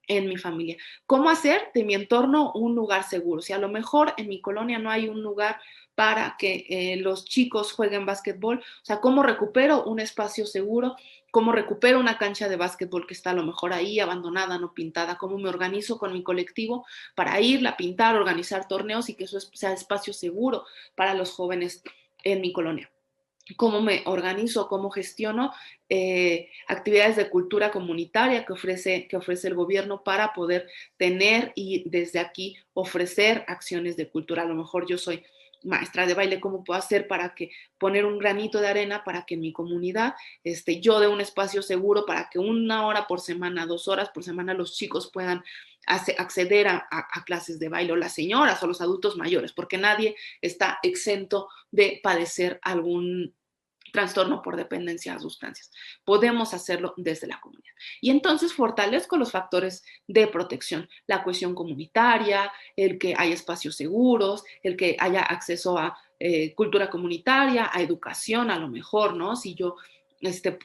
en mi familia, cómo hacer de mi entorno un lugar seguro. Si a lo mejor en mi colonia no hay un lugar para que los chicos jueguen básquetbol, o sea, cómo recupero un espacio seguro, cómo recupero una cancha de básquetbol que está a lo mejor ahí abandonada, no pintada, cómo me organizo con mi colectivo para irla, pintar, organizar torneos y que eso sea espacio seguro para los jóvenes en mi colonia. Cómo me organizo, cómo gestiono actividades de cultura comunitaria que ofrece el gobierno para poder tener y desde aquí ofrecer acciones de cultura. A lo mejor yo soy maestra de baile, ¿cómo puedo hacer para que poner un granito de arena para que en mi comunidad yo dé un espacio seguro para que 1 hora por semana, 2 horas por semana los chicos puedan acceder a clases de baile, o las señoras o los adultos mayores, porque nadie está exento de padecer algún trastorno por dependencia a sustancias. Podemos hacerlo desde la comunidad. Y entonces fortalezco los factores de protección, la cohesión comunitaria, el que haya espacios seguros, el que haya acceso a cultura comunitaria, a educación, a lo mejor, ¿no? Si yo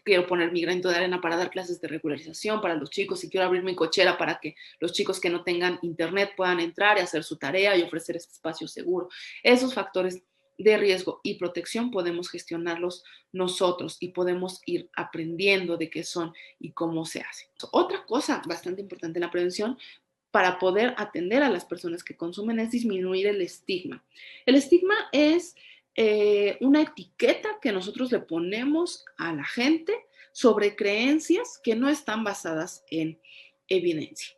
quiero poner mi granito de arena para dar clases de regularización para los chicos, si quiero abrir mi cochera para que los chicos que no tengan internet puedan entrar y hacer su tarea y ofrecer ese espacio seguro. Esos factores de riesgo y protección podemos gestionarlos nosotros y podemos ir aprendiendo de qué son y cómo se hacen. Otra cosa bastante importante en la prevención para poder atender a las personas que consumen es disminuir el estigma. El estigma es una etiqueta que nosotros le ponemos a la gente sobre creencias que no están basadas en evidencia.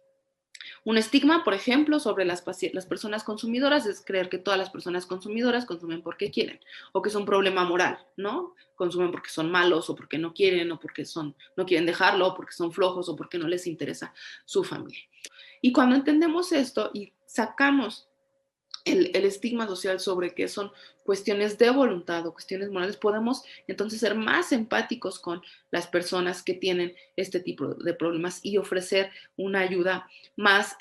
Un estigma, por ejemplo, sobre las personas consumidoras es creer que todas las personas consumidoras consumen porque quieren o que es un problema moral, ¿no? Consumen porque son malos o porque no quieren o porque no quieren dejarlo o porque son flojos o porque no les interesa su familia. Y cuando entendemos esto y sacamos el estigma social sobre que son cuestiones de voluntad o cuestiones morales, podemos entonces ser más empáticos con las personas que tienen este tipo de problemas y ofrecer una ayuda más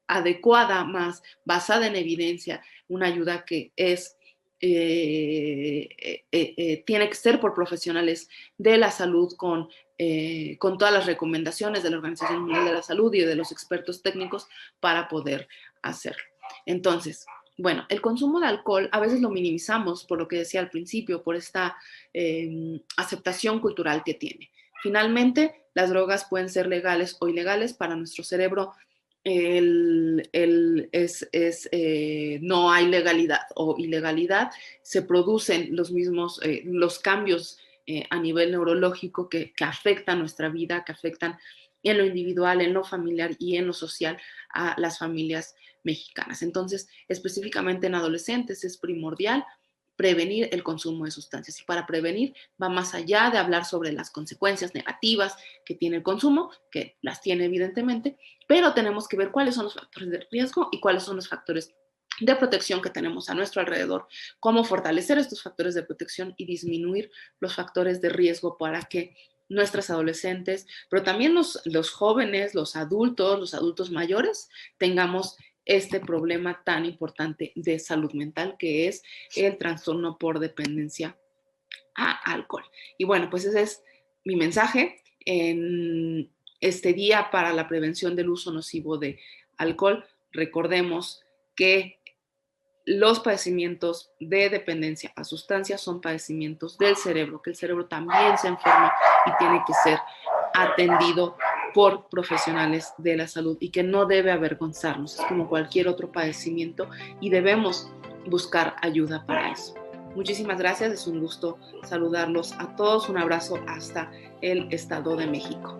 adecuada, más basada en evidencia, una ayuda que tiene que ser por profesionales de la salud con todas las recomendaciones de la Organización Mundial de la Salud y de los expertos técnicos para poder hacerlo. Entonces, bueno, el consumo de alcohol a veces lo minimizamos por lo que decía al principio, por esta aceptación cultural que tiene. Finalmente, las drogas pueden ser legales o ilegales. Para nuestro cerebro no hay legalidad o ilegalidad. Se producen los cambios a nivel neurológico que afectan nuestra vida, que afectan en lo individual, en lo familiar y en lo social a las familias mexicanas. Entonces, específicamente en adolescentes es primordial prevenir el consumo de sustancias. Y para prevenir va más allá de hablar sobre las consecuencias negativas que tiene el consumo, que las tiene evidentemente, pero tenemos que ver cuáles son los factores de riesgo y cuáles son los factores de protección que tenemos a nuestro alrededor, cómo fortalecer estos factores de protección y disminuir los factores de riesgo para que nuestras adolescentes, pero también los jóvenes, los adultos mayores, tengamos este problema tan importante de salud mental que es el trastorno por dependencia a alcohol. Y bueno, pues ese es mi mensaje en este día para la prevención del uso nocivo de alcohol. Recordemos que los padecimientos de dependencia a sustancias son padecimientos del cerebro, que el cerebro también se enferma y tiene que ser atendido por profesionales de la salud y que no debe avergonzarnos. Es como cualquier otro padecimiento y debemos buscar ayuda para eso. Muchísimas gracias, es un gusto saludarlos a todos. Un abrazo hasta el Estado de México.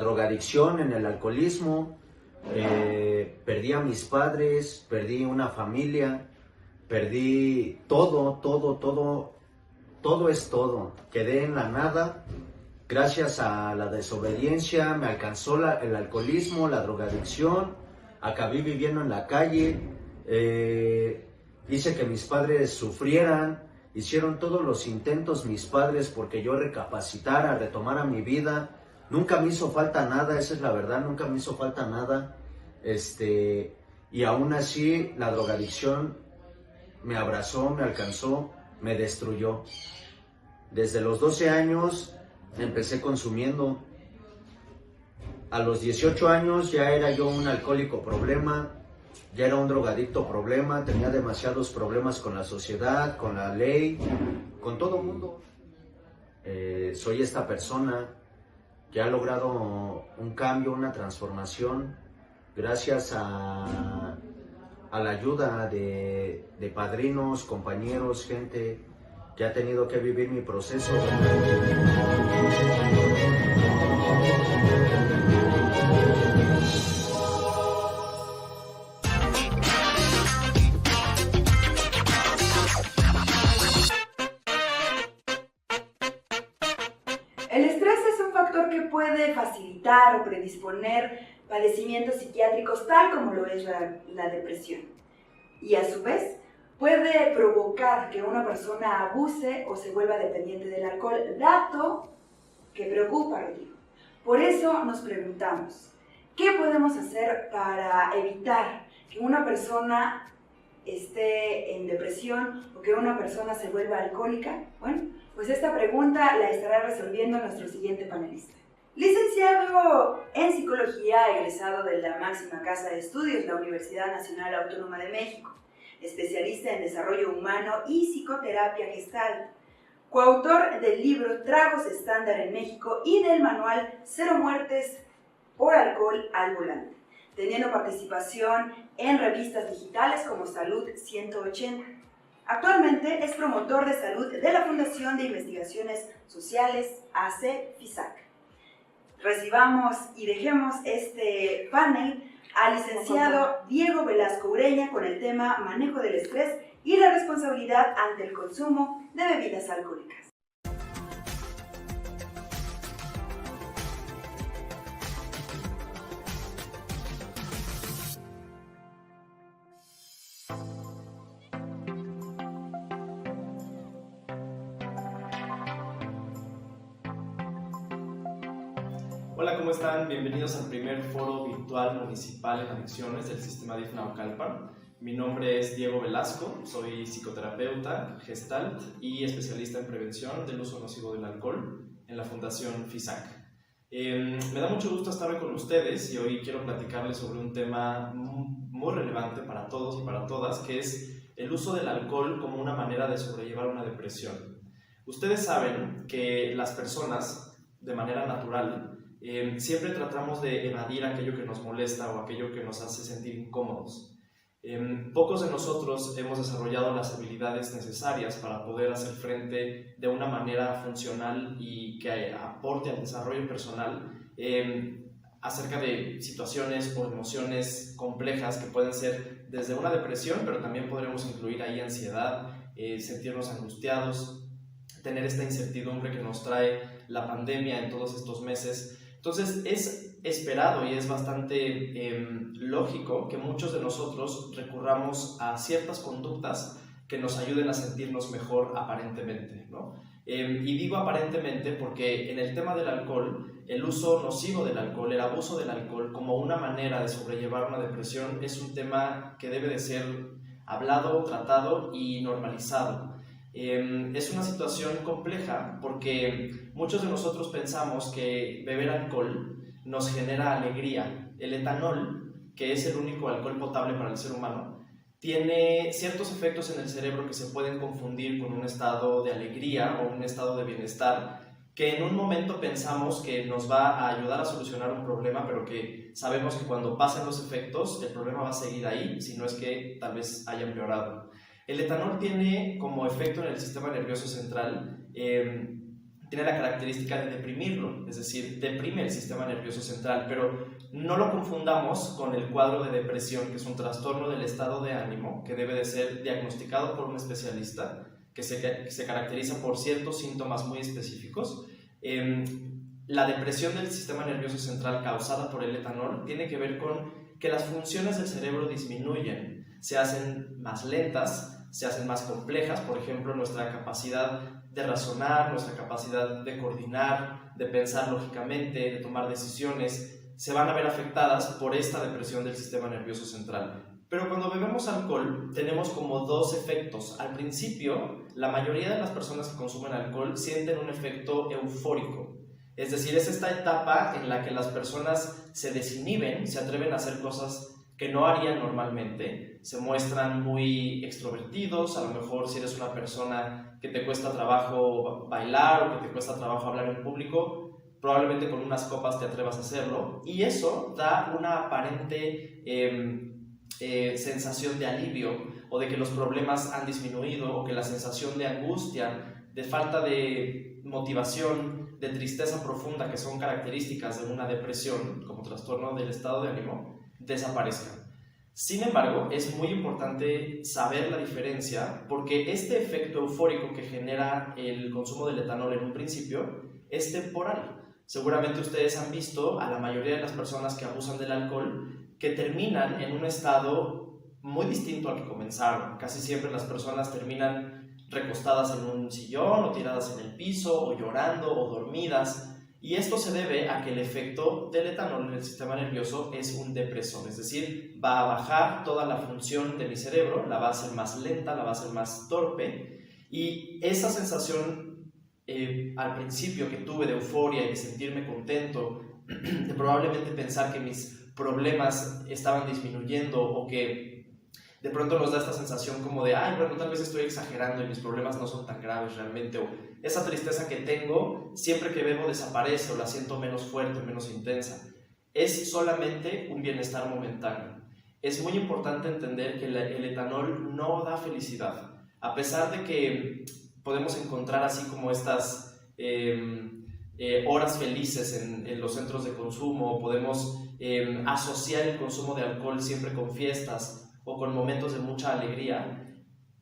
Drogadicción, en el alcoholismo, perdí a mis padres, perdí una familia, perdí todo es todo. Quedé en la nada, gracias a la desobediencia, me alcanzó el alcoholismo, la drogadicción, acabé viviendo en la calle, hice que mis padres sufrieran, hicieron todos los intentos mis padres porque yo recapacitara, retomara mi vida. Nunca me hizo falta nada, esa es la verdad, nunca me hizo falta nada. Y aún así la drogadicción me abrazó, me alcanzó, me destruyó. Desde los 12 años empecé consumiendo. A los 18 años ya era yo un alcohólico problema, ya era un drogadicto problema, tenía demasiados problemas con la sociedad, con la ley, con todo el mundo. Soy esta persona que ha logrado un cambio, una transformación, gracias a la ayuda de padrinos, compañeros, gente que ha tenido que vivir mi proceso. El estrés es un factor que puede facilitar o predisponer padecimientos psiquiátricos tal como lo es la depresión. Y a su vez puede provocar que una persona abuse o se vuelva dependiente del alcohol, dato que preocupa, Rodrigo. Por eso nos preguntamos, ¿qué podemos hacer para evitar que una persona esté en depresión o que una persona se vuelva alcohólica? Bueno, pues esta pregunta la estará resolviendo nuestro siguiente panelista. Licenciado en Psicología, egresado de la máxima casa de estudios, la Universidad Nacional Autónoma de México, especialista en desarrollo humano y psicoterapia gestal, coautor del libro Tragos Estándar en México y del manual Cero Muertes por Alcohol al Volante, teniendo participación en revistas digitales como Salud 180. Actualmente es promotor de salud de la Fundación de Investigaciones Sociales AC-FISAC. Recibamos y dejemos este panel al licenciado Diego Velasco Ureña con el tema Manejo del estrés y la responsabilidad ante el consumo de bebidas alcohólicas. Hola, ¿cómo están? Bienvenidos al primer foro virtual municipal en adicciones del sistema DIF Naucalpan. Mi nombre es Diego Velasco, soy psicoterapeuta, gestalt y especialista en prevención del uso nocivo del alcohol en la Fundación FISAC. Me da mucho gusto estar hoy con ustedes y hoy quiero platicarles sobre un tema muy relevante para todos y para todas, que es el uso del alcohol como una manera de sobrellevar una depresión. Ustedes saben que las personas, de manera natural, siempre tratamos de evadir aquello que nos molesta o aquello que nos hace sentir incómodos. Pocos de nosotros hemos desarrollado las habilidades necesarias para poder hacer frente de una manera funcional y que aporte al desarrollo personal acerca de situaciones o emociones complejas que pueden ser desde una depresión, pero también podremos incluir ahí ansiedad, sentirnos angustiados, tener esta incertidumbre que nos trae la pandemia en todos estos meses. Entonces es esperado y es bastante lógico que muchos de nosotros recurramos a ciertas conductas que nos ayuden a sentirnos mejor aparentemente, ¿no? Y digo aparentemente porque en el tema del alcohol, el uso nocivo del alcohol, el abuso del alcohol como una manera de sobrellevar una depresión es un tema que debe de ser hablado, tratado y normalizado. Es una situación compleja porque muchos de nosotros pensamos que beber alcohol nos genera alegría. El etanol, que es el único alcohol potable para el ser humano, tiene ciertos efectos en el cerebro que se pueden confundir con un estado de alegría o un estado de bienestar, que en un momento pensamos que nos va a ayudar a solucionar un problema, pero que sabemos que cuando pasen los efectos, el problema va a seguir ahí, si no es que tal vez haya empeorado. El etanol tiene como efecto en el sistema nervioso central, tiene la característica de deprimirlo, es decir, deprime el sistema nervioso central, pero no lo confundamos con el cuadro de depresión, que es un trastorno del estado de ánimo que debe de ser diagnosticado por un especialista, que se caracteriza por ciertos síntomas muy específicos. La depresión del sistema nervioso central causada por el etanol tiene que ver con que las funciones del cerebro disminuyen, se hacen más lentas, se hacen más complejas, por ejemplo, nuestra capacidad de razonar, nuestra capacidad de coordinar, de pensar lógicamente, de tomar decisiones, se van a ver afectadas por esta depresión del sistema nervioso central. Pero cuando bebemos alcohol tenemos como dos efectos. Al principio, la mayoría de las personas que consumen alcohol sienten un efecto eufórico. Es decir, es esta etapa en la que las personas se desinhiben, se atreven a hacer cosas que no harían normalmente, se muestran muy extrovertidos, a lo mejor si eres una persona que te cuesta trabajo bailar o que te cuesta trabajo hablar en público, probablemente con unas copas te atrevas a hacerlo, y eso da una aparente sensación de alivio o de que los problemas han disminuido, o que la sensación de angustia, de falta de motivación, de tristeza profunda, que son características de una depresión como trastorno del estado de ánimo, desaparezcan. Sin embargo, es muy importante saber la diferencia, porque este efecto eufórico que genera el consumo del etanol en un principio es temporal. Seguramente ustedes han visto a la mayoría de las personas que abusan del alcohol que terminan en un estado muy distinto al que comenzaron. Casi siempre las personas terminan recostadas en un sillón o tiradas en el piso o llorando o dormidas. Y esto se debe a que el efecto del etanol en el sistema nervioso es un depresor, es decir, va a bajar toda la función de mi cerebro, la va a hacer más lenta, la va a hacer más torpe, y esa sensación al principio que tuve de euforia y de sentirme contento, de probablemente pensar que mis problemas estaban disminuyendo o que de pronto nos da esta sensación como de, ay, bueno, tal vez estoy exagerando y mis problemas no son tan graves realmente, o esa tristeza que tengo siempre que bebo desaparece o la siento menos fuerte, menos intensa. Es solamente un bienestar momentáneo. Es muy importante entender que el etanol no da felicidad, a pesar de que podemos encontrar así como estas horas felices en los centros de consumo, podemos asociar el consumo de alcohol siempre con fiestas o con momentos de mucha alegría.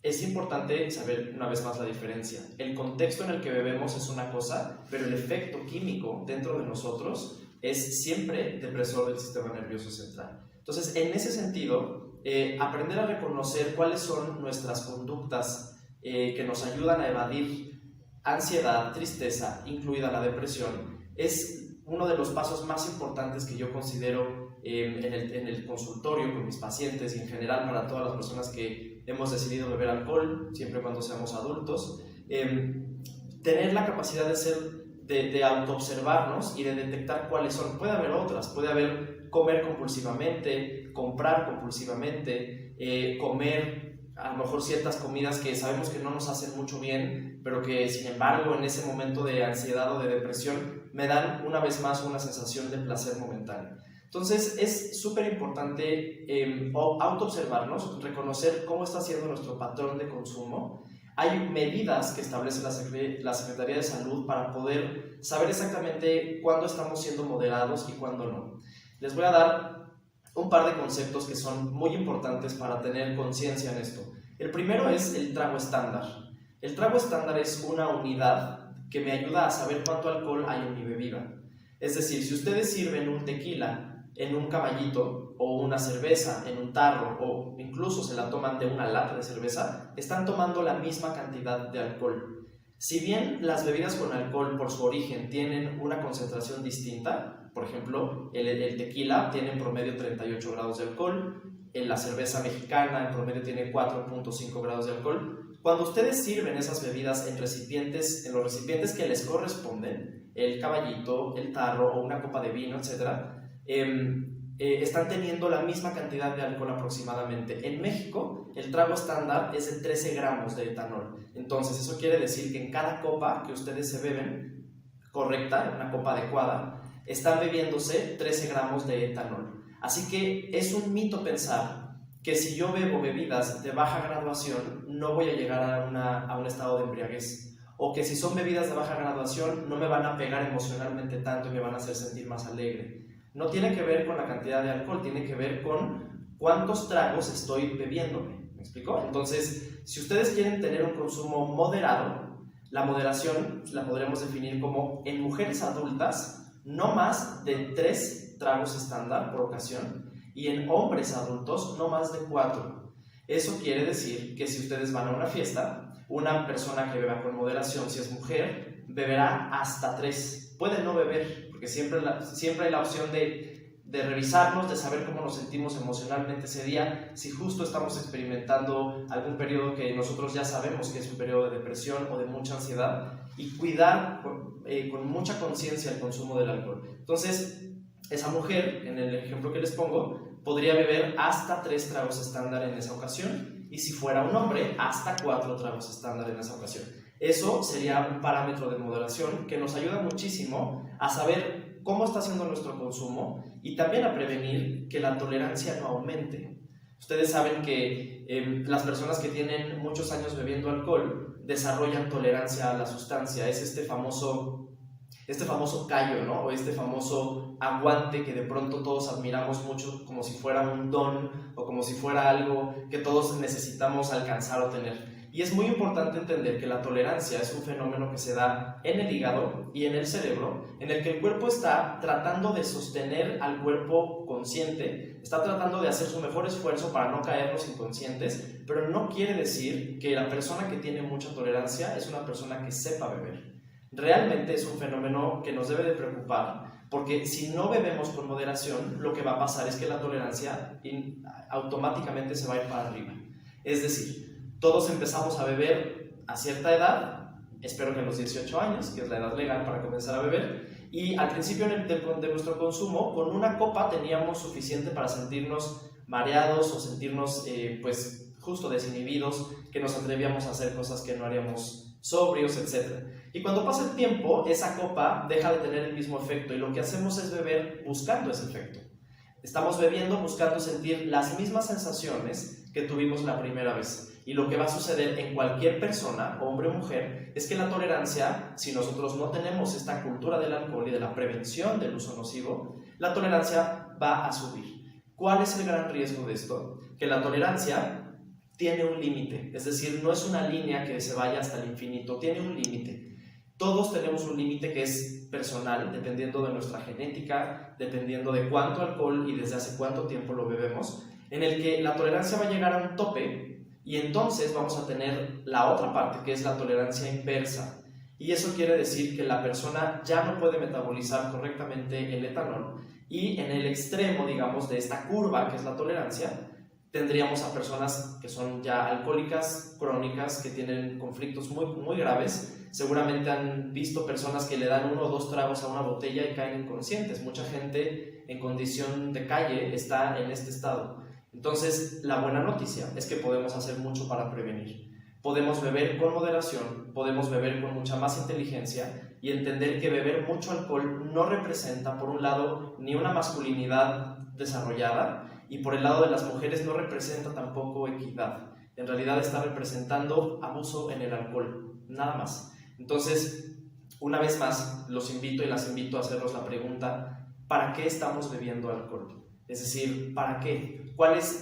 Es importante saber una vez más la diferencia. El contexto en el que bebemos es una cosa, pero el efecto químico dentro de nosotros es siempre depresor del sistema nervioso central. Entonces, en ese sentido, aprender a reconocer cuáles son nuestras conductas que nos ayudan a evadir ansiedad, tristeza, incluida la depresión, es uno de los pasos más importantes que yo considero en el consultorio con mis pacientes y en general para todas las personas que hemos decidido beber alcohol, siempre cuando seamos adultos. Tener la capacidad de autoobservarnos y de detectar cuáles son. Puede haber otras, puede haber comer compulsivamente, comprar compulsivamente, comer a lo mejor ciertas comidas que sabemos que no nos hacen mucho bien, pero que sin embargo en ese momento de ansiedad o de depresión me dan una vez más una sensación de placer momentáneo. Entonces es súper importante autoobservarnos, reconocer cómo está siendo nuestro patrón de consumo. Hay medidas que establece la Secretaría de Salud para poder saber exactamente cuándo estamos siendo moderados y cuándo no. Les voy a dar un par de conceptos que son muy importantes para tener conciencia en esto. El primero es el trago estándar. El trago estándar es una unidad que me ayuda a saber cuánto alcohol hay en mi bebida. Es decir, si ustedes sirven un tequila en un caballito o una cerveza en un tarro o incluso se la toman de una lata de cerveza, están tomando la misma cantidad de alcohol. Si bien las bebidas con alcohol por su origen tienen una concentración distinta, por ejemplo, el tequila tiene en promedio 38 grados de alcohol, la cerveza mexicana en promedio tiene 4.5 grados de alcohol. Cuando ustedes sirven esas bebidas en los recipientes que les corresponden, el caballito, el tarro o una copa de vino, etc., están teniendo la misma cantidad de alcohol aproximadamente. En México, el trago estándar es de 13 gramos de etanol. Entonces, eso quiere decir que en cada copa que ustedes se beben, correcta, una copa adecuada, están bebiéndose 13 gramos de etanol. Así que es un mito pensar que si yo bebo bebidas de baja graduación, no voy a llegar a un estado de embriaguez. O que si son bebidas de baja graduación, no me van a pegar emocionalmente tanto y me van a hacer sentir más alegre. No tiene que ver con la cantidad de alcohol, tiene que ver con cuántos tragos estoy bebiéndome. ¿Me explico? Entonces, si ustedes quieren tener un consumo moderado, la moderación la podremos definir como en mujeres adultas, no más de 3 tragos estándar por ocasión, y en hombres adultos, no más de 4. Eso quiere decir que si ustedes van a una fiesta, una persona que beba con moderación, si es mujer, beberá hasta 3. Puede no beber, porque siempre hay la opción de revisarnos, de saber cómo nos sentimos emocionalmente ese día, si justo estamos experimentando algún periodo que nosotros ya sabemos que es un periodo de depresión o de mucha ansiedad, y cuidar con mucha conciencia el consumo del alcohol. Entonces, esa mujer, en el ejemplo que les pongo, podría beber hasta 3 tragos estándar en esa ocasión, y si fuera un hombre, hasta 4 tragos estándar en esa ocasión. Eso sería un parámetro de moderación que nos ayuda muchísimo a saber cómo está siendo nuestro consumo y también a prevenir que la tolerancia no aumente. Ustedes saben que las personas que tienen muchos años bebiendo alcohol desarrollan tolerancia a la sustancia. Es este famoso callo, ¿no? O este famoso aguante que de pronto todos admiramos mucho como si fuera un don o como si fuera algo que todos necesitamos alcanzar o tener. Y es muy importante entender que la tolerancia es un fenómeno que se da en el hígado y en el cerebro, en el que el cuerpo está tratando de sostener al cuerpo consciente, está tratando de hacer su mejor esfuerzo para no caernos inconscientes, pero no quiere decir que la persona que tiene mucha tolerancia es una persona que sepa beber. Realmente es un fenómeno que nos debe de preocupar, porque si no bebemos con moderación, lo que va a pasar es que la tolerancia automáticamente se va a ir para arriba. Es decir, todos empezamos a beber a cierta edad, espero que a los 18 años, que es la edad legal para comenzar a beber, y al principio de nuestro consumo, con una copa teníamos suficiente para sentirnos mareados o sentirnos pues justo desinhibidos, que nos atrevíamos a hacer cosas que no haríamos sobrios, etc. Y cuando pasa el tiempo, esa copa deja de tener el mismo efecto y lo que hacemos es beber buscando ese efecto. Estamos bebiendo buscando sentir las mismas sensaciones que tuvimos la primera vez. Y lo que va a suceder en cualquier persona, hombre o mujer, es que la tolerancia, si nosotros no tenemos esta cultura del alcohol y de la prevención del uso nocivo, la tolerancia va a subir. ¿Cuál es el gran riesgo de esto? Que la tolerancia tiene un límite, es decir, no es una línea que se vaya hasta el infinito, tiene un límite. Todos tenemos un límite que es personal, dependiendo de nuestra genética, dependiendo de cuánto alcohol y desde hace cuánto tiempo lo bebemos, en el que la tolerancia va a llegar a un tope. Y entonces vamos a tener la otra parte, que es la tolerancia inversa. Y eso quiere decir que la persona ya no puede metabolizar correctamente el etanol. Y en el extremo, digamos, de esta curva, que es la tolerancia, tendríamos a personas que son ya alcohólicas, crónicas, que tienen conflictos muy, muy graves. Seguramente han visto personas que le dan 1 o 2 tragos a una botella y caen inconscientes. Mucha gente en condición de calle está en este estado. Entonces, la buena noticia es que podemos hacer mucho para prevenir. Podemos beber con moderación, podemos beber con mucha más inteligencia y entender que beber mucho alcohol no representa, por un lado, ni una masculinidad desarrollada y por el lado de las mujeres no representa tampoco equidad. En realidad está representando abuso en el alcohol, nada más. Entonces, una vez más, los invito y las invito a hacernos la pregunta, ¿para qué estamos bebiendo alcohol? Es decir, ¿para qué?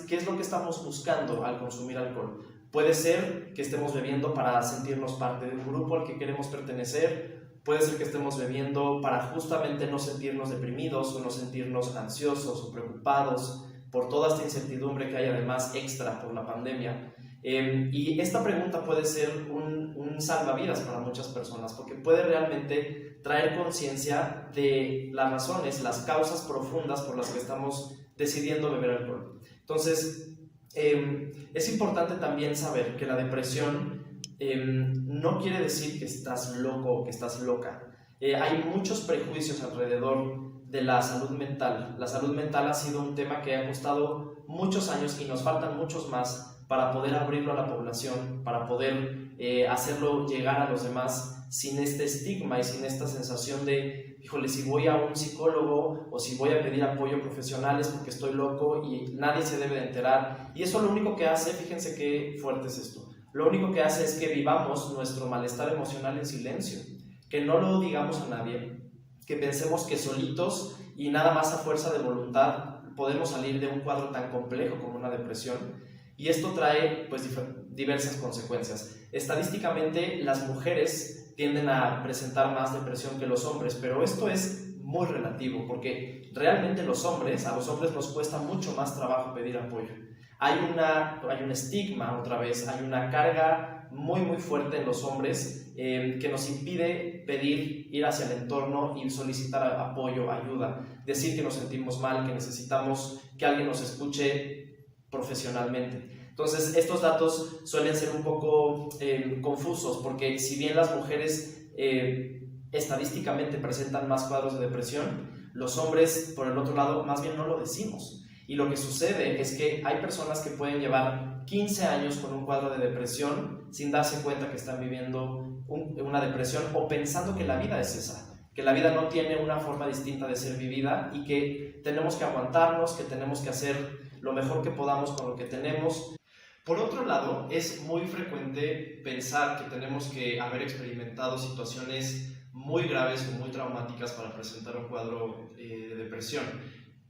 ¿Qué es lo que estamos buscando al consumir alcohol? Puede ser que estemos bebiendo para sentirnos parte de un grupo al que queremos pertenecer, puede ser que estemos bebiendo para justamente no sentirnos deprimidos o no sentirnos ansiosos o preocupados por toda esta incertidumbre que hay además extra por la pandemia. Y esta pregunta puede ser un salvavidas para muchas personas, porque puede realmente traer conciencia de las razones, las causas profundas por las que estamos decidiendo beber alcohol. Entonces, es importante también saber que la depresión no quiere decir que estás loco o que estás loca. Hay muchos prejuicios alrededor de la salud mental. La salud mental ha sido un tema que ha costado muchos años y nos faltan muchos más para poder abrirlo a la población, para poder hacerlo llegar a los demás sin este estigma y sin esta sensación de, híjole, si voy a un psicólogo o si voy a pedir apoyo profesional es porque estoy loco y nadie se debe de enterar. Y eso lo único que hace, fíjense qué fuerte es esto, lo único que hace es que vivamos nuestro malestar emocional en silencio, que no lo digamos a nadie, que pensemos que solitos y nada más a fuerza de voluntad podemos salir de un cuadro tan complejo como una depresión. Y esto trae pues diversas consecuencias. Estadísticamente las mujeres tienden a presentar más depresión que los hombres, pero esto es muy relativo porque realmente a los hombres nos cuesta mucho más trabajo pedir apoyo. Hay un estigma, otra vez, hay una carga muy fuerte en los hombres que nos impide pedir, ir hacia el entorno y solicitar apoyo, ayuda, decir que nos sentimos mal, que necesitamos que alguien nos escuche profesionalmente. Entonces, estos datos suelen ser un poco confusos porque si bien las mujeres estadísticamente presentan más cuadros de depresión, los hombres, por el otro lado, más bien no lo decimos. Y lo que sucede es que hay personas que pueden llevar 15 años con un cuadro de depresión sin darse cuenta que están viviendo una depresión o pensando que la vida es esa, que la vida no tiene una forma distinta de ser vivida y que tenemos que aguantarnos, que tenemos que hacer lo mejor que podamos con lo que tenemos. Por otro lado, es muy frecuente pensar que tenemos que haber experimentado situaciones muy graves o muy traumáticas para presentar un cuadro de depresión.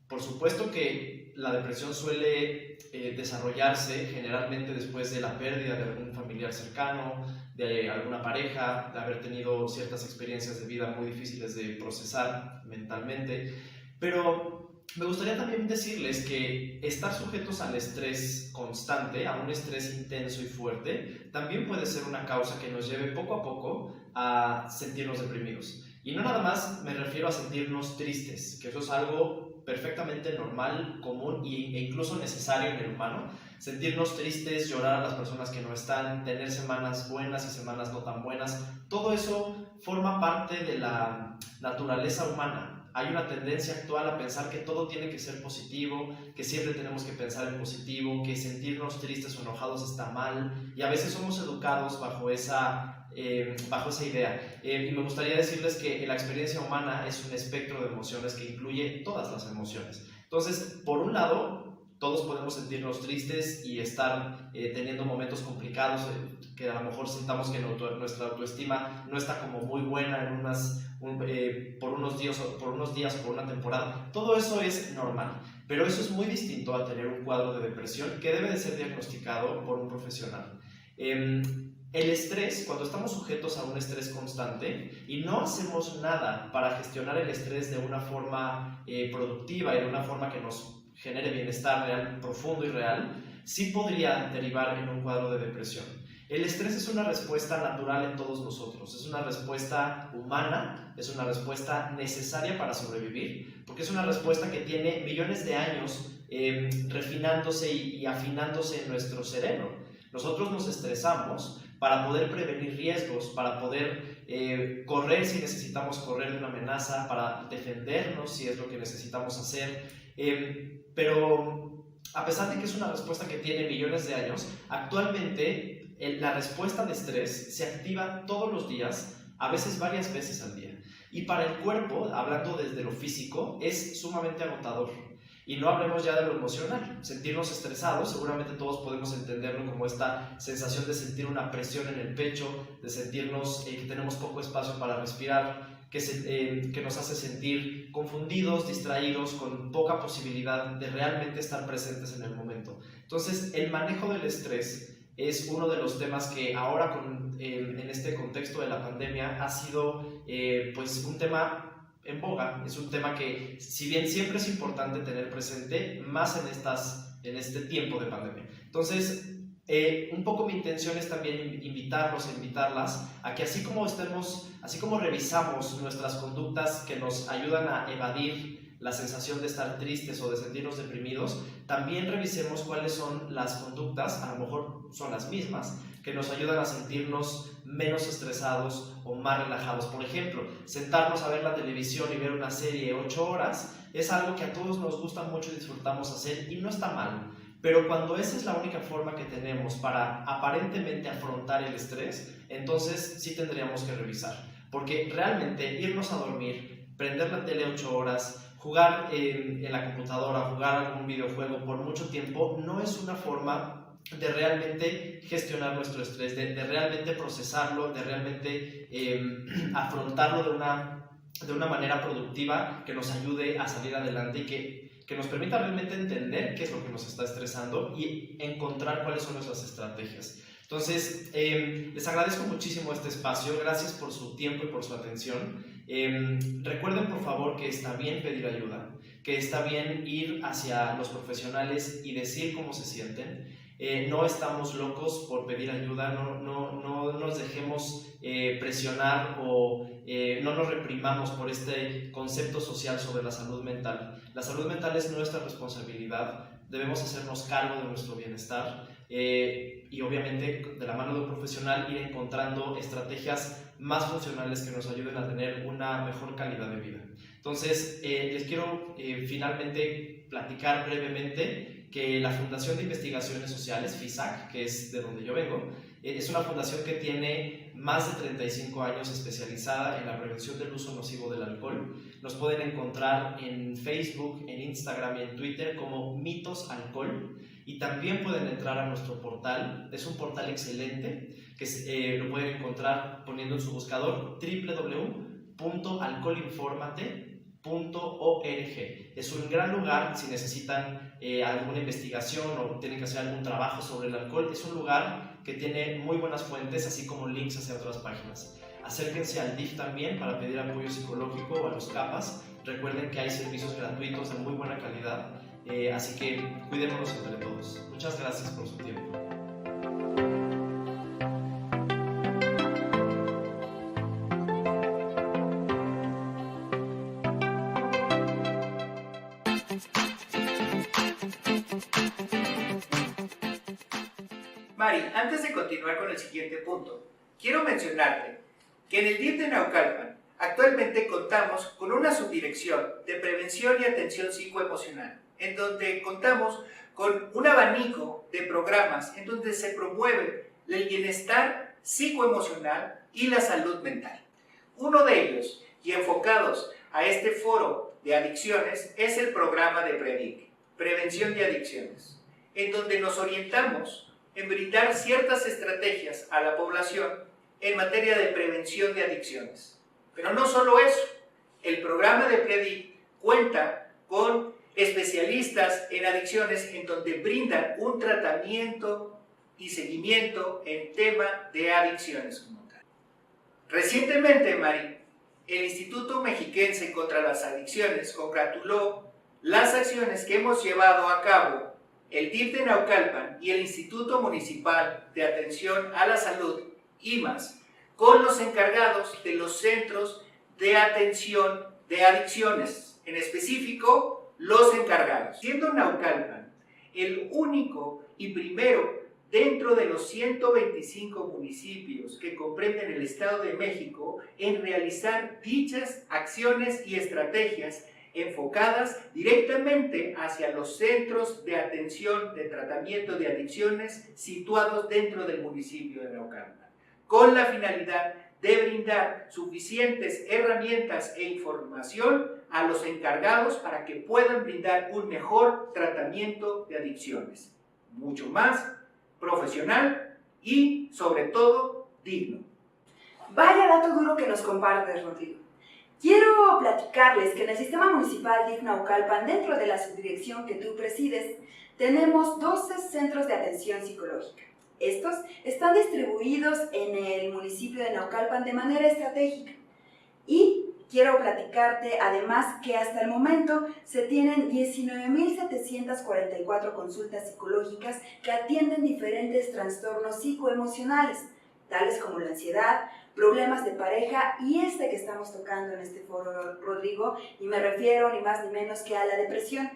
Por supuesto que la depresión suele desarrollarse generalmente después de la pérdida de algún familiar cercano, de alguna pareja, de haber tenido ciertas experiencias de vida muy difíciles de procesar mentalmente, pero me gustaría también decirles que estar sujetos al estrés constante, a un estrés intenso y fuerte, también puede ser una causa que nos lleve poco a poco a sentirnos deprimidos. Y no nada más me refiero a sentirnos tristes, que eso es algo perfectamente normal, común e incluso necesario en el humano. Sentirnos tristes, llorar a las personas que no están, tener semanas buenas y semanas no tan buenas, todo eso forma parte de la naturaleza humana. Hay una tendencia actual a pensar que todo tiene que ser positivo, que siempre tenemos que pensar en positivo, que sentirnos tristes o enojados está mal, y a veces somos educados bajo esa idea. Y me gustaría decirles que la experiencia humana es un espectro de emociones que incluye todas las emociones. Entonces, por un lado, todos podemos sentirnos tristes y estar teniendo momentos complicados, que a lo mejor sintamos que nuestra autoestima no está como muy buena por unos días o por una temporada. Todo eso es normal, pero eso es muy distinto a tener un cuadro de depresión que debe de ser diagnosticado por un profesional. El estrés, cuando estamos sujetos a un estrés constante y no hacemos nada para gestionar el estrés de una forma productiva y de una forma que nos genere bienestar real, profundo y real, sí podría derivar en un cuadro de depresión. El estrés es una respuesta natural en todos nosotros, es una respuesta humana, es una respuesta necesaria para sobrevivir, porque es una respuesta que tiene millones de años refinándose y afinándose en nuestro cerebro. Nosotros nos estresamos para poder prevenir riesgos, para poder correr si necesitamos correr de una amenaza, para defendernos si es lo que necesitamos hacer, pero a pesar de que es una respuesta que tiene millones de años, actualmente la respuesta de estrés se activa todos los días, a veces varias veces al día. Y para el cuerpo, hablando desde lo físico, es sumamente agotador. Y no hablemos ya de lo emocional. Sentirnos estresados, seguramente todos podemos entenderlo como esta sensación de sentir una presión en el pecho, de sentirnos que tenemos poco espacio para respirar, que nos hace sentir confundidos, distraídos, con poca posibilidad de realmente estar presentes en el momento. Entonces, el manejo del estrés es uno de los temas que ahora en este contexto de la pandemia ha sido pues un tema en boga. Es un tema que, si bien siempre es importante tener presente, más en este tiempo de pandemia. Entonces, Un poco mi intención es también invitarlos, invitarlas a que así como revisamos nuestras conductas que nos ayudan a evadir la sensación de estar tristes o de sentirnos deprimidos, también revisemos cuáles son las conductas, a lo mejor son las mismas, que nos ayudan a sentirnos menos estresados o más relajados. Por ejemplo, sentarnos a ver la televisión y ver una serie 8 horas es algo que a todos nos gusta mucho y disfrutamos hacer y no está mal. Pero cuando esa es la única forma que tenemos para aparentemente afrontar el estrés, entonces sí tendríamos que revisar. Porque realmente irnos a dormir, prender la tele 8 horas, jugar en la computadora, jugar algún videojuego por mucho tiempo, no es una forma de realmente gestionar nuestro estrés, de realmente procesarlo, de realmente afrontarlo de una manera productiva que nos ayude a salir adelante y que nos permita realmente entender qué es lo que nos está estresando y encontrar cuáles son nuestras estrategias. Entonces, les agradezco muchísimo este espacio, gracias por su tiempo y por su atención. Recuerden por favor que está bien pedir ayuda, que está bien ir hacia los profesionales y decir cómo se sienten. No estamos locos por pedir ayuda, no nos dejemos presionar o no nos reprimamos por este concepto social sobre la salud mental. La salud mental es nuestra responsabilidad, debemos hacernos cargo de nuestro bienestar y obviamente de la mano de un profesional ir encontrando estrategias más funcionales que nos ayuden a tener una mejor calidad de vida. Entonces, les quiero finalmente platicar brevemente que la Fundación de Investigaciones Sociales, FISAC, que es de donde yo vengo, es una fundación que tiene más de 35 años especializada en la prevención del uso nocivo del alcohol. Nos pueden encontrar en Facebook, en Instagram y en Twitter como Mitos Alcohol, y también pueden entrar a nuestro portal. Es un portal excelente que lo pueden encontrar poniendo en su buscador www.alcoholinformate.org. Es un gran lugar si necesitan alguna investigación o tienen que hacer algún trabajo sobre el alcohol. Es un lugar que tiene muy buenas fuentes, así como links hacia otras páginas. Acérquense al DIF también para pedir apoyo psicológico o a los CAPAS. Recuerden que hay servicios gratuitos de muy buena calidad, así que cuidémonos entre todos. Muchas gracias por su tiempo. Mari, antes de continuar con el siguiente punto, quiero mencionarte que en el DIF de Naucalpan actualmente contamos con una subdirección de prevención y atención psicoemocional, en donde contamos con un abanico de programas en donde se promueve el bienestar psicoemocional y la salud mental. Uno de ellos, y enfocados a este foro de adicciones, es el programa de PREDIC, Prevención de Adicciones, en donde nos orientamos en brindar ciertas estrategias a la población en materia de prevención de adicciones. Pero no solo eso, el programa de PREDIC cuenta con especialistas en adicciones en donde brindan un tratamiento y seguimiento en tema de adicciones como tal. Recientemente, Mari, el Instituto Mexiquense contra las Adicciones congratuló las acciones que hemos llevado a cabo el DIF de Naucalpan y el Instituto Municipal de Atención a la Salud, IMAS, con los encargados de los centros de atención de adicciones, en específico, los encargados. Siendo Naucalpan el único y primero dentro de los 125 municipios que comprenden el Estado de México en realizar dichas acciones y estrategias enfocadas directamente hacia los centros de atención de tratamiento de adicciones situados dentro del municipio de Naucalpan, con la finalidad de brindar suficientes herramientas e información a los encargados para que puedan brindar un mejor tratamiento de adicciones, mucho más profesional y, sobre todo, digno. Vaya dato duro que nos compartes, Rodrigo. Quiero platicarles que en el Sistema Municipal DIF Naucalpan, dentro de la subdirección que tú presides, tenemos 12 centros de atención psicológica. Estos están distribuidos en el municipio de Naucalpan de manera estratégica y quiero platicarte además que hasta el momento se tienen 19.744 consultas psicológicas que atienden diferentes trastornos psicoemocionales, tales como la ansiedad, problemas de pareja y este que estamos tocando en este foro, Rodrigo, y me refiero ni más ni menos que a la depresión.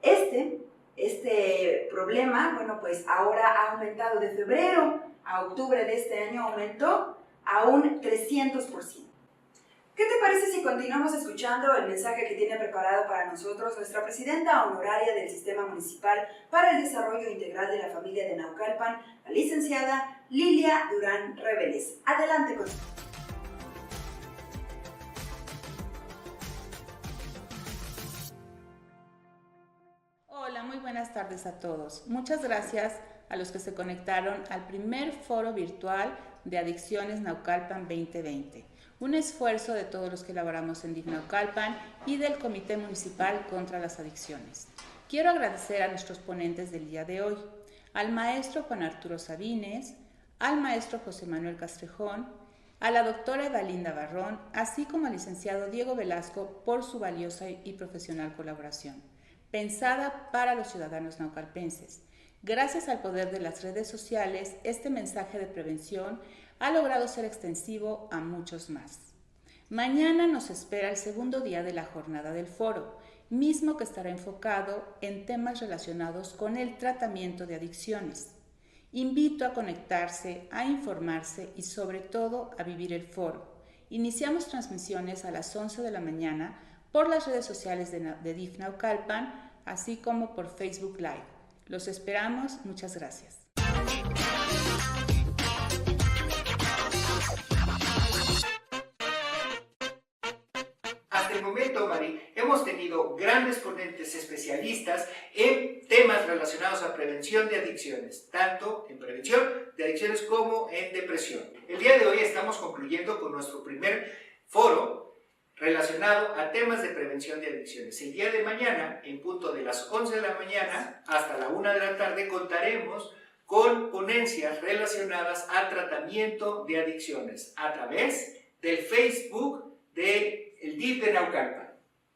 Este problema, bueno, pues ahora ha aumentado de febrero a octubre de este año, aumentó a un 300%. ¿Qué te parece si continuamos escuchando el mensaje que tiene preparado para nosotros nuestra presidenta honoraria del Sistema Municipal para el Desarrollo Integral de la Familia de Naucalpan, la licenciada Lilia Durán Reveles? Adelante con nosotros. Hola, muy buenas tardes a todos. Muchas gracias a los que se conectaron al primer foro virtual de Adicciones Naucalpan 2020. Un esfuerzo de todos los que elaboramos en DIF Naucalpan y del Comité Municipal contra las Adicciones. Quiero agradecer a nuestros ponentes del día de hoy, al maestro Juan Arturo Sabines, al maestro José Manuel Castrejón, a la doctora Evalinda Barrón, así como al licenciado Diego Velasco por su valiosa y profesional colaboración, pensada para los ciudadanos naucalpenses. Gracias al poder de las redes sociales, este mensaje de prevención ha logrado ser extensivo a muchos más. Mañana nos espera el segundo día de la jornada del foro, mismo que estará enfocado en temas relacionados con el tratamiento de adicciones. Invito a conectarse, a informarse y sobre todo a vivir el foro. Iniciamos transmisiones a las 11 de la mañana por las redes sociales de DIF Naucalpan, así como por Facebook Live. Los esperamos, muchas gracias. Hasta el momento, Mari, hemos tenido grandes ponentes especialistas en temas relacionados a prevención de adicciones, tanto en prevención de adicciones como en depresión. El día de hoy estamos concluyendo con nuestro primer foro relacionado a temas de prevención de adicciones. El día de mañana, en punto de las 11 de la mañana hasta la 1 de la tarde, contaremos con ponencias relacionadas al tratamiento de adicciones a través del Facebook del DIF de Naucalpan.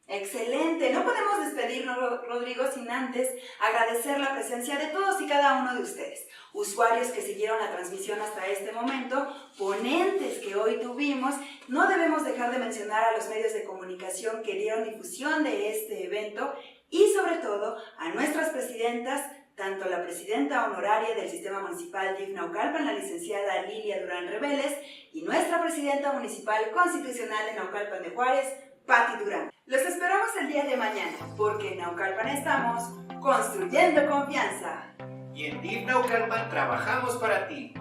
Excelente, no podemos despedirnos, Rodrigo, sin antes agradecer la presencia de todos y cada uno de ustedes, usuarios que siguieron la transmisión hasta este momento, ponentes que hoy tuvimos. No debemos dejar de mencionar a los medios de comunicación que dieron difusión de este evento y sobre todo a nuestras presidentas, tanto la presidenta honoraria del Sistema Municipal DIF Naucalpan, la licenciada Lilia Durán Reveles, y nuestra presidenta municipal constitucional de Naucalpan de Juárez, Patti Durán. Los esperamos el día de mañana, porque en Naucalpan estamos construyendo confianza. Y en DIF Naucalpan trabajamos para ti.